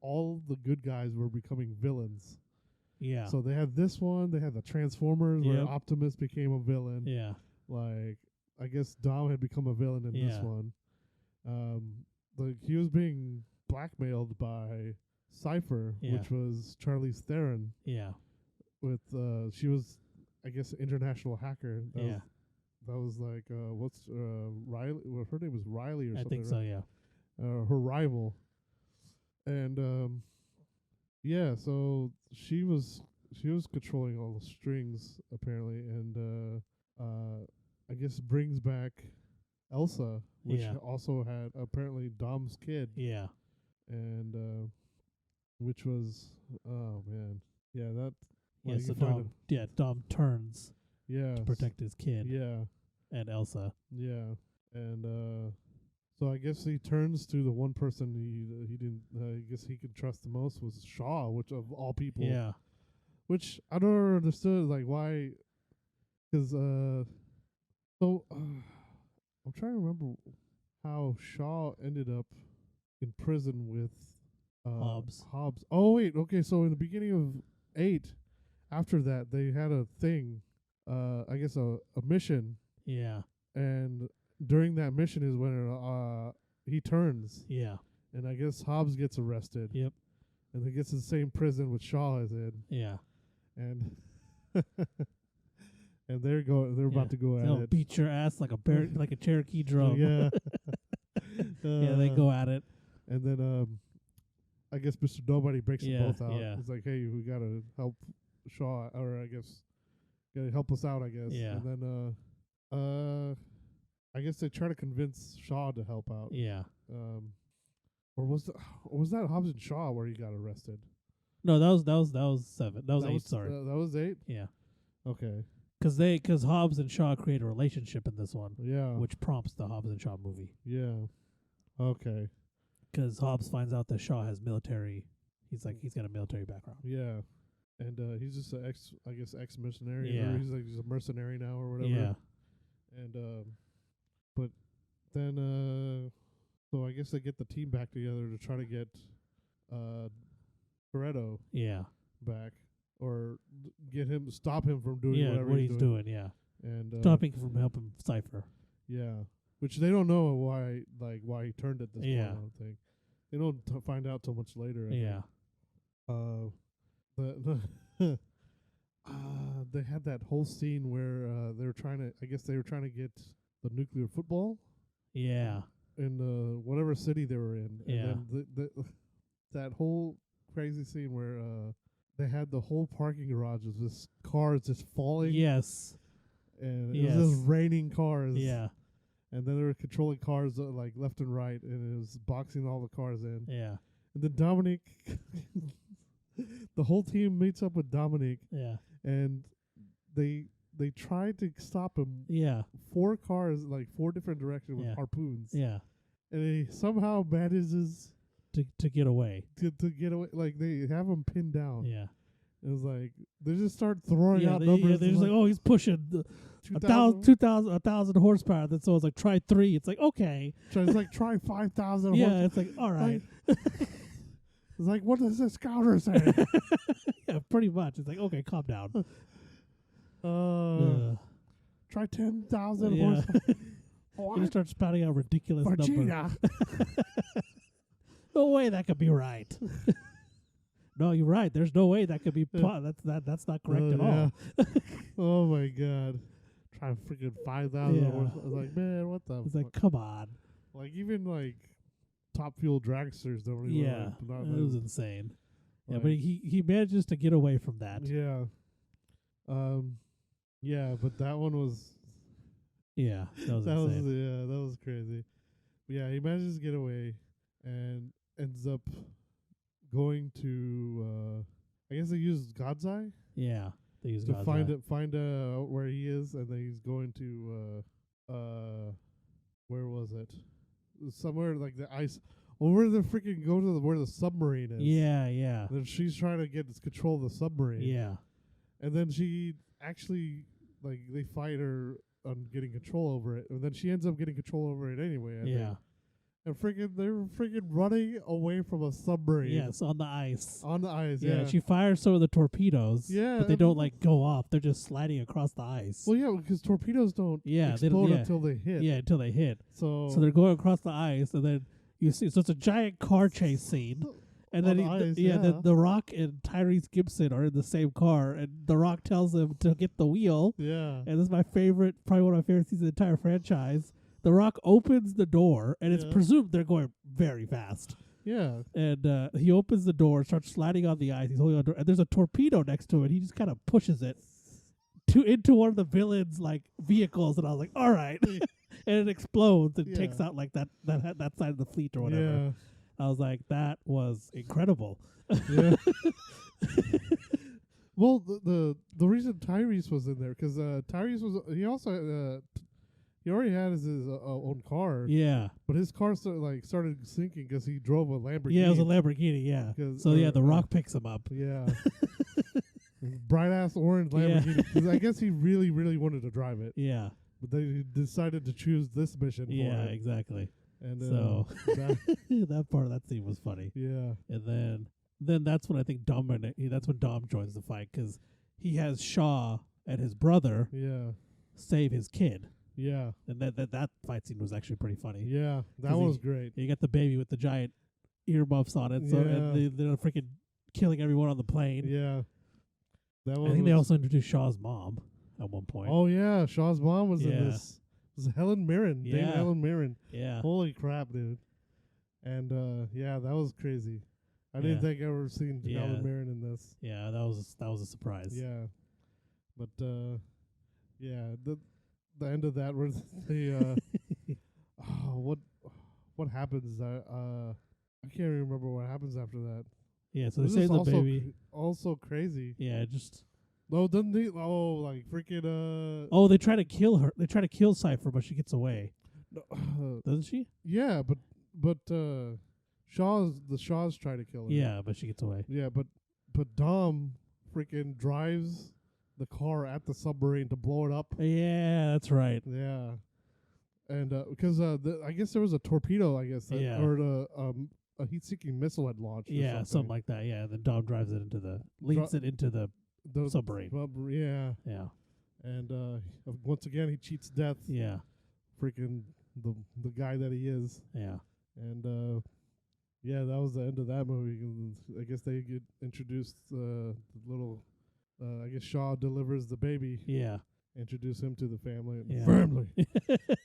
all the good guys were becoming villains. Yeah. So they had this one. They had the Transformers where Yep. Optimus became a villain. Yeah. Like, I guess Dom had become a villain in this Yeah. one. Like he was being blackmailed by Cypher, Yeah. which was Charlize Theron. Yeah. With she was, I guess, an international hacker. That Yeah. was that was like what's Riley? Well, her name was Riley or I something. think so. right? Yeah. Her rival, and yeah, so she was controlling all the strings apparently, and I guess brings back Elsa, which Yeah. also had apparently Dom's kid, Yeah. and which was oh man, yeah that Yeah. like So you find Dom. Yeah. Dom turns yeah to protect his kid yeah and Elsa. yeah, and so I guess he turns to the one person he didn't I guess he could trust the most was Shaw, which of all people, Yeah. which I don't understood like why, because so I'm trying to remember how Shaw ended up in prison with Hobbs. Hobbs. Oh wait, okay. So in the beginning of 8, after that they had a thing, I guess a mission, Yeah. and during that mission is when he turns, Yeah. and I guess Hobbs gets arrested, Yep. and he gets in the same prison with Shaw is in, Yeah. and and they're about to go at They'll it. beat your ass like a bear, like a Cherokee drum. Yeah. Yeah. They go at it. And then I guess Mr. Nobody breaks them Yeah, both out. yeah. It's like, hey, we gotta help Shaw, or I guess gotta help us out. I guess. Yeah. And then I guess they try to convince Shaw to help out. Yeah. Or was that Hobbs and Shaw where he got arrested? No, that was 7. That was 8. Sorry. That was 8. Yeah. Okay. Because Hobbs and Shaw create a relationship in this one, Yeah. which prompts the Hobbs and Shaw movie. Yeah. Okay. Because Hobbs finds out that Shaw has military. He's got a military background. Yeah. And he's just an ex mercenary. Yeah. Or he's a mercenary now or whatever. Yeah. And but then so I guess they get the team back together to try to get Toretto Yeah. back, or stop him from doing Yeah. whatever What he's he's doing. doing. Yeah. And Stopping from helping Cypher. yeah, which they don't know why he turned at this point. Yeah. I don't think they don't find out till much later. I Yeah. think. They had that whole scene where they were trying to get the nuclear football Yeah. in whatever city they were in. Yeah. And then that whole crazy scene where they had the whole parking garage with just cars just falling. Yes. And it was just raining cars. Yeah. And then they were controlling cars like left and right, and it was boxing all the cars in. Yeah. And then Dominic, the whole team meets up with Dominic, Yeah. and they tried to stop him. Yeah. 4 cars, like 4 different directions with harpoons. Yeah. And he somehow manages To get away. to get away. Like they have him pinned down. Yeah. It was like they just start throwing out They're numbers. just like, oh, he's pushing 2,000. 1,000 horsepower. Then so it's like try 3. It's like okay. It's like try 5,000. Yeah. It's like all right. It's like, what does this counter say? Yeah, pretty much. It's like okay, calm down. Try 10,000 Yeah. horsepower. He just starts spouting out ridiculous numbers. Virginia. No way that could be right. No, you're right. There's no way that could be. That's not correct at all. Oh my god. Try freaking 5,000 Yeah. horsepower. I was like, man, what the It's fuck? like, come on. Like even like top fuel dragsters don't even Yeah, like, it was insane. Yeah, like- but he manages to get away from that. Yeah. Yeah, but that one was Yeah, that was insane. that was crazy. But yeah, he manages to get away and ends up going to I guess they used God's Eye Yeah, they use to God's find Eye. find out where he is, and then he's going to where was it? Somewhere like the ice. Well, where they freaking go to where the submarine is. Yeah, yeah, And then she's trying to get control of the submarine. yeah, And then she actually, like, they fight her on getting control over it. And then she ends up getting control over it anyway, I yeah. think. And they're freaking running away from a submarine. Yes, on the ice. On the ice, Yeah, yeah. she fires some of the torpedoes. Yeah, but they don't like go off. They're just sliding across the ice. Well, yeah, because torpedoes don't Yeah, they explode don't- yeah. until they hit. Yeah, until they hit. So So they're going across the ice, and then you see. So it's a giant car chase scene, And then on ice, then The Rock and Tyrese Gibson are in the same car, and The Rock tells him to get the wheel. Yeah. And this is my favorite, probably one of my favorite scenes in the entire franchise. The Rock opens the door, and it's presumed they're going very fast. Yeah. And he opens the door, starts sliding on the ice. He's holding on the door, and there's a torpedo next to it. He just kind of pushes it into one of the villains' like vehicles, and I was like, "All right," and it explodes and takes out like that side of the fleet or whatever. Yeah. I was like, "That was incredible." Yeah. Well, the reason Tyrese was in there because Tyrese was he already had his own car. Yeah. But his car started sinking because he drove a Lamborghini. Yeah, it was a Lamborghini. Yeah. So The Rock picks him up. Yeah. Bright ass orange Lamborghini. 'Cause I guess he really, really wanted to drive it. Yeah. But they decided to choose this mission. Yeah, for it. exactly. And so that part of that scene was funny. Yeah. And then that's when I think Dom joins the fight because he has Shaw and his brother save his kid. Yeah. And that fight scene was actually pretty funny. Yeah, that was great. You got the baby with the giant earmuffs on it, so and they're freaking killing everyone on the plane. Yeah. I think they also introduced Shaw's mom at one point. Oh yeah, Shaw's mom was in this. It was Helen Mirren. Yeah. Dame Helen Mirren. Yeah. Holy crap, dude. And that was crazy. I didn't think I ever seen Helen Mirren in this. Yeah, that was a surprise. Yeah. But the end of that where they what happens I can't even remember what happens after that. Yeah, so they save the baby. Also crazy. Yeah, just doesn't they like freaking Oh, they try to kill her. They try to kill Cypher, but she gets away. Doesn't she? Yeah, but Shaws try to kill her. Yeah, but she gets away. Yeah, but Dom freaking drives the car at the submarine to blow it up. Yeah, that's right. Yeah, and because I guess there was a torpedo, I guess, or a heat-seeking missile had launched. Yeah, something like that. Yeah, then Dom drives it into the submarine. Yeah, yeah, and once again he cheats death. Yeah, freaking the guy that he is. Yeah, and that was the end of that movie. I guess they get introduced the little. I guess Shaw delivers the baby. Yeah. Introduce him to the family. Yeah. Family.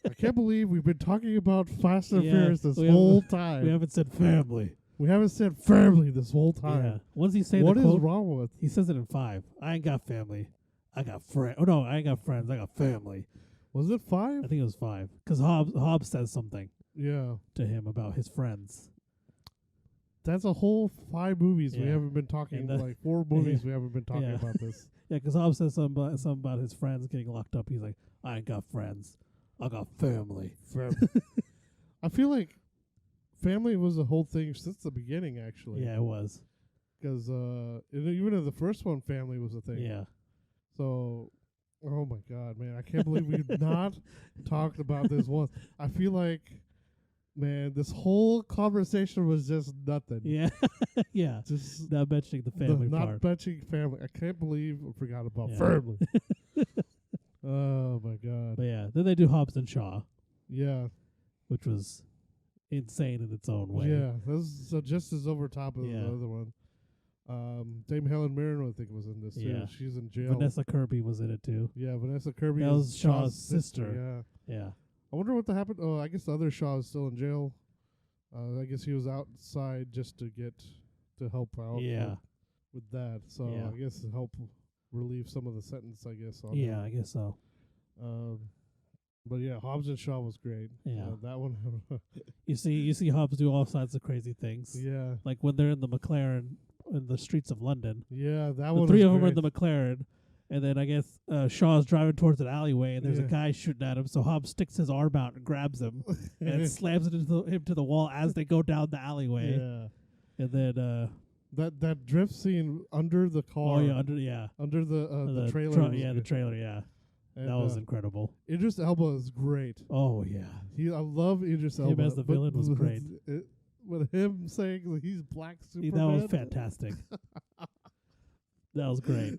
I can't believe we've been talking about Fast and Furious this whole time. We haven't said family. We haven't said family this whole time. Yeah. Once he say what the is quote, wrong with? He says it in 5. I ain't got family. I got friends. Oh no, I ain't got friends. I got family. Was it 5? I think it was 5. Because Hobbs says something. Yeah. To him about his friends. That's a whole 5 movies we haven't been talking. Like 4 movies we haven't been talking about this. Yeah, because Hobbs says something about his friends getting locked up. He's like, I ain't got friends. I got family. I feel like family was a whole thing since the beginning, actually. Yeah, it was. Because even in the first one, family was a thing. Yeah. So, oh my God, man. I can't believe we've not talked about this once. I feel like, man, this whole conversation was just nothing. Yeah. Yeah. Just not mentioning the family part. Not mentioning family. I can't believe I forgot about family. Oh, my God. But yeah, then they do Hobbs and Shaw. Yeah. Which was insane in its own way. Yeah. So just as over top of the other one. Dame Helen Mirren, I think, was in this, too. Yeah. She's in jail. Vanessa Kirby was in it, too. Yeah, Vanessa Kirby was Shaw's sister. Yeah. Yeah. I wonder what happened. Oh, I guess the other Shaw is still in jail. I guess he was outside just to help out. Yeah. With that, so I guess to help relieve some of the sentence. I guess. On yeah, him. I guess so. But yeah, Hobbs and Shaw was great. Yeah, that one. you see Hobbs do all kinds of crazy things. Yeah, like when they're in the McLaren in the streets of London. Yeah, that one. The 3 of them are in the McLaren. And then I guess Shaw's driving towards an alleyway, and there's a guy shooting at him. So Hobbs sticks his arm out and grabs him, and slams it into him to the wall as they go down the alleyway. Yeah, and then that drift scene under the car. Oh yeah, under the trailer. The trailer. Yeah, and that was incredible. Idris Elba is great. Oh yeah, I love Idris Elba. Him as the villain was great. With him saying that he's Black Superman, that was fantastic. That was great.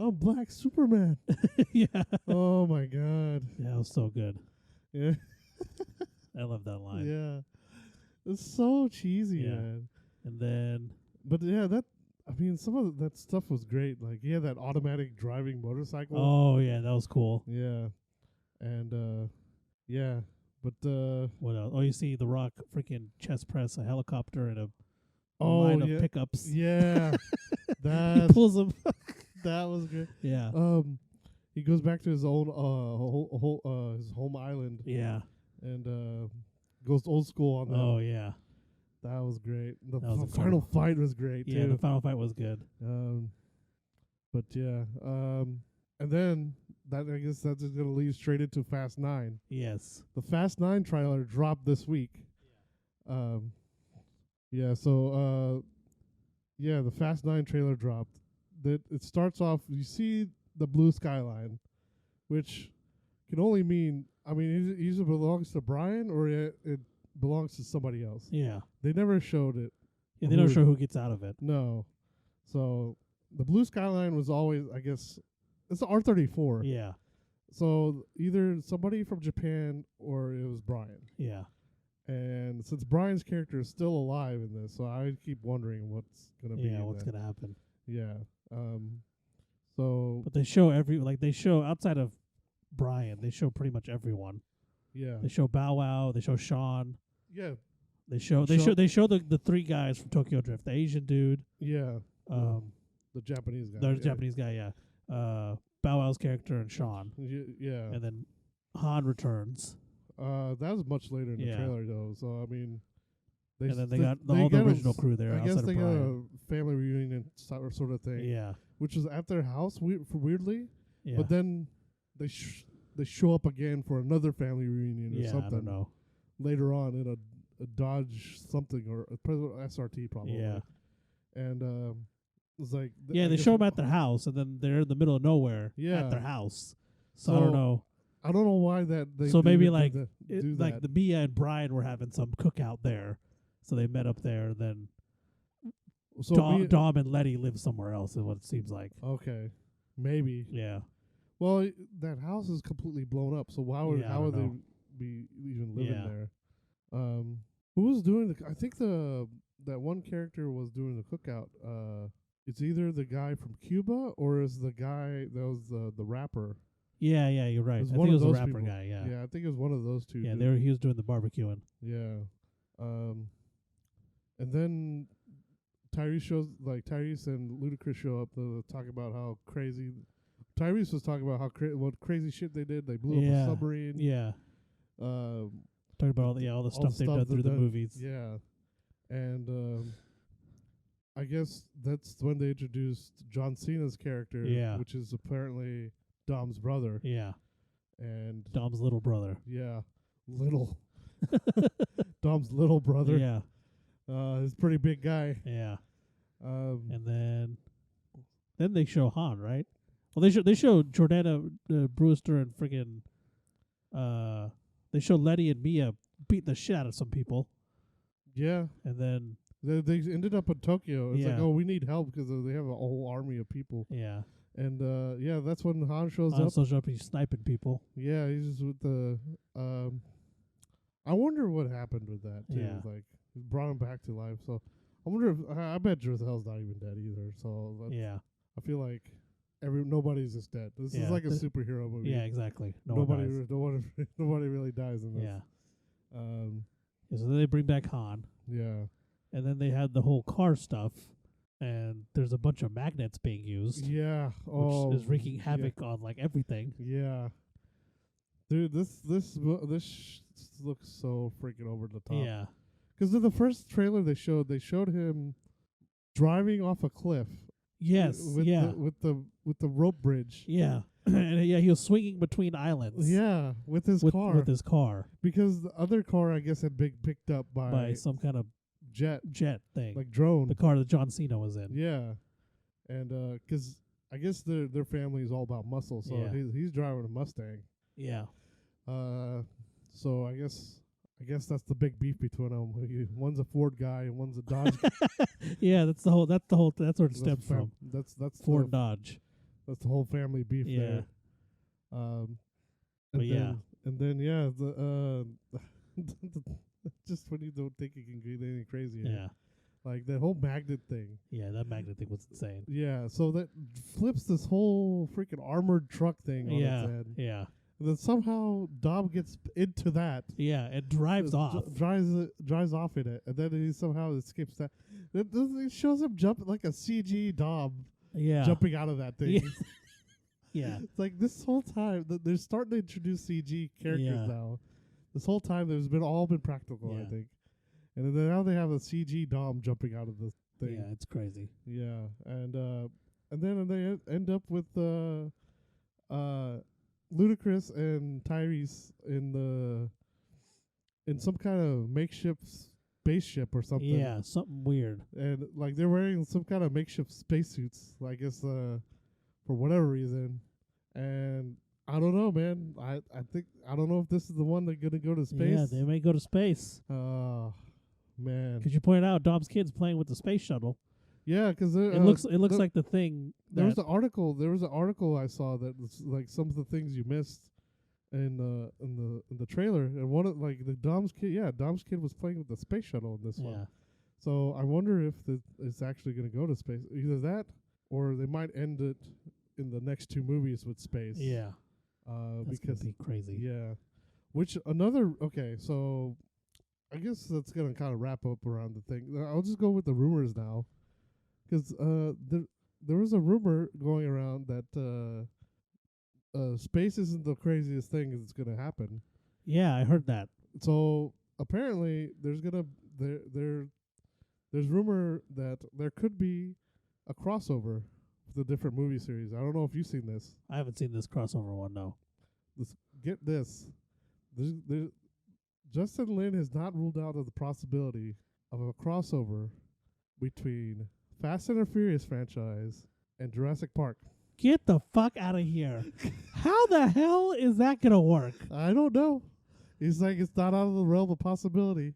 I'm Black Superman. Yeah. Oh my God. Yeah, it was so good. Yeah. I love that line. Yeah. It's so cheesy, man. And then But yeah, some of that stuff was great. Like he had that automatic driving motorcycle. oh yeah, that was cool. Yeah, and yeah, but What else? Oh, you see The Rock freaking chest press a helicopter and a oh line of yeah, pickups. yeah, He that pulls them. that was great. Yeah. He goes back to his own his home island Yeah. and goes old school on that. Oh yeah. That was great. The That was final incredible. fight was great Yeah, too. the final fight was good. But yeah, and then that I guess that's just gonna lead straight into Fast 9. Yes. The Fast 9 trailer dropped this week. Yeah. So yeah, the Fast 9 trailer dropped. That it starts off. You see the blue skyline, which can only mean. I mean, it either belongs to Brian or it belongs to somebody else. Yeah. They never showed it. Yeah, they don't show who gets out of it. No. So the blue skyline was always, I guess, it's the R34. Yeah. So either somebody from Japan or it was Brian. Yeah. And since Brian's character is still alive in this, so I keep wondering what's gonna be. Yeah, what's gonna happen? Yeah. So. But they show outside of Brian, they show pretty much everyone. Yeah. They show Bow Wow, they show Sean. Yeah. They show the three guys from Tokyo Drift, the Asian dude. Yeah. The Japanese guy. The Japanese guy, yeah. Bow Wow's character and Sean. Yeah. And then Han returns. That was much later in the trailer though. So I mean, and then they got all the original crew there. I guess they got Brian. a family reunion sort of thing. Yeah. Which was at their house weirdly. Yeah. But then they show up again for another family reunion or something. I don't know. Later on in a Dodge something or a SRT probably. Yeah. And it's like they show them at their house, and then they're in the middle of nowhere at their house. So I don't know. I don't know why that. So maybe like do like the Mia and Brian were having some cookout there, so they met up there. And then so Dom and Letty live somewhere else, is what it seems like. Okay, maybe. Yeah. Well, that house is completely blown up. So how would they be even living there? Who was doing the? I think that one character was doing the cookout. It's either the guy from Cuba or is the guy that was the rapper. Yeah, you're right. I think it was a rapper guy. Yeah. Yeah, I think it was one of those two. Yeah, he was doing the barbecuing. Yeah. And then Tyrese and Ludacris show up to talk about how crazy. Tyrese was talking about what crazy shit they did. They blew up a submarine. Yeah. Talking about all the stuff they've done through the movies. Yeah. And I guess that's when they introduced John Cena's character, which is apparently Dom's brother. Yeah. And Dom's little brother. Yeah. Dom's little brother. Yeah. He's a pretty big guy. Yeah. And then they show Han, right? Well, they show Jordana Brewster and friggin' they show Letty and Mia beating the shit out of some people. Yeah. And then they ended up in Tokyo. It's like, oh, we need help because they have a whole army of people. Yeah. And that's when Han shows up. Han shows up. He's sniping people. Yeah, he's just with the. I wonder what happened with that too. Yeah. Like, it brought him back to life. So I wonder if I bet Drizel's not even dead either. So I feel like nobody's just dead. This is like a superhero movie. Yeah, exactly. Nobody really dies in this. Yeah. So then they bring back Han. Yeah. And then they had the whole car stuff, and there's a bunch of magnets being used. Yeah. Which is wreaking havoc on like everything. Yeah. Dude, this looks so freaking over the top. Yeah. Because in the first trailer they showed him driving off a cliff. Yes. With the rope bridge. Yeah. And he was swinging between islands. Yeah, with his car. With his car. Because the other car, I guess, had been picked up by some kind of jet thing, like drone. The car that John Cena was in. Yeah, and because I guess their family is all about muscle, so he's driving a Mustang. Yeah. So I guess that's the big beef between them. One's a Ford guy and one's a Dodge. Yeah, that's where it stems from. That's Ford Dodge. That's the whole family beef there. Just when you don't think it can get any crazier. Yeah. Like that whole magnet thing. Yeah, that magnet thing was insane. Yeah, so that flips this whole freaking armored truck thing on its Yeah, head. yeah, And then somehow Dom gets into that. yeah. It drives off. Drives off in it, and then he somehow escapes that. It shows him jump like a CG Dom Yeah, jumping out of that thing. Yeah. Yeah, It's like this whole time they're starting to introduce CG characters Yeah. now. This whole time there's been all been practical, I Yeah. think. And then now they have a CG Dom jumping out of the thing. yeah. It's crazy. Yeah, and then they end up with Ludacris and Tyrese in some kind of makeshift spaceship or something. Yeah, something weird. And like they're wearing some kind of makeshift spacesuits, I guess, for whatever reason. And I don't know, man. I think I don't know if this is the one that's gonna go to space. Yeah, they may go to space. Man. Because you pointed out Dom's kid's playing with the space shuttle. Yeah, because It looks like the thing. There was an article I saw that was like some of the things you missed in the trailer, and one of like Dom's kid was playing with the space shuttle in this Yeah. one. So I wonder if it's actually going to go to space. Either that, or they might end it in the next two movies with space. Yeah. That's because gonna be crazy. yeah, so I guess that's gonna kind of wrap up around the thing. I'll just go with the rumors now, because there was a rumor going around that space isn't the craziest thing that's gonna happen. Yeah, I heard that. So apparently, there's rumor that there could be a crossover with the different movie series. I don't know if you've seen this. I haven't seen this crossover one. No. Get this. Justin Lin has not ruled out of the possibility of a crossover between Fast and the Furious franchise and Jurassic Park. Get the fuck out of here! How the hell is that gonna work? I don't know. He's like, it's not out of the realm of possibility.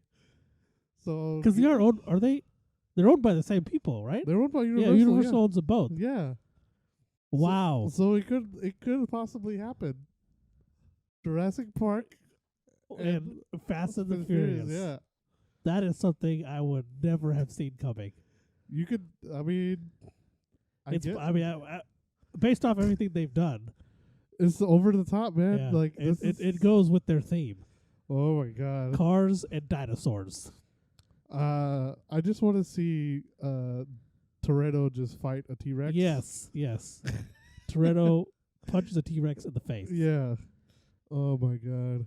So Because they're owned by the same people, right? they're owned by Universal. Yeah, Universal owns them both. Yeah. Wow. So it could possibly happen. Jurassic Park and Fast and the Furious. Yeah. That is something I would never have seen coming. You could. I mean. Based off everything they've done, it's over the top, man. yeah, Like it goes with their theme: oh my god, cars and dinosaurs. I just want to see Toretto just fight a T-Rex. Yes. Toretto punches a T-Rex in the face. Yeah. Oh my god.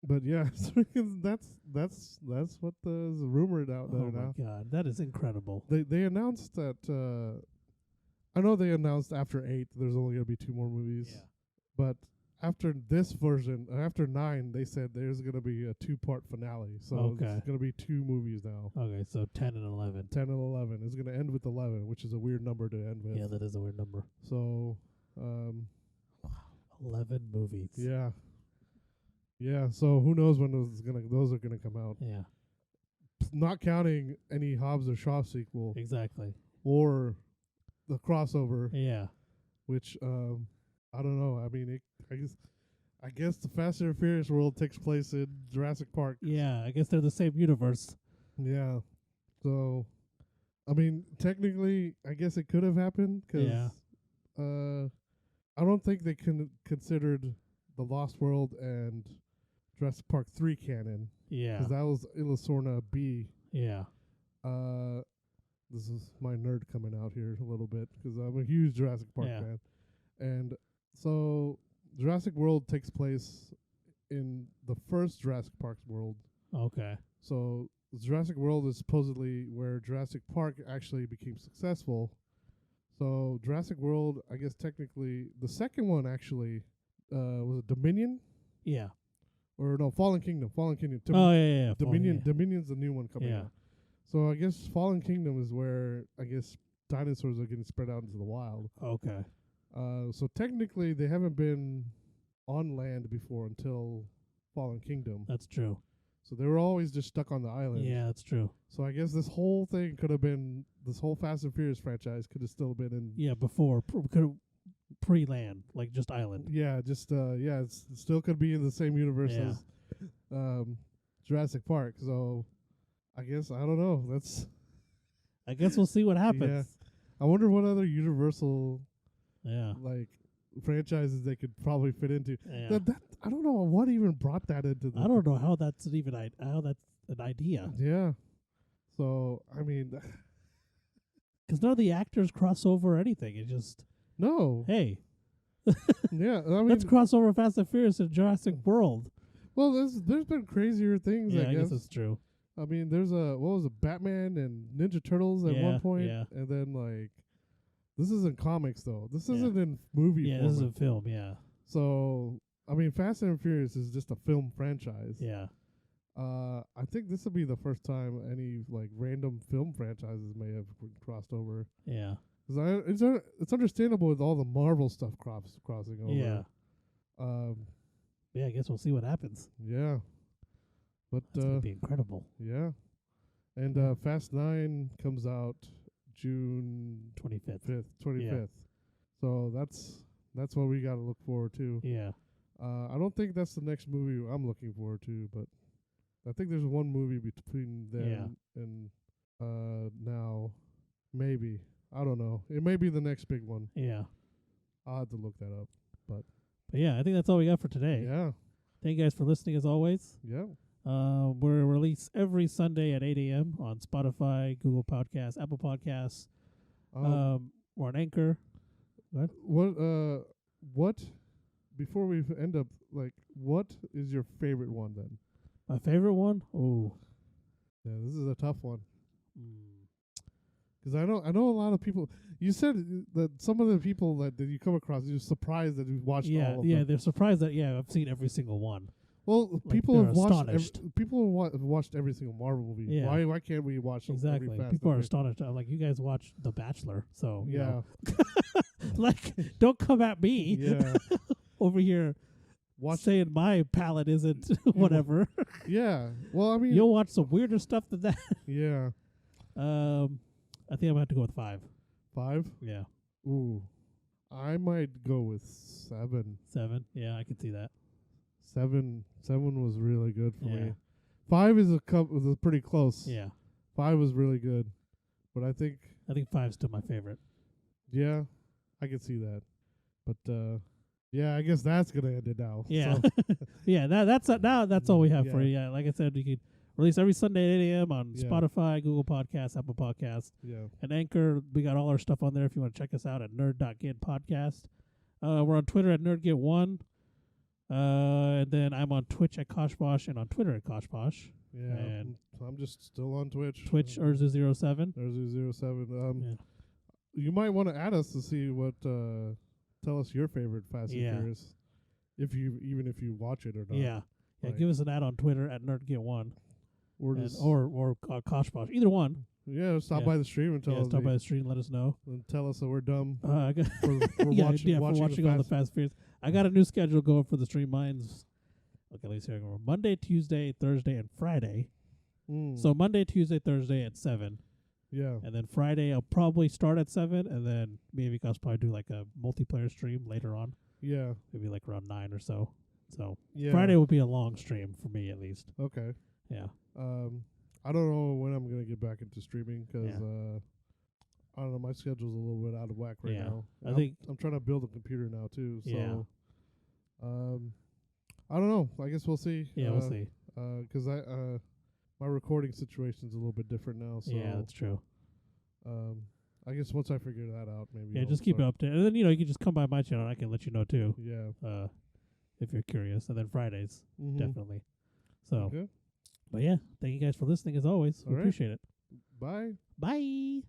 But yeah, that's what is rumored out there now. Oh my god, that is incredible. They announced that. I know they announced after 8 there's only gonna be 2 more movies. Yeah. But after this version, after 9, they said there's gonna be a 2-part finale. So it's gonna be 2 movies now. Okay, so 10 and 11. 10 and 11. It's gonna end with 11, which is a weird number to end with. Yeah, that is a weird number. So, 11 movies. yeah. Yeah, so who knows when those are gonna come out. Yeah. Not counting any Hobbs or Shaw sequel Exactly. or the crossover, Yeah. which I don't know. I mean, I guess the Fast and Furious world takes place in Jurassic Park. Yeah, I guess they're the same universe. Yeah. So, I mean, technically, I guess it could have happened because I don't think they considered the Lost World and Jurassic Park 3 canon. Yeah. Because that was Illusorna B. Yeah. This is my nerd coming out here a little bit because I'm a huge Jurassic Park fan. And so Jurassic World takes place in the first Jurassic Park world. Okay. So Jurassic World is supposedly where Jurassic Park actually became successful. So Jurassic World, I guess technically, the second one actually was it Dominion? Yeah. Or no, Fallen Kingdom. Yeah. Dominion's the new one coming out. So I guess Fallen Kingdom is where I guess dinosaurs are getting spread out into the wild. Okay. So technically they haven't been on land before until Fallen Kingdom. That's true. So they were always just stuck on the island. Yeah, that's true. So I guess this whole thing could have been, this whole Fast and Furious franchise could have still been in. Yeah, before pre-land, like just island. Yeah, just it still could be in the same universe as Jurassic Park. So I guess I don't know. That's I guess we'll see what happens. I wonder what other Universal Yeah. like franchises they could probably fit into. Yeah. That I don't know what even brought that into the. I don't know how that's how that's an idea. Yeah. So I mean, Because none of the actors cross over or anything. It's just, no. hey, Yeah. I mean, let's cross over Fast and Furious and Jurassic World. well, there's been crazier things. Yeah, I guess that's true. I mean, there's what was it, Batman and Ninja Turtles at one point, yeah. and then like, this isn't comics though. This Yeah. isn't in movie. Yeah, format. this is a film. Yeah. So I mean, Fast and Furious is just a film franchise. Yeah. I think this will be the first time any like random film franchises may have crossed over. Yeah. Because it's understandable with all the Marvel stuff crossing over. Yeah. Um. Yeah, I guess we'll see what happens. Yeah. But That's gonna be incredible. yeah. And Fast 9 comes out June 25th. 25th. So that's what we got to look forward to. Yeah. I don't think that's the next movie I'm looking forward to, but I think there's one movie between then and now. Maybe. I don't know. It may be the next big one. Yeah. I'll have to look that up. But yeah, I think that's all we got for today. Yeah. Thank you guys for listening as always. Yeah. We're released every Sunday at 8 a.m. on Spotify, Google Podcasts, Apple Podcasts. We're on Anchor. What before we end up, like, what is your favorite one then? My favorite one? Oh. Yeah, this is a tough one. Mm. Because I know a lot of people. You said that some of the people that you come across, you're surprised that you watched all of them. Yeah, they're surprised that I've seen every single one. Well, Like, people they're have watched astonished. have watched every single Marvel movie. Yeah. Why can't we watch Exactly. every Fast People and are Furious? astonished. I'm like, you guys watch The Bachelor, so you Yeah. know. Like, don't come at me Yeah. over here saying my palate isn't whatever. Yeah. Well, I mean, You'll watch some weirder stuff than that. yeah. I think I'm gonna have to go with 5. 5? Yeah. Ooh. I might go with 7. 7. Yeah, I can see that. 7 was really good for Yeah. me. 5 was pretty close. Yeah. 5 was really good. But I think 5's still my favorite. yeah, I can see that. But yeah, I guess that's gonna end it now. Yeah. So, Yeah, that's all we have for Yeah. you. Yeah, like I said, you can release every Sunday at 8 a.m. on Yeah. Spotify, Google Podcasts, Apple Podcasts, yeah. and Anchor. We got all our stuff on there if you want to check us out at Nerd.get podcast. We're on Twitter at Nerd.get1. And then I'm on Twitch at Koshposh and on Twitter at Koshposh. Yeah. And I'm just still on Twitch. Twitch Urza07. Urza07. Yeah. You might want to add us to see what tell us your favorite Fast and Furious. If you watch it or not. Yeah. Yeah, Like, give us an ad on Twitter at Nerd.get1. or Koshposh. Either one. yeah, stop Yeah. by the stream and tell us. Stop by the stream, let us know. And tell us that we're dumb I got for watching all the Fast Furious. I got a new schedule going for the stream. Mine's okay. Let's see. Monday, Tuesday, Thursday, and Friday. So Monday, Tuesday, Thursday at 7. Yeah. And then Friday I'll probably start at 7, and then maybe I'll probably do like a multiplayer stream later on. Yeah. Maybe like around 9 or so. So Yeah. Friday will be a long stream for me at least. Okay. Yeah. I don't know when I'm gonna get back into streaming because Yeah. I don't know, my schedule's a little bit out of whack right Yeah. now. I think I'm trying to build a computer now too. So Yeah. I don't know. I guess we'll see. Yeah, we'll see. 'Cause my recording situation's a little bit different now. So Yeah, that's true. I guess once I figure that out, maybe. Yeah, I'll just keep it start. updated. And then, you can just come by my channel and I can let you know too. Yeah. If you're curious. And then Fridays, Mhm. definitely. So Okay. but yeah, thank you guys for listening as always. We All right. appreciate it. Bye. Bye.